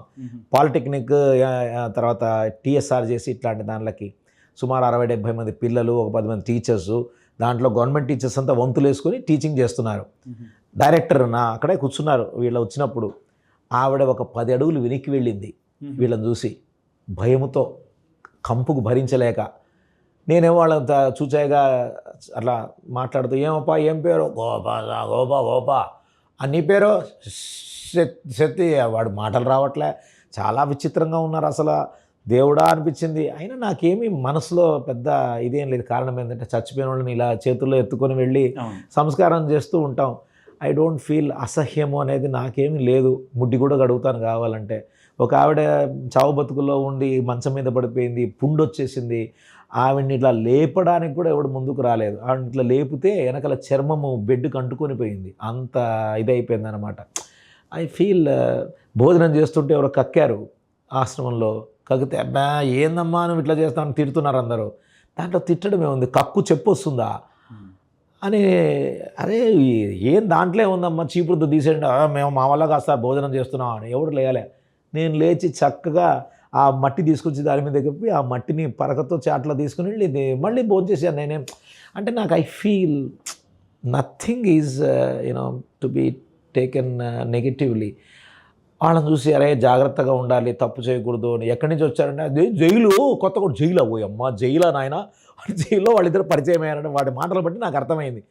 పాలిటెక్నిక్ తర్వాత TSR చేసి ఇట్లాంటి దానిలకి. సుమారు 60-70 మంది పిల్లలు, ఒక 10 మంది టీచర్సు, దాంట్లో గవర్నమెంట్ టీచర్స్ అంతా వంతులు వేసుకొని టీచింగ్ చేస్తున్నారు. డైరెక్టర్ అక్కడే కూర్చున్నారు వీళ్ళు వచ్చినప్పుడు. ఆవిడ ఒక 10 అడుగులు వెనక్కి వెళ్ళింది వీళ్ళని చూసి, భయముతో, కంపుకు భరించలేక. నేనేమో వాళ్ళంత చూచాయిగా అట్లా మాట్లాడుతూ, ఏమప్పా ఏం పేరు? గోపా గోపా గోపా. నీ పేరు? శక్తి. వాడు మాటలు రావట్లే, చాలా విచిత్రంగా ఉన్నారు అసలు. దేవుడా అనిపించింది. అయినా నాకేమీ మనసులో పెద్ద ఇదేం లేదు. కారణం ఏంటంటే చచ్చిపోయిన వాళ్ళని ఇలా చేతుల్లో ఎత్తుకొని వెళ్ళి సంస్కారం చేస్తూ ఉంటాం. ఐ డోంట్ ఫీల్ అసహ్యము అనేది నాకేమీ లేదు. ముడ్డి కూడా గడుగుతాను కావాలంటే. ఒక ఆవిడ చావు బతుకుల్లో ఉండి మంచం మీద పడిపోయింది, పుండు వచ్చేసింది. ఆవిడ్ని ఇట్లా లేపడానికి కూడా ఎవడు ముందుకు రాలేదు. ఆవిడని ఇట్లా లేపితే వెనకాల చర్మము బెడ్కి అంటుకొని పోయింది. అంత ఇదైపోయింది అనమాట. ఐ ఫీల్ భోజనం చేస్తుంటే ఎవరో కక్కారు ఆశ్రమంలో. కక్కితే అబ్బా ఏందమ్మా నువ్వు ఇట్లా చేస్తామని తిడుతున్నారు అందరూ. దాంట్లో తిట్టడమే ఉంది, కక్కు చెప్పు వస్తుందా అని. అరే ఏం దాంట్లో ఉందమ్మా, చీపురుతో తీసేయండి. మేము మా వల్ల కాస్త భోజనం చేస్తున్నాం అని. ఎవడు లేయలే. నేను లేచి చక్కగా ఆ మట్టి తీసుకొచ్చి దాని మీద చెప్పి ఆ మట్టిని పరకతో చాట్లో తీసుకుని వెళ్ళి మళ్ళీ భోజనం చేశాను. నేనేం అంటే నాకు I feel nothing is you know to be taken negatively. వాళ్ళని చూసి అరే జాగ్రత్తగా ఉండాలి, తప్పు చేయకూడదు అని. ఎక్కడి నుంచి వచ్చారంటే అది జైలు, కొత్త కూడా జైలు. పోయమ్మ జైలా నాయన, జైల్లో వాళ్ళిద్దరు పరిచయం అయ్యారంటే వాడి మాటలు బట్టి నాకు అర్థమైంది.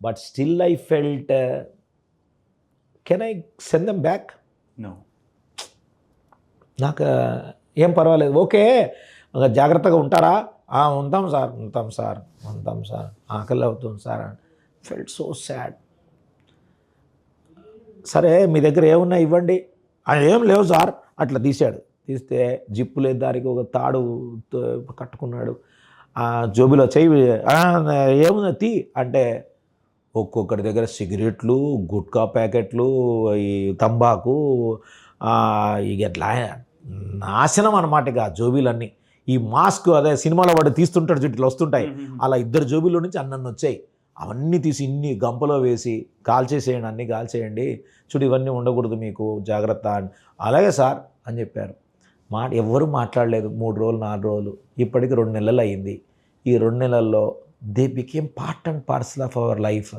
But still I felt, can I send them back? No, నాకు ఏం పర్వాలేదు, ఓకే జాగ్రత్తగా ఉంటారా? ఉంటాం సార్, ఆకలి అవుతుంది సార్. Felt so sad. సరే మీ దగ్గర ఏమున్నా ఇవ్వండి. ఏం లేవు సార్. అట్లా తీశాడు. తీస్తే జిప్పు లేదు, దానికి ఒక తాడు కట్టుకున్నాడు. జోబిలో చెయ్యి ఏముంది తీ అంటే ఒక్కొక్కటి దగ్గర సిగరెట్లు, గుట్కా ప్యాకెట్లు, ఈ తంబాకు, ఇక ఎట్లా నాశనం అనమాట. ఇక జోబీలన్నీ ఈ మాస్క్ అదే సినిమాలో వాడు తీస్తుంటాడు చుట్టూ వస్తుంటాయి, అలా 2 జోబీలో నుంచి అన్నీ వచ్చాయి. అవన్నీ తీసి ఇన్ని గంపలో వేసి కాల్చేసేయండి, అన్నీ కాల్చేయండి, చూడు ఇవన్నీ ఉండకూడదు మీకు, జాగ్రత్త అని. అలాగే సార్ అని చెప్పారు. ఎవ్వరూ మాట్లాడలేదు. 3 రోజులు 4 రోజులు, ఇప్పటికి 2 నెలలు అయింది. ఈ 2 నెలల్లో they became part and parcel of our life.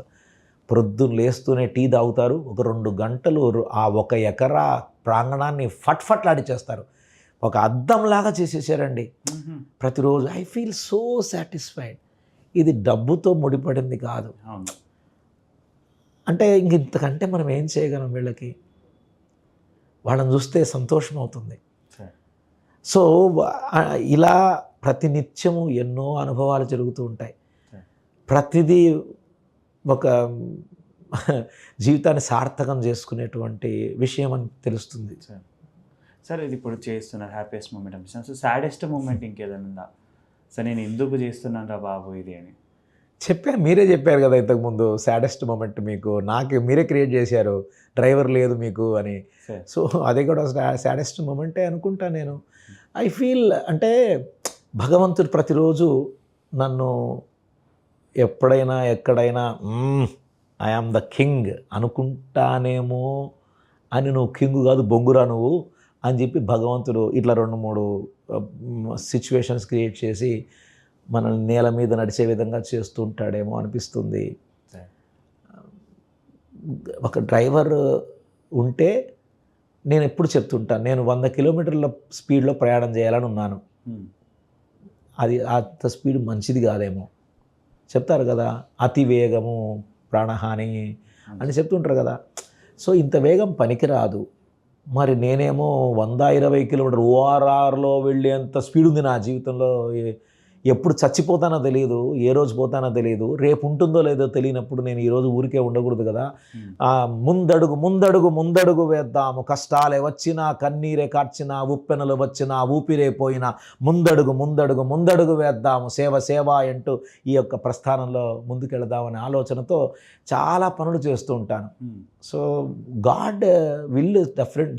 ప్రొద్దున లేస్తూనే టీ తాగుతారు, ఒక 2 గంటలు ఆ 1 ఎకరా ప్రాంగణాన్ని ఫట్లాడిచేస్తారు. ఒక అద్దంలాగా చేసేసారండి ప్రతిరోజు. I feel so satisfied. ఇది డబ్బుతో ముడిపడింది కాదు. అంటే ఇంతకంటే మనం ఏం చేయగలం వీళ్ళకి? వాళ్ళని చూస్తే సంతోషం అవుతుంది. సో ఇలా ప్రతినిత్యము ఎన్నో అనుభవాలు జరుగుతూ ఉంటాయి. ప్రతిదీ ఒక జీవితాన్ని సార్థకం చేసుకునేటువంటి విషయం అని తెలుస్తుంది. సార్ ఇది ఇప్పుడు చేస్తున్నారు హ్యాపీయెస్ట్ మూమెంట్ అనిపిస్తుంది. సో సాడెస్ట్ మూమెంట్ ఇంకేదైనా ఉందా? సార్ నేను ఎందుకు చేస్తున్నాను రా బాబు ఇది అని చెప్పాను. మీరే చెప్పారు కదా ఇంతకుముందు సాడెస్ట్ మూమెంట్ మీకు, నాకు మీరే క్రియేట్ చేశారు, డ్రైవర్ లేదు మీకు అని. సో అది కూడా సాడెస్ట్ మూమెంటే అనుకుంటా నేను. ఐ ఫీల్ అంటే భగవంతుడు ప్రతిరోజు నన్ను ఎప్పుడైనా ఎక్కడైనా ఐ ఆమ్ ద కింగ్ అనుకుంటానేమో అని, నువ్వు కింగ్ కాదు బొంగురా నువ్వు అని చెప్పి భగవంతుడు ఇట్లా 2-3 సిచ్యువేషన్స్ క్రియేట్ చేసి మనల్ని నేల మీద నడిచే విధంగా చేస్తూ ఉంటాడేమో అనిపిస్తుంది. ఒక డ్రైవర్ ఉంటే నేను ఎప్పుడు చెప్తుంటాను, నేను 100 కిలోమీటర్ల స్పీడ్లో ప్రయాణం చేయాలని ఉన్నాను. అది అంత స్పీడ్ మంచిది కాదేమో. చెప్తారు కదా అతి వేగము ప్రాణహాని అని చెప్తుంటారు కదా. సో ఇంత వేగం పనికిరాదు. మరి నేనేమో 120 కిలోమీటర్ ఓఆర్ఆర్లో వెళ్ళేంత స్పీడ్ ఉంది నా జీవితంలో. ఎప్పుడు చచ్చిపోతానో తెలియదు, ఏ రోజు పోతానో తెలియదు, రేపు ఉంటుందో లేదో తెలియనప్పుడు నేను ఈరోజు ఊరికే ఉండకూడదు కదా. ముందడుగు ముందడుగు ముందడుగు వేద్దాము, కష్టాలే వచ్చినా కన్నీరే కార్చినా ఉప్పెనలు వచ్చినా ఊపిరే పోయినా ముందడుగు ముందడుగు ముందడుగు వేద్దాము, సేవ సేవ అంటూ ఈ యొక్క ప్రస్థానంలో ముందుకెళదామనే ఆలోచనతో చాలా పనులు చేస్తూ ఉంటాను. సో గాడ్ విల్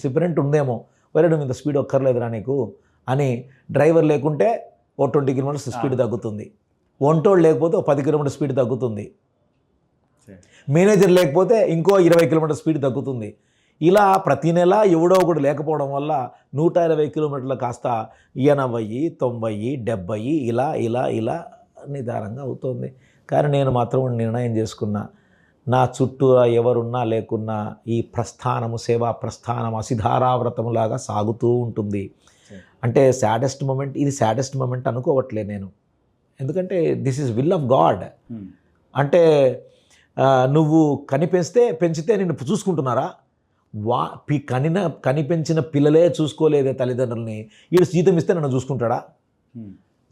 డిఫరెంట్ ఉందేమో, వేరే మీద స్పీడ్ ఒక్కర్లేదురా నీకు అని. డ్రైవర్ లేకుంటే 20 కిలోమీటర్స్ స్పీడ్ తగ్గుతుంది, వంటోడు లేకపోతే 10 కిలోమీటర్ స్పీడ్ తగ్గుతుంది, మేనేజర్ లేకపోతే ఇంకో 20 కిలోమీటర్ స్పీడ్ తగ్గుతుంది. ఇలా ప్రతి నెల ఎవడో ఒకడు లేకపోవడం వల్ల 120 కిలోమీటర్లు కాస్త 80, 90, 70 ఇలా ఇలా ఇలా నిదానంగా అవుతుంది. కానీ నేను మాత్రం నిర్ణయం చేసుకున్నా, నా చుట్టూ ఎవరున్నా లేకున్నా ఈ ప్రస్థానము, సేవా ప్రస్థానం అసిధారావ్రతములాగా సాగుతూ ఉంటుంది. అంటే సాడెస్ట్ మూమెంట్, ఇది సాడెస్ట్ మూమెంట్ అనుకోవట్లే నేను. ఎందుకంటే this is will of God. అంటే నువ్వు పెంచితే నిన్ను చూసుకుంటున్నారా? కనిపెంచిన పిల్లలే చూసుకోలేదే తల్లిదండ్రులని, వీడు జీతం ఇస్తే నన్ను చూసుకుంటాడా?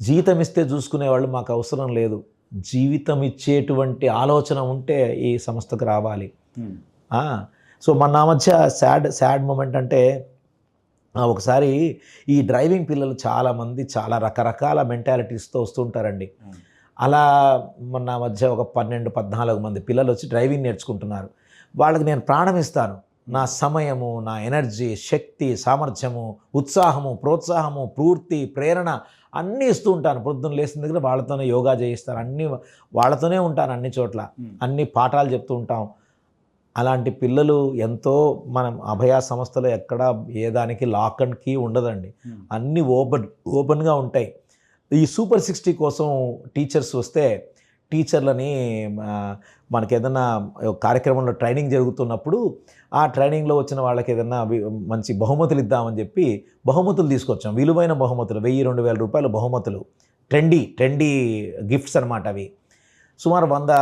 జీతం ఇస్తే చూసుకునేవాళ్ళు మాకు అవసరం లేదు. జీవితం ఇచ్చేటువంటి ఆలోచన ఉంటే ఈ సంస్థకు రావాలి. సో నా మధ్య సాడ్ మూమెంట్ అంటే, ఒకసారి ఈ డ్రైవింగ్ పిల్లలు చాలామంది చాలా రకరకాల మెంటాలిటీస్తో వస్తుంటారండి. అలా నా మధ్య ఒక 12-14 మంది పిల్లలు వచ్చి డ్రైవింగ్ నేర్చుకుంటున్నారు. వాళ్ళకి నేను ప్రాణం ఇస్తాను. నా సమయము, నా ఎనర్జీ, శక్తి, సామర్థ్యము, ఉత్సాహము, ప్రోత్సాహము, పూర్తి ప్రేరణ అన్నీ ఇస్తూ ఉంటాను. పొద్దున్న లేచిన దగ్గర వాళ్ళతోనే యోగా చేయిస్తాను, అన్నీ వాళ్ళతోనే ఉంటాను, అన్ని చోట్ల అన్ని పాఠాలు చెప్తూ ఉంటాం. అలాంటి పిల్లలు ఎంతో, మనం అభయ సంస్థలో ఎక్కడ ఏ దానికి లాక్ అండ్ కీ ఉండదండి, అన్నీ ఓపెన్గా ఉంటాయి. ఈ సూపర్ 60 కోసం టీచర్స్ వస్తే, టీచర్లని మనకి ఏదైనా కార్యక్రమంలో ట్రైనింగ్ జరుగుతున్నప్పుడు ఆ ట్రైనింగ్లో వచ్చిన వాళ్ళకి ఏదైనా మంచి బహుమతులు ఇద్దామని చెప్పి బహుమతులు తీసుకొచ్చాం. విలువైన బహుమతులు, 1000-2000 రూపాయల బహుమతులు, ట్రెండీ గిఫ్ట్స్ అనమాట. అవి సుమారు 100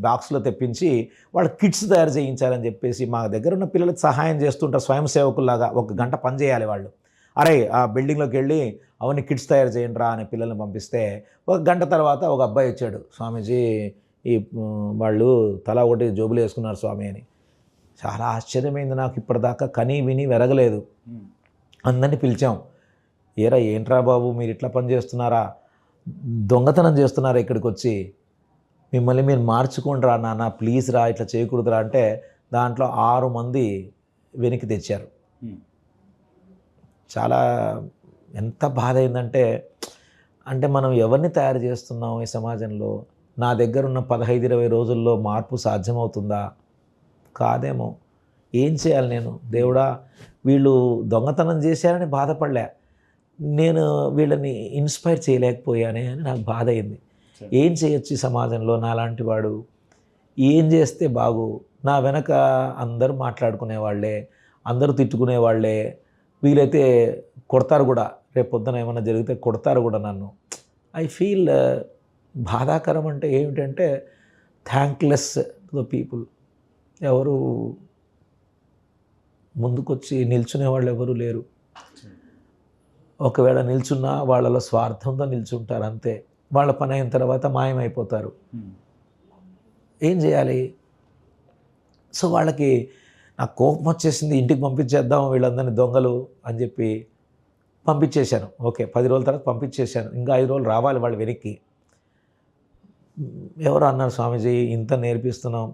బాక్స్లో తెప్పించి వాళ్ళ కిట్స్ తయారు చేయించాలని చెప్పేసి మా దగ్గర ఉన్న పిల్లలకు సహాయం చేస్తుంటారు. స్వయం సేవకుల్లాగా 1 గంట పని చేయాలి వాళ్ళు. అరే ఆ బిల్డింగ్లోకి వెళ్ళి అవన్నీ కిట్స్ తయారు చేయండి రా అని పిల్లల్ని పంపిస్తే 1 గంట తర్వాత ఒక అబ్బాయి వచ్చాడు, స్వామీజీ ఈ వాళ్ళు తలా ఒకటి జోబులు వేసుకున్నారు స్వామి అని. చాలా ఆశ్చర్యమైంది నాకు. ఇప్పటిదాకా కనీ విని వెరగలేదు. అందరినీ పిలిచాం, ఏరా ఏంట్రా బాబు మీరు ఇట్లా పని చేస్తున్నారా, దొంగతనం చేస్తున్నారా ఇక్కడికి వచ్చి, మిమ్మల్ని మీరు మార్చుకోండి రా నాన్న ప్లీజ్ రా, ఇట్లా చేయకూడదురా అంటే దాంట్లో 6 మంది వెనక్కి తెచ్చారు. చాలా ఎంత బాధ అయిందంటే, అంటే మనం ఎవరిని తయారు చేస్తున్నాం ఈ సమాజంలో? నా దగ్గర ఉన్న 15-20 రోజుల్లో మార్పు సాధ్యమవుతుందా? కాదేమో. ఏం చేయాలి నేను? దేవుడా, వీళ్ళు దొంగతనం చేశారని బాధపడలే, నేను వీళ్ళని ఇన్స్పైర్ చేయలేకపోయానే అని నాకు బాధ అయింది. ఏం చేయొచ్చు ఈ సమాజంలో నాలాంటి వాడు? ఏం చేస్తే బాగు? నా వెనక అందరూ మాట్లాడుకునేవాళ్లే, అందరూ తిట్టుకునేవాళ్లే, వీలైతే కొడతారు కూడా, రేపు పొద్దున ఏమైనా జరిగితే కొడతారు కూడా నన్ను. ఐ ఫీల్ బాధాకరం. అంటే ఏమిటంటే థ్యాంక్లెస్ టు ద పీపుల్. ఎవరు ముందుకొచ్చి నిల్చునే వాళ్ళు ఎవరు లేరు. ఒకవేళ నిల్చున్నా వాళ్ళలో స్వార్థంతో నిల్చుంటారు అంతే. వాళ్ళ పని అయిన తర్వాత మాయమైపోతారు. ఏం చేయాలి? సో వాళ్ళకి నాకు కోపం వచ్చేసింది. ఇంటికి పంపించేద్దాం వీళ్ళందరినీ దొంగలు అని చెప్పి పంపించేశాను. ఓకే, 10 రోజుల తర్వాత పంపించేశాను. ఇంకా 5 రోజులు రావాలి వాళ్ళు వెనక్కి. ఎవరు అన్నారు, స్వామీజీ ఇంత నేర్పిస్తున్నాం,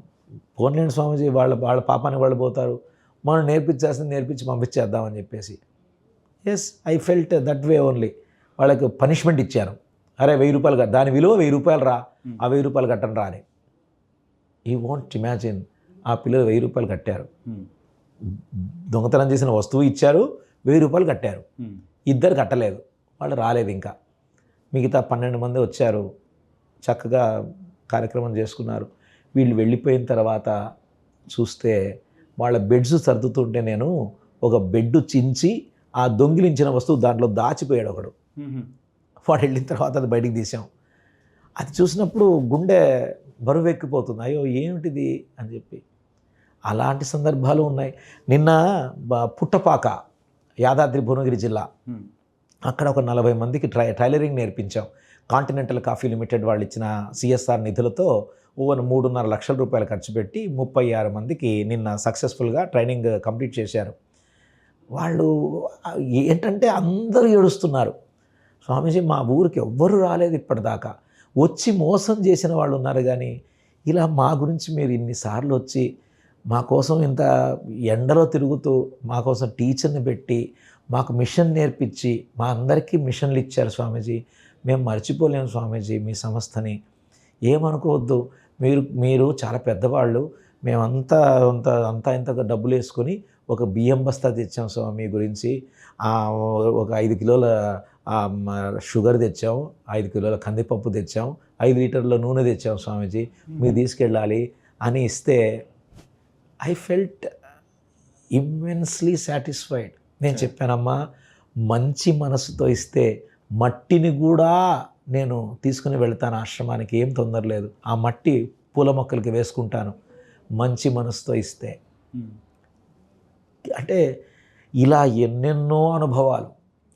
పోన్లేండి స్వామీజీ, వాళ్ళ పాపానికి వాళ్ళు పోతారు, మనం నేర్పించి పంపించేద్దామని చెప్పేసి. Yes, I felt that way only. వాళ్ళకి పనిష్మెంట్ ఇచ్చాను. అరే 1000 రూపాయలు కట్ట, దాని విలువ 1000 రూపాయలు రా, ఆ 1000 రూపాయలు కట్టండి రా అని. యూ వాంట్ ఇమాజిన్, ఆ పిల్లలు 1000 రూపాయలు కట్టారు. దొంగతనం చేసిన వస్తువు ఇచ్చారు, 1000 రూపాయలు కట్టారు. ఇద్దరు కట్టలేదు, వాళ్ళు రాలేదు. ఇంకా మిగతా 12 మంది వచ్చారు, చక్కగా కార్యక్రమం చేసుకున్నారు. వీళ్ళు వెళ్ళిపోయిన తర్వాత చూస్తే వాళ్ళ బెడ్స్ సర్దుతుంటే నేను ఒక బెడ్ చించి ఆ దొంగిలించిన వస్తువు దాంట్లో దాచిపోయాడు ఒకడు. వాడు వెళ్ళిన తర్వాత అది బయటికి తీసాం. అది చూసినప్పుడు గుండె బరువెక్కిపోతుంది. అయ్యో ఏమిటిది అని చెప్పి. అలాంటి సందర్భాలు ఉన్నాయి. నిన్న పుట్టపాక, యాదాద్రి భువనగిరి జిల్లా, అక్కడ ఒక 40 మందికి టైలరింగ్ నేర్పించాం. కాంటినెంటల్ కాఫీ లిమిటెడ్ వాళ్ళు ఇచ్చిన సిఎస్ఆర్ నిధులతో 3.5 లక్షల రూపాయలు ఖర్చు పెట్టి 36 మందికి నిన్న సక్సెస్ఫుల్గా ట్రైనింగ్ కంప్లీట్ చేశారు. వాళ్ళు ఏంటంటే అందరూ ఏడుస్తున్నారు, స్వామీజీ మా ఊరికి ఎవ్వరూ రాలేదు ఇప్పటిదాకా, వచ్చి మోసం చేసిన వాళ్ళు ఉన్నారు, కానీ ఇలా మా గురించి మీరు ఇన్నిసార్లు వచ్చి మా కోసం ఇంత ఎండలో తిరుగుతూ మా కోసం టీచర్ని పెట్టి మాకు మిషన్ నేర్పించి మా అందరికీ మిషన్లు ఇచ్చారు స్వామీజీ, మేము మర్చిపోలేము స్వామీజీ మీ సంస్థని. ఏమనుకోవద్దు, మీరు చాలా పెద్దవాళ్ళు, మేమంతా ఇంతగా డబ్బులు వేసుకొని ఒక బియ్యం బస్తా తెచ్చాం స్వామి గురించి, ఒక 5 కిలోల షుగర్ తెచ్చాం, 5 కిలోల కందిపప్పు తెచ్చాం, 5 లీటర్ల నూనె తెచ్చాం స్వామీజీ, మీరు తీసుకెళ్ళాలి అని ఇస్తే ఐ ఫెల్ట్ ఇమ్మెన్స్లీ సాటిస్ఫైడ్. నేను చెప్పానమ్మా, మంచి మనసుతో ఇస్తే మట్టిని కూడా నేను తీసుకుని వెళ్తాను ఆశ్రమానికి, ఏం తొందర లేదు, ఆ మట్టి పూల మొక్కలకి వేసుకుంటాను మంచి మనసుతో ఇస్తే. అంటే ఇలా ఎన్నెన్నో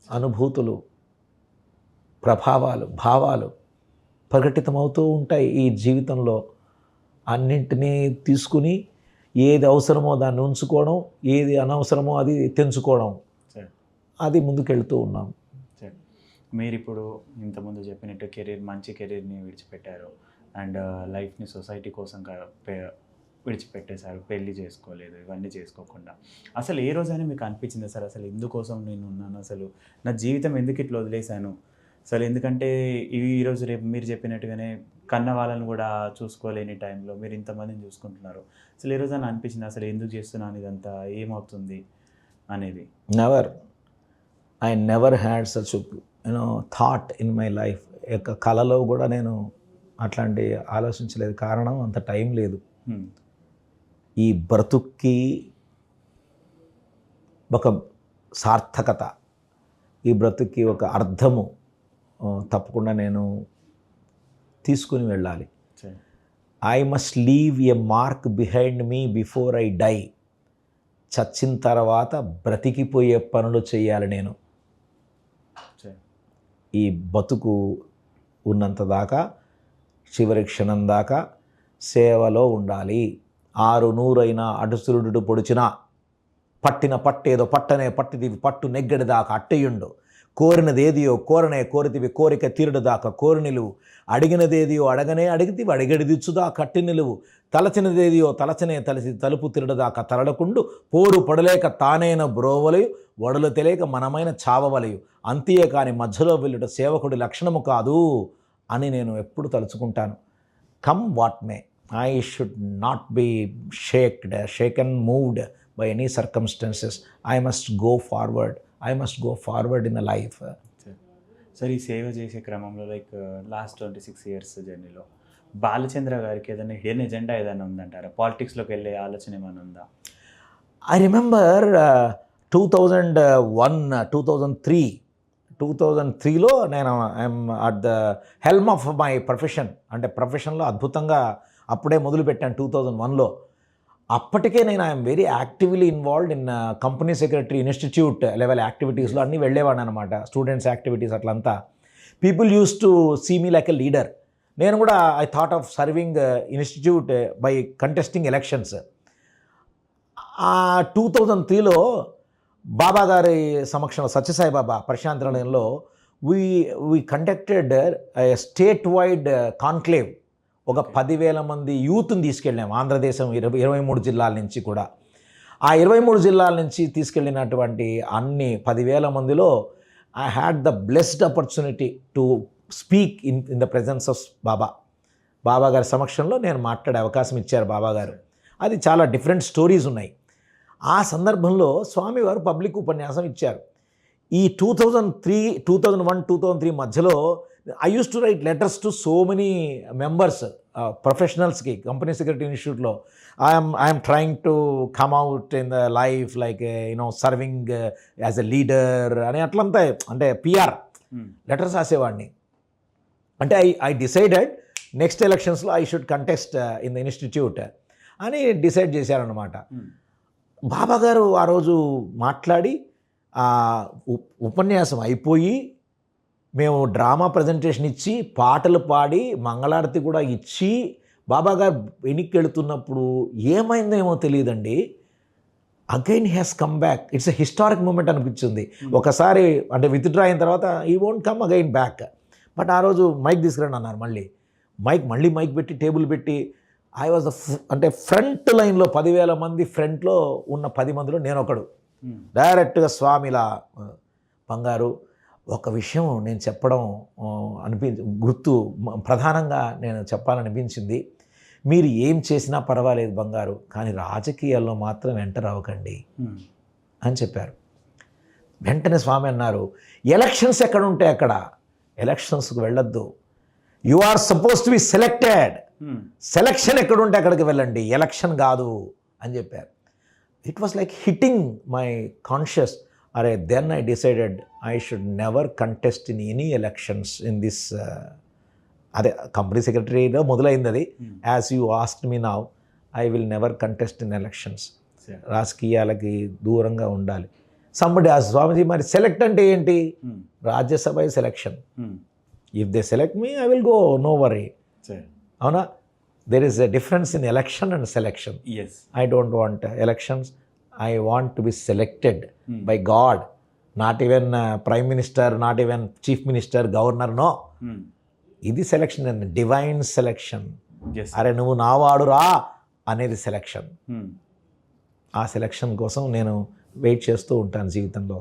అనుభూతులు, ప్రభావాలు, భావాలు ప్రకటితమవుతూ ఉంటాయి ఈ జీవితంలో. అన్నింటినీ తీసుకుని ఏది అవసరమో దాన్ని ఉంచుకోవడం, ఏది అనవసరమో అది తెంచుకోవడం, అది ముందుకెళ్తూ ఉన్నాం. మీరు ఇప్పుడు ఇంతకుముందు చెప్పినట్టు మంచి కెరీర్ని విడిచిపెట్టారు అండ్ లైఫ్ని సొసైటీ కోసం విడిచిపెట్టేశారు, పెళ్ళి చేసుకోలేదు, ఇవన్నీ చేసుకోకుండా. అసలు ఏ రోజైనా మీకు అనిపించింది సార్, అసలు ఎందుకోసం నేను ఉన్నాను, అసలు నా జీవితం ఎందుకు ఇట్లా వదిలేశాను అసలు? ఎందుకంటే ఈరోజు రేపు మీరు చెప్పినట్టుగానే కన్న వాళ్ళని కూడా చూసుకోలేని టైంలో మీరు ఇంతమందిని చూసుకుంటున్నారు. అసలు ఏ రోజైనా అనిపించింది అసలు ఎందుకు చేస్తున్నాను ఇదంతా, ఏమవుతుంది అనేది? I never had such thought in my life. కళలో కూడా నేను అట్లాంటి ఆలోచించలేదు. కారణం, అంత టైం లేదు. ఈ బ్రతుక్కి ఒక సార్థకత, ఈ బ్రతుక్కి ఒక అర్థము తప్పకుండా నేను తీసుకుని వెళ్ళాలి. I must leave a mark behind me before I die. చచ్చిన తర్వాత బ్రతికిపోయే పనులు చేయాలి నేను. ఈ బతుకు ఉన్నంత దాకా, చివరి క్షణం దాకా సేవలో ఉండాలి. 600 అడుసురుడు పొడిచినా పట్టిన పట్టేదో పట్టనే పట్టిదివి పట్టు నెగ్గడి దాకా అట్టయుండు. కోరినదేదియో కోరనే కోరితివి కోరిక తీరుడు దాకా కోరి నిలువు. అడిగినదేదియో అడగనే అడిగితివి అడిగడిదిచ్చుదా కట్టి నిలువు. తలచినదేదియో తలచనే తలచి తలుపు తిరుడు దాకా తరడకుండు. పోరు పడలేక తానైన బ్రోవలయు వడలు తెలియక మనమైన చావవలయు. అంతియే కాని మధ్యలో వెళ్ళుట సేవకుడి లక్షణము కాదు అని నేను ఎప్పుడు తలుచుకుంటాను. Come what may, I should not be shaken, moved by any circumstances. I must go forward in the life. Sir, ఈ సేవ చేసే క్రమంలో లాస్ట్ 26 years జర్నీలో బాలచంద్ర గారికి ఏదైనా హిడెన్ ఎజెండా ఏదైనా ఉందంటారా? పాలిటిక్స్లోకి వెళ్ళే ఆలోచన ఏమైనా ఉందా? I remember 2003లో నేను I'm at the helm of my profession. అంటే ప్రొఫెషన్లో అద్భుతంగా అప్పుడే మొదలుపెట్టాను 2001లో. అప్పటికే నేను I'm very actively involved in company secretary institute level యాక్టివిటీస్లో అన్నీ వెళ్ళేవాడిని అనమాట. స్టూడెంట్స్ యాక్టివిటీస్ అట్లంతా. People use to see me like a leader. నేను కూడా I thought of serving institute by contesting elections. 2003లో బాబా గారి సమక్షంలో సత్యసాయి బాబా ప్రశాంతనిలయంలో we conducted state wide conclave. ఒక 10,000 మంది యూత్ని తీసుకెళ్ళాము ఆంధ్రదేశం 23 జిల్లాల నుంచి కూడా. ఆ 23 జిల్లాల నుంచి తీసుకెళ్ళినటువంటి అన్ని 10,000 మందిలో I had the blessed opportunity to speak in the presence of Baba garu సమక్షంలో నేను మాట్లాడే అవకాశం ఇచ్చారు బాబా గారు. అది చాలా డిఫరెంట్ స్టోరీస్ ఉన్నాయి. ఆ సందర్భంలో స్వామివారు పబ్లిక్ ఉపన్యాసం ఇచ్చారు. ఈ 2001-2003 మధ్యలో I use to write letters to so many members, ప్రొఫెషనల్స్కి కంపెనీ సెక్రటరీ ఇన్స్టిట్యూట్లో. I'm trying to come out in the life like serving as a leader అని అట్లంతా, అంటే పిఆర్ లెటర్స్ రాసేవాడిని. అంటే ఐ డిసైడెడ్ నెక్స్ట్ ఎలక్షన్స్లో I should contest in the institute అని డిసైడ్ చేశారనమాట. బాబా గారు ఆ రోజు మాట్లాడి ఉపన్యాసం అయిపోయి మేము డ్రామా ప్రజెంటేషన్ ఇచ్చి పాటలు పాడి మంగళారతి కూడా ఇచ్చి బాబా గారు వెనక్కి వెళుతున్నప్పుడు ఏమైందేమో తెలియదండి, again has come back. It's a historic moment అనిపించింది. ఒకసారి అంటే విత్డ్రా అయిన తర్వాత ఈ won't come again back. But ఆ రోజు మైక్ తీసుకురండి అన్నారు. మళ్ళీ మైక్ పెట్టి టేబుల్ పెట్టి ఐ వాజ్ అంటే ఫ్రంట్ లైన్లో 10,000 మంది ఫ్రంట్లో ఉన్న 10 మందిలో నేను ఒకడు. డైరెక్ట్గా స్వామిలా, బంగారు ఒక విషయం నేను చెప్పడం ప్రధానంగా నేను చెప్పాలనిపించింది. మీరు ఏం చేసినా పర్వాలేదు బంగారు, కానీ రాజకీయాల్లో మాత్రం ఎంటర్ అవ్వకండి అని చెప్పారు. వెంటనే స్వామి అన్నారు, ఎలక్షన్స్ ఎక్కడ ఉంటే అక్కడ ఎలక్షన్స్కి వెళ్ళొద్దు, you are suppose to be selected, selection ఎక్కడుంటే అక్కడికి వెళ్ళండి, ఎలక్షన్ కాదు అని చెప్పారు. It was like hitting my conscious. అరే then I decided I should never contest in any elections in this. అదే కంపెనీ సెక్రటరీలో మొదలైంది అది. As you asked me now, I will never contest in elections. రాజకీయాలకి దూరంగా ఉండాలి. సంబడి ఆ స్వామిజీ, మరి సెలెక్ట్ అంటే ఏంటి? Rajya Sabha selection. If they select me I will go, no worry. అవునా? There is a difference in election and selection. I don't want elections, I want to be selected by God. Not even prime minister, not even chief minister, governor, no. ఇది సెలెక్షన్ అండి, డివైన్ సెలెక్షన్. అరే నువ్వు నా వాడురా అనేది సెలెక్షన్. ఆ సెలెక్షన్ కోసం నేను వెయిట్ చేస్తూ ఉంటాను జీవితంలో.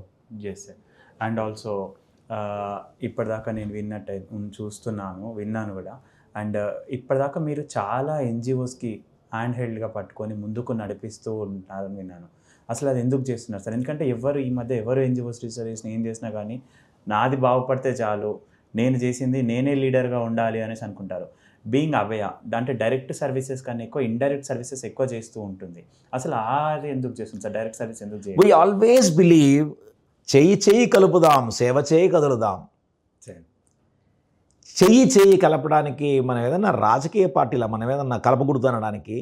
Yes sir. అండ్ ఆల్సో ఇప్పటిదాకా నేను విన్నాను కూడా. అండ్ ఇప్పటిదాకా మీరు చాలా ఎన్జిఓస్కి హ్యాండ్ హెల్డ్గా పట్టుకొని ముందుకు నడిపిస్తూ ఉంటారని విన్నాను. అసలు అది ఎందుకు చేస్తున్నారు సార్? ఎందుకంటే ఈ మధ్య ఎవరు ఎన్జిఓస్ రిజిస్టర్ చేసిన ఏం చేసినా కానీ నాది బాగుపడితే చాలు, నేను చేసింది నేనే లీడర్గా ఉండాలి అనేసి అనుకుంటారు. బీయింగ్ అవేయ అంటే డైరెక్ట్ సర్వీసెస్ కన్నా ఎక్కువ ఇండైరెక్ట్ సర్వీసెస్ ఎక్కువ చేస్తూ ఉంటుంది. అసలు అది ఎందుకు చేస్తుంది సార్? డైరెక్ట్ సర్వీస్ ఎందుకు చేయాలి? వీ ఆల్వేస్ బిలీవ్ చెయ్యి కలుపుదాం, సేవ చేయి కదులుదాం. చెయ్యి కలపడానికి మనం ఏదైనా రాజకీయ పార్టీలో మనం ఏదన్నా కలపకూడదు అనడానికి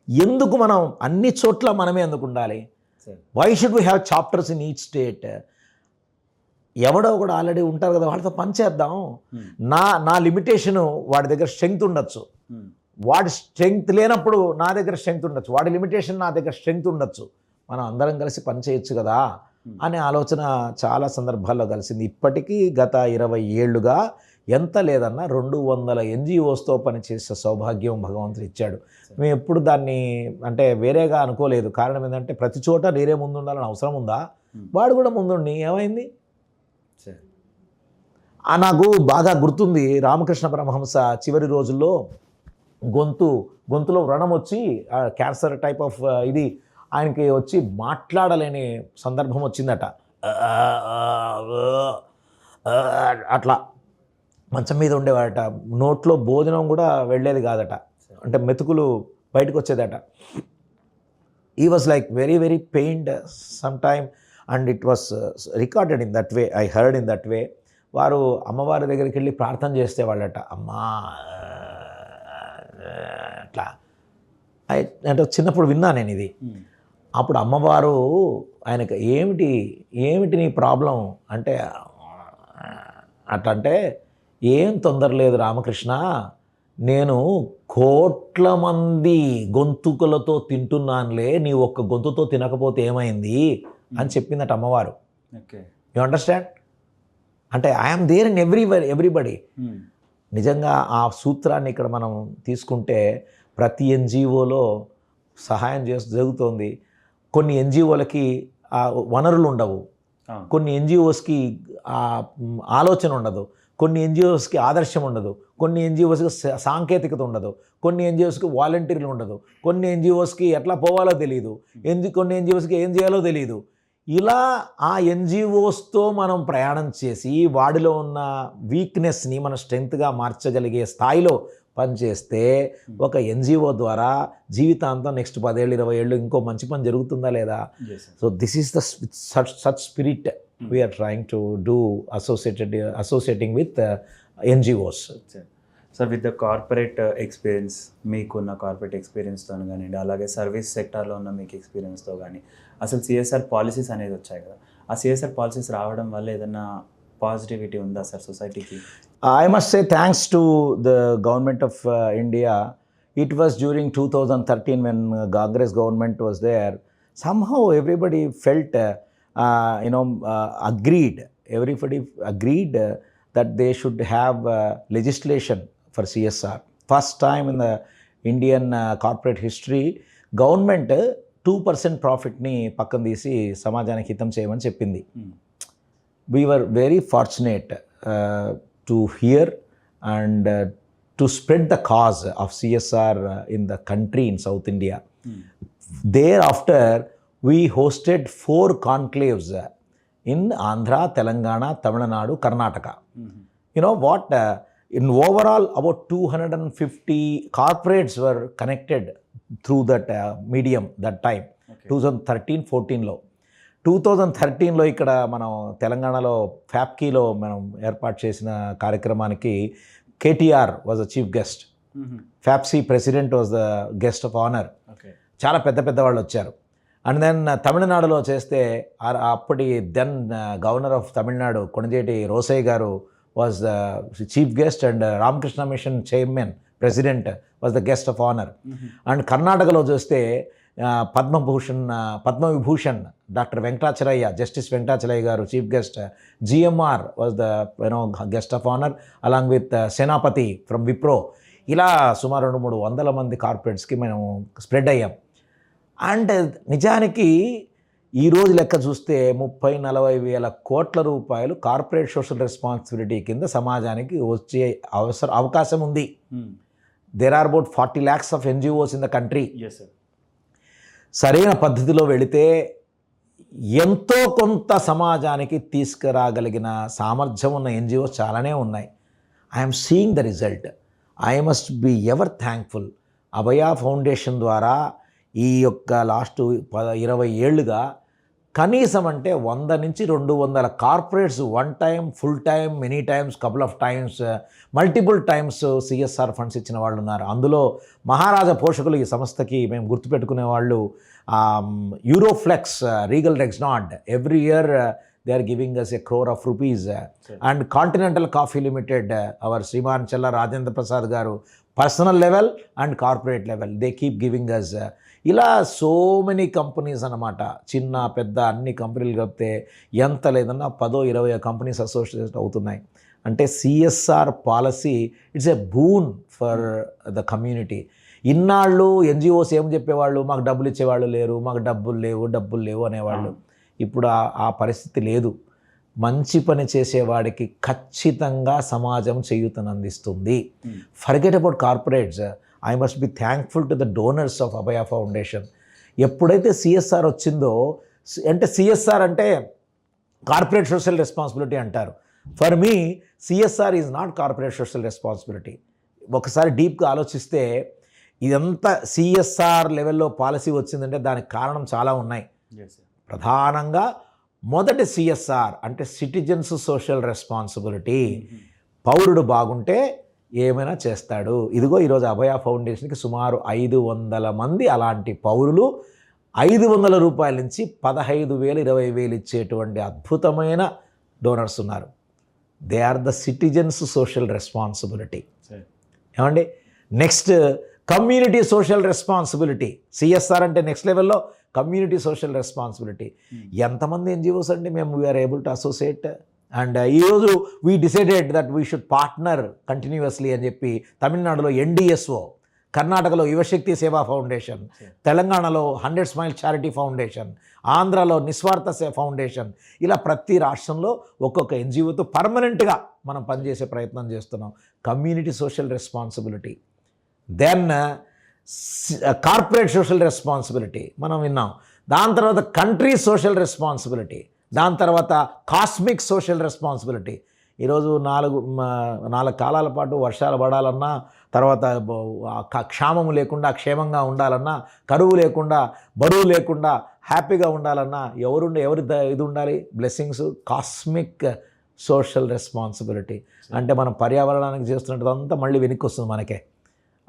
ఎందుకు మనం అన్ని చోట్ల మనమే ఎందుకు ఉండాలి? Why should we have chapters in each state? ఎవడో కూడా ఆల్రెడీ ఉంటారు కదా, వాళ్ళతో పనిచేద్దాం. నా లిమిటేషను వాడి దగ్గర స్ట్రెంగ్త్ ఉండొచ్చు, వాడి స్ట్రెంగ్త్ లేనప్పుడు నా దగ్గర స్ట్రెంగ్త్ ఉండొచ్చు, వాడి లిమిటేషన్ నా దగ్గర స్ట్రెంగ్త్ ఉండొచ్చు. మనం అందరం కలిసి పనిచేయచ్చు కదా అనే ఆలోచన చాలా సందర్భాల్లో కలిసింది. ఇప్పటికీ గత 20 ఏళ్ళుగా ఎంత లేదన్నా 200 ఎన్జిఓస్తో పనిచేసే సౌభాగ్యం భగవంతుడు ఇచ్చాడు. మేము ఎప్పుడు దాన్ని అంటే వేరేగా అనుకోలేదు. కారణం ఏంటంటే ప్రతి చోట నేరే ముందు ఉండాలని అవసరం ఉందా? వాడు కూడా ముందుండి ఏమైంది? నాకు బాగా గుర్తుంది, రామకృష్ణ పరమహంస చివరి రోజుల్లో గొంతులో వ్రణం వచ్చి క్యాన్సర్ టైప్ ఆఫ్ ఇది ఆయనకి వచ్చి మాట్లాడలేని సందర్భం వచ్చిందట. అట్లా మంచం మీద ఉండేవాడట. నోట్లో భోజనం కూడా వెళ్ళేది కాదట, అంటే మెతుకులు బయటకు వచ్చేదట. ఈ was like very very pained some time and it was recorded in that way. I heard in that way. వారు అమ్మవారి దగ్గరికి వెళ్ళి ప్రార్థన చేసేవాళ్ళట. అమ్మా అట్లా అంటే చిన్నప్పుడు విన్నా నేను ఇది. అప్పుడు అమ్మవారు ఆయనకు ఏమిటి నీ ప్రాబ్లం అంటే అట్లంటే, ఏం తొందర లేదు రామకృష్ణ, నేను కోట్ల మంది గొంతుకులతో తింటున్నానులే, నీ ఒక్క గొంతుతో తినకపోతే ఏమైంది అని చెప్పిందట అమ్మవారు. You understand? అంటే ఐఎమ్ దేర్ ఇన్ ఎవ్రీబడి. నిజంగా ఆ సూత్రాన్ని ఇక్కడ మనం తీసుకుంటే ప్రతి ఎన్జిఓలో సహాయం జరుగుతోంది. కొన్ని ఎన్జిఓలకి వనరులు ఉండవు, కొన్ని ఎన్జిఓస్కి ఆలోచన ఉండదు, కొన్ని ఎన్జిఓస్కి ఆదర్శం ఉండదు, కొన్ని ఎన్జిఓస్కి సాంకేతికత ఉండదు, కొన్ని ఎన్జిఓస్కి వాలంటీర్లు ఉండదు, కొన్ని ఎన్జిఓస్కి ఎట్లా పోవాలో తెలియదు, కొన్ని ఎన్జిఓస్కి ఏం చేయాలో తెలియదు. ఇలా ఆ ఎన్జిఓస్తో మనం ప్రయాణం చేసి వాడిలో ఉన్న వీక్నెస్ని మన స్ట్రెంగ్త్గా మార్చగలిగే స్థాయిలో పనిచేస్తే ఒక ఎన్జిఓ ద్వారా జీవితాంతం నెక్స్ట్ 10 ఏళ్ళు 20 ఏళ్ళు ఇంకో మంచి పని జరుగుతుందా లేదా? So this is the such spirit we are trying to do associating with NGOs. Sir, with the corporate experience, మీకున్న కార్పొరేట్ ఎక్స్పీరియన్స్తో కానివ్వండి, అలాగే సర్వీస్ సెక్టార్లో ఉన్న మీకు ఎక్స్పీరియన్స్తో కానీ, అసలు సిఎస్ఆర్ పాలసీస్ అనేది వచ్చాయి కదా, ఆ సిఎస్ఆర్ పాలసీస్ రావడం వల్ల ఏదైనా పాజిటివిటీ ఉందా సార్ సొసైటీకి? I must say thanks to the government of India. It was during 2013 when Congress government was there. Somehow everybody felt, agreed. Everybody agreed that they should have legislation for CSR. First time in the Indian corporate history, government 2% profitని పక్కన తీసి సమాజానికి హితం చేయమని చెప్పింది. We were very fortunate to hear and to spread the cause of CSR in the country in South India. Thereafter, we hosted 4 conclaves in Andhra, Telangana, Tamil Nadu, Karnataka. You know what? In overall, about 250 corporates were connected through that medium that time. 2013-14లో 2013లో ఇక్కడ మనం తెలంగాణలో ఫ్యాప్కీలో మనం ఏర్పాటు చేసిన కార్యక్రమానికి KTR was the chief guest. FAPCCI president was the guest of honour. చాలా పెద్ద వాళ్ళు వచ్చారు. అండ్ దెన్ తమిళనాడులో చేస్తే అప్పటి then governor of Tamil Nadu Konijeti Rosaiah garu was the chief guest and Ramakrishna mission chairman president was the guest of honour. And కర్ణాటకలో చూస్తే Padma Vibhushan doctor Venkatachalaiah, justice Venkatachalaiah garu chief guest. GMR was the guest of honour along with Senapati from Wipro. ఇలా సుమారు 200-300 మంది కార్పొరేట్స్కి మనం స్ప్రెడ్ అయ్యాం. అండ్ నిజానికి ఈరోజు లెక్క చూస్తే 30-40 వేల కోట్ల రూపాయలు కార్పొరేట్ సోషల్ రెస్పాన్సిబిలిటీ కింద సమాజానికి వచ్చే అవకాశం ఉంది. There are about 40 lakhs of NGOs in the country. సరైన పద్ధతిలో వెళితే ఎంతో కొంత సమాజానికి తీసుకురాగలిగిన సామర్థ్యం ఉన్న NGOs చాలానే ఉన్నాయి. I'm seeing the result. I must be ever thankful. Abhaya foundation ద్వారా ఈ యొక్క లాస్ట్ 20 ఏళ్ళుగా కనీసం అంటే 100 నుంచి 200 corporates one time, full time, many times, couple of times, multiple times CSR funds ఇచ్చిన వాళ్ళు ఉన్నారు. అందులో మహారాజా పోషకులు ఈ సంస్థకి మేము గుర్తుపెట్టుకునే వాళ్ళు Euroflex, Regal Rexnord every year they are giving us 1 crore of rupees. And Continental Coffee Limited our Shriman Chella Rajendra Prasad garu personal level and corporate level they keep giving us. ఇలా సో మెనీ కంపెనీస్ అన్నమాట. చిన్న పెద్ద అన్ని కంపెనీలు కలిపితే ఎంత లేదన్నా 10-20 కంపెనీస్ అసోసియేట్ అవుతున్నాయి. అంటే CSR policy it's a boon for the community. ఇన్నాళ్ళు NGOs ఏం చెప్పేవాళ్ళు, మాకు డబ్బులు ఇచ్చేవాళ్ళు లేరు, మాకు డబ్బులు లేవు అనేవాళ్ళు. ఇప్పుడు ఆ పరిస్థితి లేదు. మంచి పని చేసేవాడికి ఖచ్చితంగా సమాజం చేయూతనందిస్తుంది. Forget about corporates. I must be thankful to the donors of Abhaya foundation. ఎప్పుడైతే CSR వచ్చిందో, అంటే CSR అంటే కార్పొరేట్ సోషల్ రెస్పాన్సిబిలిటీ అంటారు. For me CSR is not corporate social responsibility. ఒకసారి డీప్గా ఆలోచిస్తే ఇదంతా CSR లెవెల్లో పాలసీ వచ్చిందంటే దానికి కారణం చాలా ఉన్నాయి. ప్రధానంగా మొదటి CSR అంటే సిటిజన్స్ సోషల్ రెస్పాన్సిబిలిటీ. పౌరుడు బాగుంటే ఏమైనా చేస్తాడు. ఇదిగో ఈరోజు అభయ ఫౌండేషన్కి సుమారు 500 మంది అలాంటి పౌరులు 500 రూపాయల నుంచి 15,000, 20,000 ఇచ్చేటువంటి అద్భుతమైన డోనర్స్ ఉన్నారు. They are the citizens social responsibility. ఏమండి, next community social responsibility. CSR అంటే నెక్స్ట్ లెవెల్లో కమ్యూనిటీ సోషల్ రెస్పాన్సిబిలిటీ. ఎంతమంది NGOs అండి మేము we are able to associate. And ఈరోజు we decided that we should partner continuously అని చెప్పి తమిళనాడులో NDSO, కర్ణాటకలో యువశక్తి సేవా ఫౌండేషన్, తెలంగాణలో 100 Smiles చారిటీ ఫౌండేషన్, ఆంధ్రాలో నిస్వార్థ ఫౌండేషన్, ఇలా ప్రతి రాష్ట్రంలో ఒక్కొక్క NGOతో పర్మనెంట్గా మనం పనిచేసే ప్రయత్నం చేస్తున్నాం. Community social responsibility. Then corporate social responsibility మనం విన్నాం. దాని తర్వాత కంట్రీ సోషల్ రెస్పాన్సిబిలిటీ, దాని తర్వాత కాస్మిక్ సోషల్ రెస్పాన్సిబిలిటీ. ఈరోజు 4 కాలాల పాటు వర్షాలు పడాలన్నా, తర్వాత క్షామము లేకుండా క్షేమంగా ఉండాలన్నా, కరువు లేకుండా బరువు లేకుండా హ్యాపీగా ఉండాలన్నా ఎవరి ఇది ఉండాలి? బ్లెస్సింగ్స్. కాస్మిక్ సోషల్ రెస్పాన్సిబిలిటీ అంటే మనం పర్యావరణానికి చేస్తున్నదంతా మళ్ళీ వెనక్కి వస్తుంది మనకే.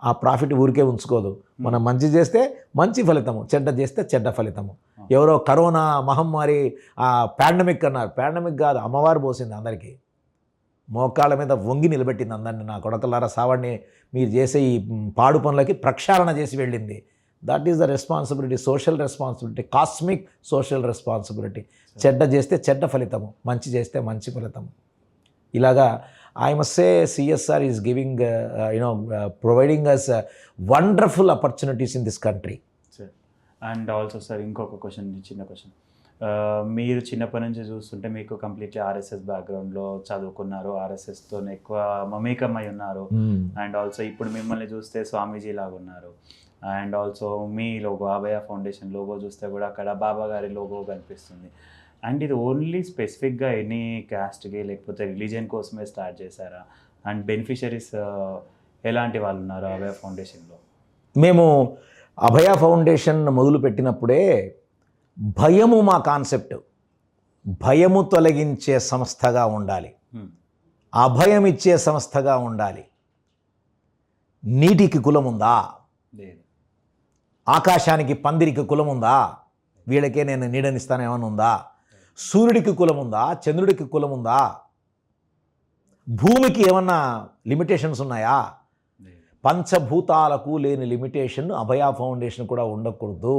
ఆ ప్రాఫిట్ ఊరికే ఉంచుకోదు. మనం మంచి చేస్తే మంచి ఫలితము, చెడ్డ చేస్తే చెడ్డ ఫలితము. ఎవరో కరోనా మహమ్మారి పాండమిక్ అన్నారు. పాండమిక్ కాదు, అమ్మవారు పోసింది అందరికీ. మోకాళ్ళ మీద వంగి నిలబెట్టింది అందరినీ. నా కొడకలారా సావాడిని మీరు చేసే ఈ పాడు పనులకి ప్రక్షాళన చేసి వెళ్ళింది. That is the responsibility, social responsibility, cosmic social responsibility. చెడ్డ చేస్తే చెడ్డ ఫలితము, మంచి చేస్తే మంచి ఫలితము. ఇలాగా I must say CSR is giving, providing us wonderful opportunities in this country. Sir, and also sir, ఇంకొక క్వశ్చన్, చిన్న క్వశ్చన్. మీరు చిన్నప్పటి నుంచి చూస్తుంటే మీకు కంప్లీట్లీ ఆర్ఎస్ఎస్ బ్యాక్గ్రౌండ్లో చదువుకున్నారు, ఆర్ఎస్ఎస్తో ఎక్కువ మమేకమై ఉన్నారు. అండ్ ఆల్సో ఇప్పుడు మిమ్మల్ని చూస్తే స్వామీజీ లాగా ఉన్నారు. And also me logo Abhaya foundation logo చూస్తే కూడా అక్కడ బాబా గారి లోగో కనిపిస్తుంది. అండ్ ఇది ఓన్లీ స్పెసిఫిక్గా ఎనీ క్యాస్ట్కి లేకపోతే రిలీజియన్ కోసమే స్టార్ట్ చేశారా? అండ్ బెనిఫిషరీస్ ఎలాంటి వాళ్ళు ఉన్నారు అభయ ఫౌండేషన్లో? మేము అభయ ఫౌండేషన్ మొదలు పెట్టినప్పుడే భయము మా కాన్సెప్ట్. భయము తొలగించే సంస్థగా ఉండాలి, అభయం ఇచ్చే సంస్థగా ఉండాలి. నీటికి కులం ఉందా? లేదు. ఆకాశానికి పందిరికి కులం ఉందా? వీళ్ళకే నేను నీడనిస్తాను ఏమైనా ఉందా? సూర్యుడికి కులం ఉందా? చంద్రుడికి కులం ఉందా? భూమికి ఏమన్నా లిమిటేషన్స్ ఉన్నాయా? పంచభూతాలకు లేని లిమిటేషన్ అభయ ఫౌండేషన్ కూడా ఉండకూడదు.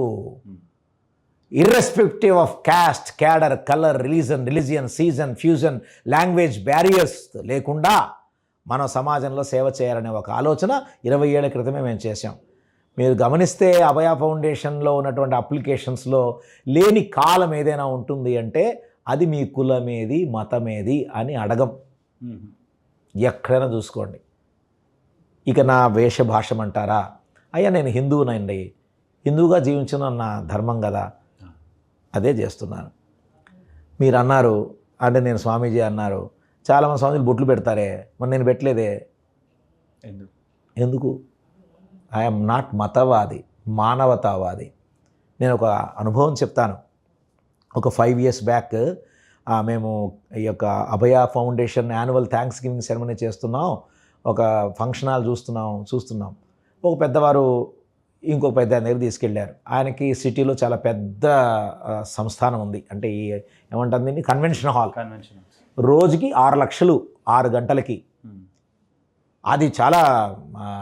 Irrespective of caste, cadre, colour, religion, season, fusion, language barriers లేకుండా మనం సమాజంలో సేవ చేయాలనే ఒక ఆలోచన 20 ఏళ్ల క్రితమే మేము చేసాం. మీరు గమనిస్తే అభయ ఫౌండేషన్లో ఉన్నటువంటి అప్లికేషన్స్లో లేని కాలం ఏదైనా ఉంటుంది అంటే అది మీ కులమేది, మతమేది అని అడగం. ఎక్కడైనా చూసుకోండి. ఇక నా వేషభాషం అంటారా? అయ్యా నేను హిందువునండి, హిందువుగా జీవించడం నా ధర్మం కదా, అదే చేస్తున్నాను. మీరు అన్నారు అంటే నేను స్వామీజీ అన్నారు, చాలామంది స్వామీజీలు బొట్లు పెడతారే, మరి నేను పెట్టలేదే. ఎందుకు? ఐఎమ్ నాట్ మతవాది, మానవతావాది. నేను ఒక అనుభవం చెప్తాను. ఒక 5 years బ్యాక్ మేము ఈ యొక్క Abhaya foundation annual thanks giving ceremony చేస్తున్నాం, ఒక ఫంక్షన్ హాల్ చూస్తున్నాం. ఒక పెద్దవారు ఇంకొక పెద్ద దగ్గర తీసుకెళ్ళారు. ఆయనకి సిటీలో చాలా పెద్ద సంస్థానం ఉంది, అంటే ఈ ఏమంటుంది కన్వెన్షన్ హాల్. రోజుకి 6 లక్షలు 6 గంటలకి. అది చాలా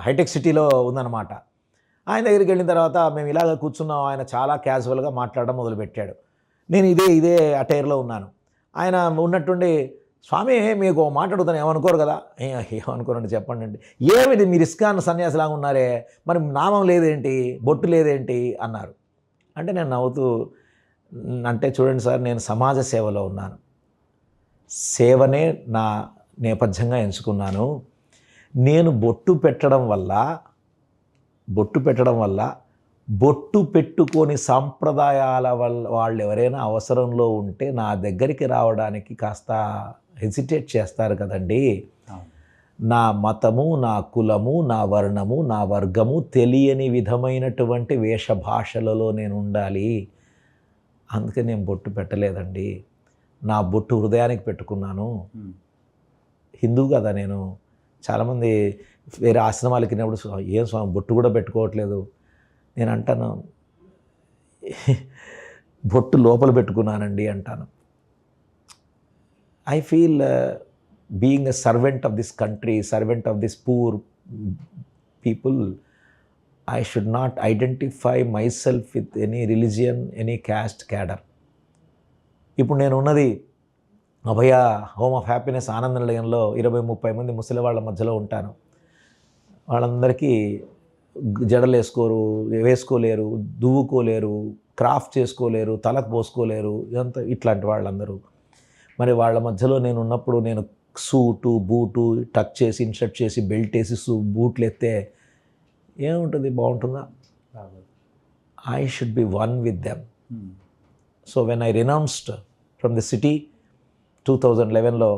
హైటెక్ సిటీలో ఉందన్నమాట. ఆయన దగ్గరికి వెళ్ళిన తర్వాత మేము ఇలాగ కూర్చున్నాం. ఆయన చాలా క్యాజువల్గా మాట్లాడడం మొదలుపెట్టాడు. నేను ఇదే అటైర్లో ఉన్నాను. ఆయన ఉన్నట్టుండి, స్వామి మీకు మాట్లాడుతాను ఏమనుకోరు కదా? ఏమనుకోరండి చెప్పండి అంటే, ఏమిటి మీరు ఇస్కాన్ సన్యాసిలాగా ఉన్నారే, మరి నామం లేదేంటి, బొట్టు లేదేంటి అన్నారు. అంటే నేను నవ్వుతూ అంటే చూడండి సార్, నేను సమాజ సేవలో ఉన్నాను, సేవనే నా నేపథ్యంగా ఎంచుకున్నాను. నేను బొట్టు పెట్టడం వల్ల బొట్టు పెట్టుకొని సాంప్రదాయాల వల్ల వాళ్ళు ఎవరైనా అవసరంలో ఉంటే నా దగ్గరికి రావడానికి కాస్త హెసిటేట్ చేస్తారు కదండి. నా మతము, నా కులము, నా వర్ణము, నా వర్గము తెలియని విధమైనటువంటి వేషభాషలలో నేను ఉండాలి. అందుకే నేను బొట్టు పెట్టలేదండి. నా బొట్టు హృదయానికి పెట్టుకున్నాను. హిందూ కదా నేను. చాలామంది వేరే ఆశ్రమాలకి వెళ్ళినప్పుడు ఏం స్వామి బొట్టు కూడా పెట్టుకోవట్లేదు. నేను అంటాను, బొట్టు లోపల పెట్టుకున్నానండి అంటాను. I feel being a servant of this country, servant of this poor people, I should not identify my self with any religion, any caste, cadre. ఇప్పుడు నేను ఉన్నది అభయ హోమ్ ఆఫ్ హ్యాపీనెస్ ఆనంద నిలయంలో 20-30 మంది ముసలి వాళ్ళ మధ్యలో ఉంటాను. వాళ్ళందరికీ జడలు వేసుకోలేరు, దువ్వుకోలేరు, క్రాఫ్ట్ చేసుకోలేరు, తలకు పోసుకోలేరు, ఇదంతా ఇట్లాంటి వాళ్ళందరూ. మరి వాళ్ళ మధ్యలో నేను ఉన్నప్పుడు నేను సూటు, బూటు టక్ చేసి, ఇన్షర్ట్ చేసి, బెల్ట్ వేసి, బూట్లు ఎత్తే ఏముంటుంది? బాగుంటుందా? I should be one with them. So when I renounced from the city 2011లో,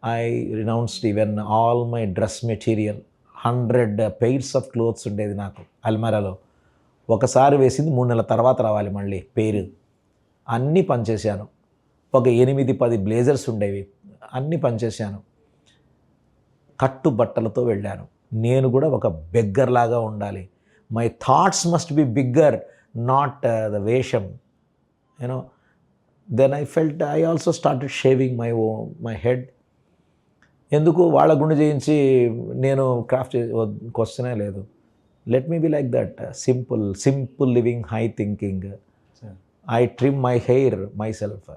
I renounced even all my dress material. 100 pairs of clothes ఉండేది నాకు అల్మారాలో. ఒకసారి వేసింది 3 నెలల తర్వాత రావాలి మళ్ళీ పేరు. అన్నీ పనిచేశాను. ఒక 8-10 బ్లేజర్స్ ఉండేవి, అన్నీ పనిచేశాను. కట్టు బట్టలతో వెళ్ళాను. నేను కూడా ఒక బెగ్గర్ లాగా ఉండాలి. My thoughts must be bigger, not the వేషం, you know. Then I felt I also started shaving my head. ఎందుకు వాళ్ళ గుండె చేయించి నేను క్రాఫ్ట్ క్వశ్చనే లేదు. Let me be like that, simple living, high thinking. I trim my hair myself.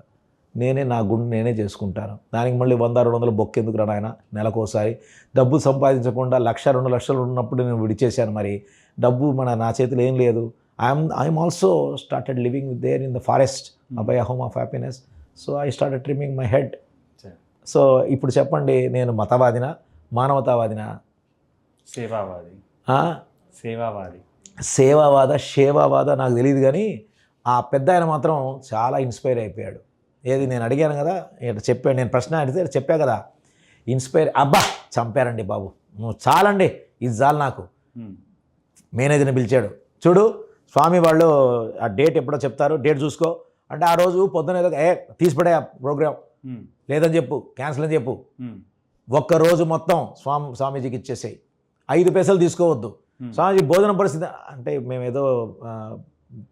నా గుండె నేనే చేసుకుంటాను. దానికి మళ్ళీ 100-200 బొక్కెందుకు రా నాయన నెలకోసారి? డబ్బు సంపాదించకుండా 1-2 లక్షలు ఉన్నప్పుడు నేను విడిచేశాను. మరి డబ్బు నా చేతిలో ఏం లేదు. I'm also started living there in the forest. Abhaya home of happiness. So I start trimming my head. Sir so ఇప్పుడు చెప్పండి, నేను మతవాదినా, మానవతావాదినా, సేవావాది ఆ? సేవావాది సేవావాద నాకు తెలియదు, కానీ ఆ పెద్ద ఆయన మాత్రం చాలా ఇన్స్పైర్ అయిపోయాడు. ఏది నేను అడిగాను కదా, ఇట్లా చెప్పాడు, నేను ప్రశ్న అడిగితే చెప్పా కదా, ఇన్స్పైర్. అబ్బా చంపారండి బాబు, నువ్వు చాలండి, ఇది చాలు నాకు. మేనేజర్ని పిలిచాడు, చూడు స్వామి వాళ్ళు ఆ డేట్ ఎప్పుడో చెప్తారు, డేట్ చూసుకో అంటే ఆ రోజు పొద్దున ఏదో తీసిపడే ఆ ప్రోగ్రామ్ లేదని చెప్పు, క్యాన్సిల్ అని చెప్పు, ఒక్కరోజు మొత్తం స్వామీజీకి ఇచ్చేసేయి, 5 పైసలు తీసుకోవద్దు. స్వామీజీ భోజనం పరిస్థితి అంటే మేమేదో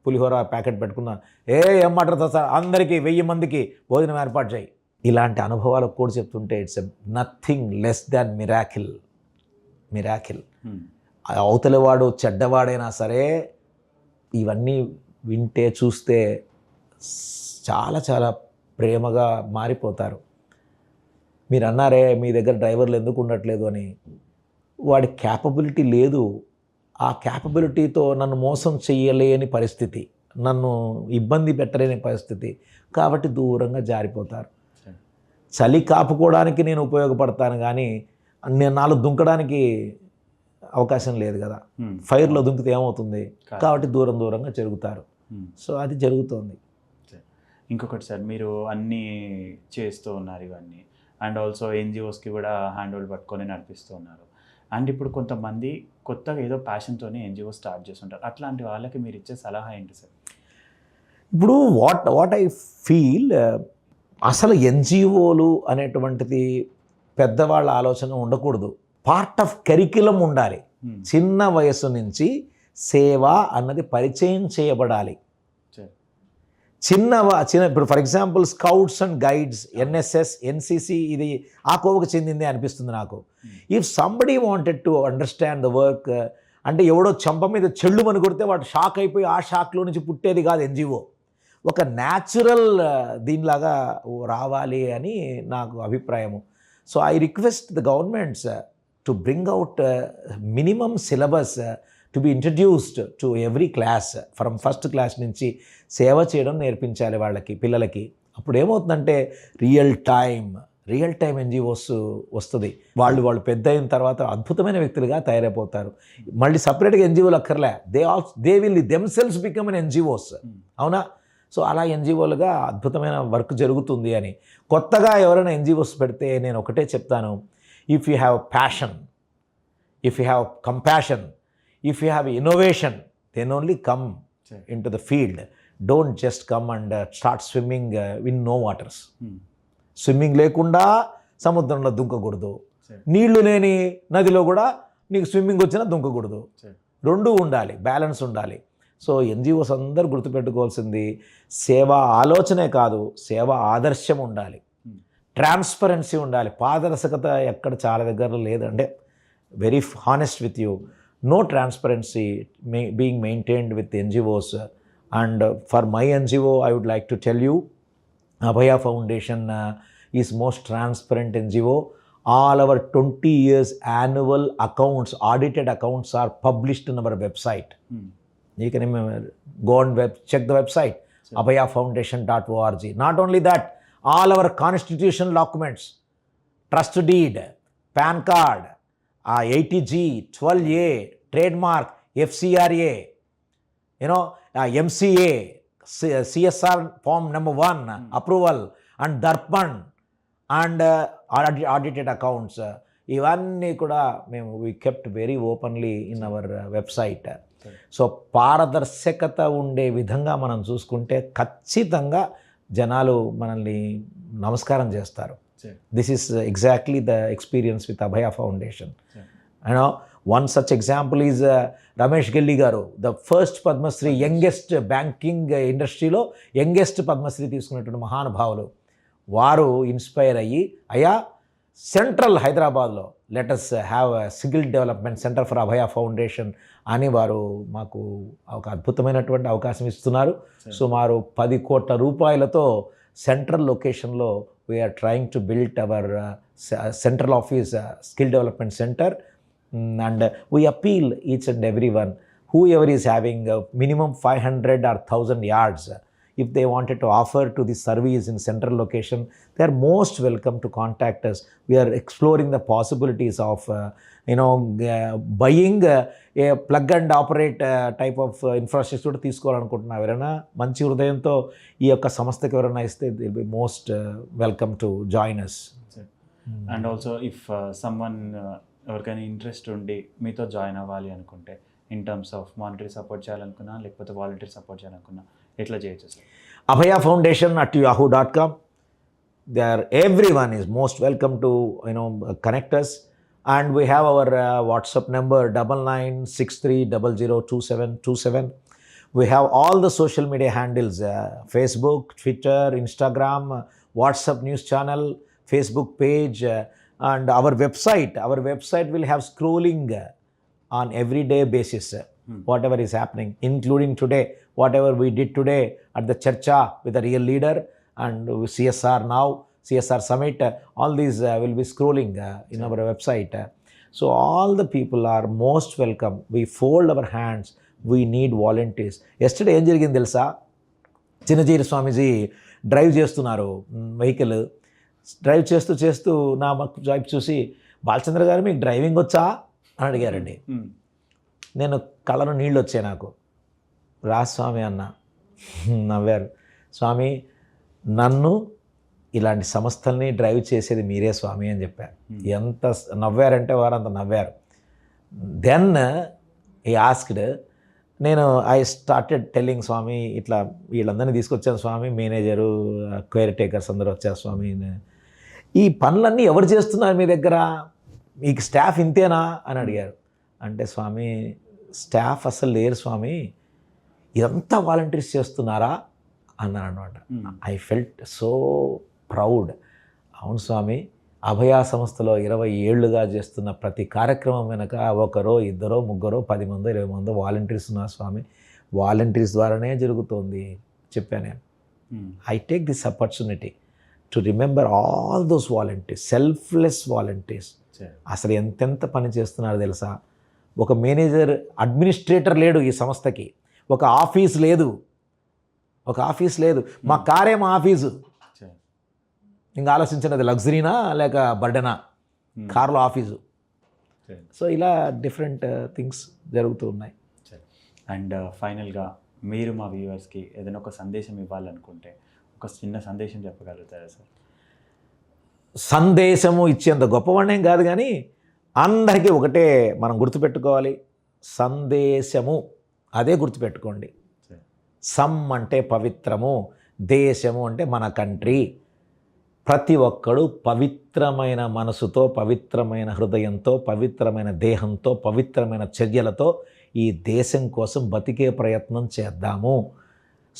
పులిహోర ప్యాకెట్ పెట్టుకున్నాం, ఏం మాట్లాడుతా సార్, అందరికీ 1000 మందికి భోజనం ఏర్పాటు చేయి. ఇలాంటి అనుభవాలు కూడా చెప్తుంటే it's nothing less than miracle. అవతలివాడు చెడ్డవాడైనా సరే ఇవన్నీ వింటే చూస్తే చాలా చాలా ప్రేమగా మారిపోతారు. మీరు అన్నారే మీ దగ్గర డ్రైవర్లు ఎందుకు ఉండట్లేదు అని, వాడి క్యాపబిలిటీ లేదు. ఆ క్యాపబిలిటీతో నన్ను మోసం చేయలేని పరిస్థితి, నన్ను ఇబ్బంది పెట్టలేని పరిస్థితి, కాబట్టి దూరంగా జారిపోతారు. చలి కాపుకోవడానికి నేను ఉపయోగపడతాను, కానీ నేను నాలో దుంకడానికి అవకాశం లేదు కదా. ఫైర్లో దుంకితే ఏమవుతుంది, కాబట్టి దూరంగా జరుగుతారు. సో అది జరుగుతోంది. ఇంకొకటి సార్, మీరు అన్నీ చేస్తూ ఉన్నారు ఇవన్నీ, అండ్ ఆల్సో ఎన్జిఓస్కి కూడా హ్యాండ్ హోల్డ్ పట్టుకొని నడిపిస్తూ ఉన్నారు. అండ్ ఇప్పుడు కొంతమంది కొత్తగా ఏదో ప్యాషన్తోనే ఎన్జిఓ స్టార్ట్ చేస్తుంటారు, అట్లాంటి వాళ్ళకి మీరు ఇచ్చే సలహా ఏంటి సార్? ఇప్పుడు వాట్ ఐ ఫీల్, అసలు ఎన్జిఓలు అనేటువంటిది పెద్దవాళ్ళ ఆలోచన ఉండకూడదు, పార్ట్ ఆఫ్ కరిక్యులం ఉండాలి. చిన్న వయసు నుంచి సేవ అన్నది పరిచయం చేయబడాలి. చిన్న ఇప్పుడు for example scouts and guides, NSS, NCC, ఇది ఆ కోవకు చెందిందే అనిపిస్తుంది నాకు. If somebody wanted to understand the work, అంటే ఎవడో చెంప మీద చెళ్ళు అని కొడితే వాడు షాక్ అయిపోయి ఆ షాక్లో నుంచి పుట్టేది కాదు ఎన్జిఓ. ఒక న్యాచురల్ దీనిలాగా రావాలి అని నాకు అభిప్రాయము. So I request the governments to bring out minimum syllabus to be introduced to every class, from first class నుంచి సేవ చేయడం నేర్పించాలి వాళ్ళకి, పిల్లలకి. అప్పుడు ఏమవుతుందంటే రియల్ టైం ఎన్జిఓస్ వస్తుంది. వాళ్ళు పెద్ద అయిన తర్వాత అద్భుతమైన వ్యక్తులుగా తయారైపోతారు. మళ్ళీ సపరేట్గా ఎన్జిఓలు అక్కర్లే, they will themselves become an NGOs. అవునా? సో అలా ఎన్జిఓలుగా అద్భుతమైన వర్క్ జరుగుతుంది అని. కొత్తగా ఎవరైనా ఎన్జిఓస్ పెడితే నేను ఒకటే చెప్తాను, if you have passion, if you have compassion, if you have innovation, then only come into the field. Don't just come and start swimming in no waters. Swimming లేకుండా సముద్రంలో దుంకకూడదు, నీళ్లు లేని నదిలో కూడా నీకు స్విమ్మింగ్ వచ్చినా దుంకకూడదు. రెండూ ఉండాలి, బ్యాలెన్స్ ఉండాలి. సో ఎన్జిఓస్ అందరూ గుర్తుపెట్టుకోవాల్సింది సేవా ఆలోచనే కాదు, సేవా ఆదర్శం ఉండాలి, ట్రాన్స్పరెన్సీ ఉండాలి. పారదర్శకత ఎక్కడ చాలా దగ్గర లేదంటే, very honest with you, no transparency being maintained with NGOs. And for my NGO, I would like to tell you, Abhaya Foundation is most transparent NGO. All our 20 years annual accounts, audited accounts are published in our website. You can go on check the website, abhayafoundation.org. Not only that, all our constitutional documents, trust deed, PAN card, 80G, 12A, trademark, FCRA, MCA, CSR form number 1, approval, and Darpan, and audited accounts. ఇవన్నీ కూడా we kept very openly in our website. So పారదర్శకత ఉండే విధంగా మనం చూసుకుంటే ఖచ్చితంగా జనాలు మనల్ని నమస్కారం చేస్తారు. This is exactly the experience with Abhaya Foundation. One such example is Ramesh Gelli garu, the first Padma Shri, youngest banking industryలో యంగెస్ట్ పద్మశ్రీ తీసుకున్నటువంటి మహానుభావులు. వారు ఇన్స్పైర్ అయ్యి, అయ్యా సెంట్రల్ హైదరాబాద్లో let us have skill development centre for Abhaya foundation అని వారు మాకు ఒక అద్భుతమైనటువంటి అవకాశం ఇస్తున్నారు. సుమారు 10 కోట్ల రూపాయలతో సెంట్రల్ లొకేషన్లో we are trying to build our central office skill development centre. And we appeal each and everyone, whoever is having minimum 500 or 1000 yards, if they wanted to offer to the service in central location, they are most welcome to contact us. We are exploring the possibilities of buying a plug and operate type of infrastructure తీసుకోవాలనుకుంటున్నా. ఎవరైనా మంచి హృదయంతో ఈ యొక్క సంస్థకి ఎవరైనా ఇస్తే they will be most welcome to join us. And also if someone ఎవరికైనా ఇంట్రెస్ట్ ఉండి మీతో జాయిన్ అవ్వాలి అనుకుంటే in terms of monetary support చేయాలనుకున్నా లేకపోతే వాలంటరీ సపోర్ట్ చేయాలనుకున్నా ఎట్లా చేయొచ్చు sir? Abhaya Foundation at yahoo.com. Everyone is most welcome to connect us, and we have our WhatsApp number 9963002727. We have all the social media handles, Facebook, Twitter, Instagram, WhatsApp news channel, Facebook page, and our website. Our website will have scrolling on everyday basis, whatever is happening, including today, whatever we did today at the Charcha with a real leader and CSR now, CSR Summit, all these will be scrolling in our website. So all the people are most welcome. We fold our hands. We need volunteers. Yesterday ఏం జరిగింది తెలుసా? చిన్నజీరి స్వామీజీ డ్రైవ్ చేస్తున్నారు వెహికల్. డ్రైవ్ చేస్తూ నా వైపు చూసి, బాలచంద్ర గారు మీకు డ్రైవింగ్ వచ్చా అని అడిగారండి. నేను కళ్ళను నీళ్ళు వచ్చాయి నాకు. రా స్వామి అన్న. నవ్వారు. స్వామి, నన్ను ఇలాంటి సంస్థల్ని డ్రైవ్ చేసేది మీరే స్వామి అని చెప్పారు. ఎంత నవ్వారంటే వారు అంత నవ్వారు. దెన్ ఈ ఆస్క్డ్, ఐ స్టార్టెడ్ టెల్లింగ్ స్వామి, ఇట్లా వీళ్ళందరినీ తీసుకొచ్చాను స్వామి, మేనేజరు, కేర్ టేకర్స్ అందరూ వచ్చారు స్వామి. ఈ పనులన్నీ ఎవరు చేస్తున్నారు మీ దగ్గర? మీకు స్టాఫ్ ఇంతేనా అని అడిగారు. అంటే స్వామి, స్టాఫ్ అసలు లేరు స్వామి, ఇదంతా వాలంటీర్స్ చేస్తున్నారా అన్నాను అనమాట. I felt so proud. అవును స్వామి, అభయ సంస్థలో 20 ఏళ్ళుగా చేస్తున్న ప్రతి కార్యక్రమం వెనక ఒకరో ఇద్దరో ముగ్గురో 10 మందో 20 మందో వాలంటీర్స్ ఉన్నారు స్వామి. వాలంటీర్స్ ద్వారానే జరుగుతుంది చెప్పాను నేను. I take this opportunity to remember all those volunteers, selfless volunteers. అసలు ఎంతెంత పని చేస్తున్నారు తెలుసా? ఒక మేనేజర్, అడ్మినిస్ట్రేటర్ లేడు ఈ సంస్థకి. ఒక ఆఫీస్ లేదు. మా కారేమో ఆఫీసు. ఇంకా ఆలోచించినది లగ్జరీనా లేక బర్డెనా? కార్లో ఆఫీసు. సో ఇలా డిఫరెంట్ థింగ్స్ జరుగుతూ ఉన్నాయి. అండ్ ఫైనల్గా మీరు మా వ్యూవర్స్కి ఏదైనా ఒక సందేశం ఇవ్వాలనుకుంటే ఒక చిన్న సందేశం చెప్పగలుగుతారా సార్? సందేశము ఇచ్చేంత గొప్పవాడినేం కాదు, కానీ అందరికీ ఒకటే మనం గుర్తుపెట్టుకోవాలి. సందేశము అదే గుర్తుపెట్టుకోండి. సమ్ అంటే పవిత్రము, దేశము అంటే మన కంట్రీ. ప్రతి ఒక్కడు పవిత్రమైన మనసుతో, పవిత్రమైన హృదయంతో, పవిత్రమైన దేహంతో, పవిత్రమైన చర్యలతో ఈ దేశం కోసం బతికే ప్రయత్నం చేద్దాము.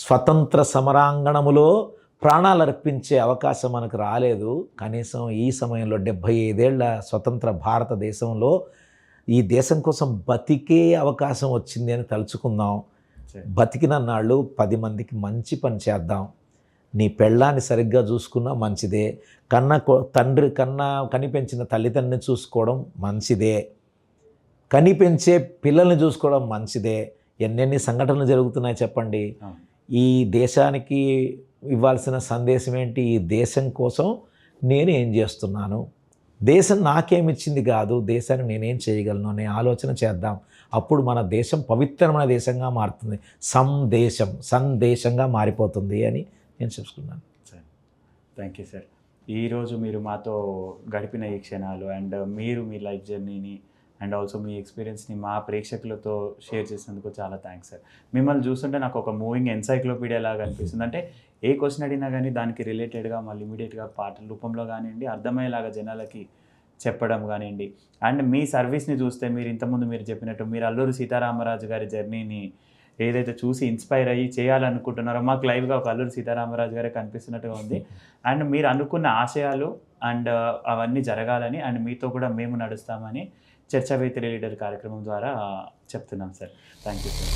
స్వతంత్ర సమరాంగణములో ప్రాణాలు అర్పించే అవకాశం మనకు రాలేదు. కనీసం ఈ సమయంలో 75 ఏళ్ల స్వతంత్ర భారతదేశంలో ఈ దేశం కోసం బతికే అవకాశం వచ్చింది అని తలుచుకుందాం. బతికిన నాళ్ళు 10 మందికి మంచి పని చేద్దాం. నీ పెళ్ళాన్ని సరిగ్గా చూసుకున్నా మంచిదే. తండ్రి కనిపెంచిన తల్లిదండ్రిని చూసుకోవడం మంచిదే. కనిపెంచే పిల్లల్ని చూసుకోవడం మంచిదే. ఎన్నెన్ని సంఘటనలు జరుగుతున్నాయి చెప్పండి. ఈ దేశానికి ఇవ్వాల్సిన సందేశం ఏంటి? ఈ దేశం కోసం నేను ఏం చేస్తున్నాను, దేశం నాకేమిచ్చింది కాదు, దేశాన్ని నేనేం చేయగలను అనే ఆలోచన చేద్దాం. అప్పుడు మన దేశం పవిత్రమైన దేశంగా మారుతుంది. సందేశంగా మారిపోతుంది అని నేను చెప్పుకున్నాను. Sir, thank you sir. ఈరోజు మీరు మాతో గడిపిన ఈ క్షణాలు అండ్ మీరు మీ లైఫ్ జర్నీని అండ్ ఆల్సో మీ ఎక్స్పీరియన్స్ని మా ప్రేక్షకులతో షేర్ చేసినందుకు చాలా థ్యాంక్స్ సార్. మిమ్మల్ని చూస్తుంటే నాకు ఒక మూవింగ్ ఎన్సైక్లోపీడియా లాగా అనిపిస్తుంది. అంటే ఏ క్వశ్చన్ అడిగినా కానీ దానికి రిలేటెడ్గా మళ్ళీ ఇమీడియట్గా పాటల రూపంలో కానివ్వండి, అర్థమయ్యేలాగా జనాలకి చెప్పడం కానివ్వండి. అండ్ మీ సర్వీస్ని చూస్తే మీరు ఇంతకుముందు మీరు చెప్పినట్టు మీరు అల్లూరి సీతారామరాజు గారి జర్నీని ఏదైతే చూసి ఇన్స్పైర్ అయ్యి చేయాలనుకుంటున్నారో మాకు లైవ్గా ఒక అల్లూరి సీతారామరాజు గారే కనిపిస్తున్నట్టుగా ఉంది. అండ్ మీరు అనుకున్న ఆశయాలు అండ్ అవన్నీ జరగాలని అండ్ మీతో కూడా మేము నడుస్తామని చర్చా వేదిక లీడర్ కార్యక్రమం ద్వారా చెప్తున్నాం సార్. Thank you sir.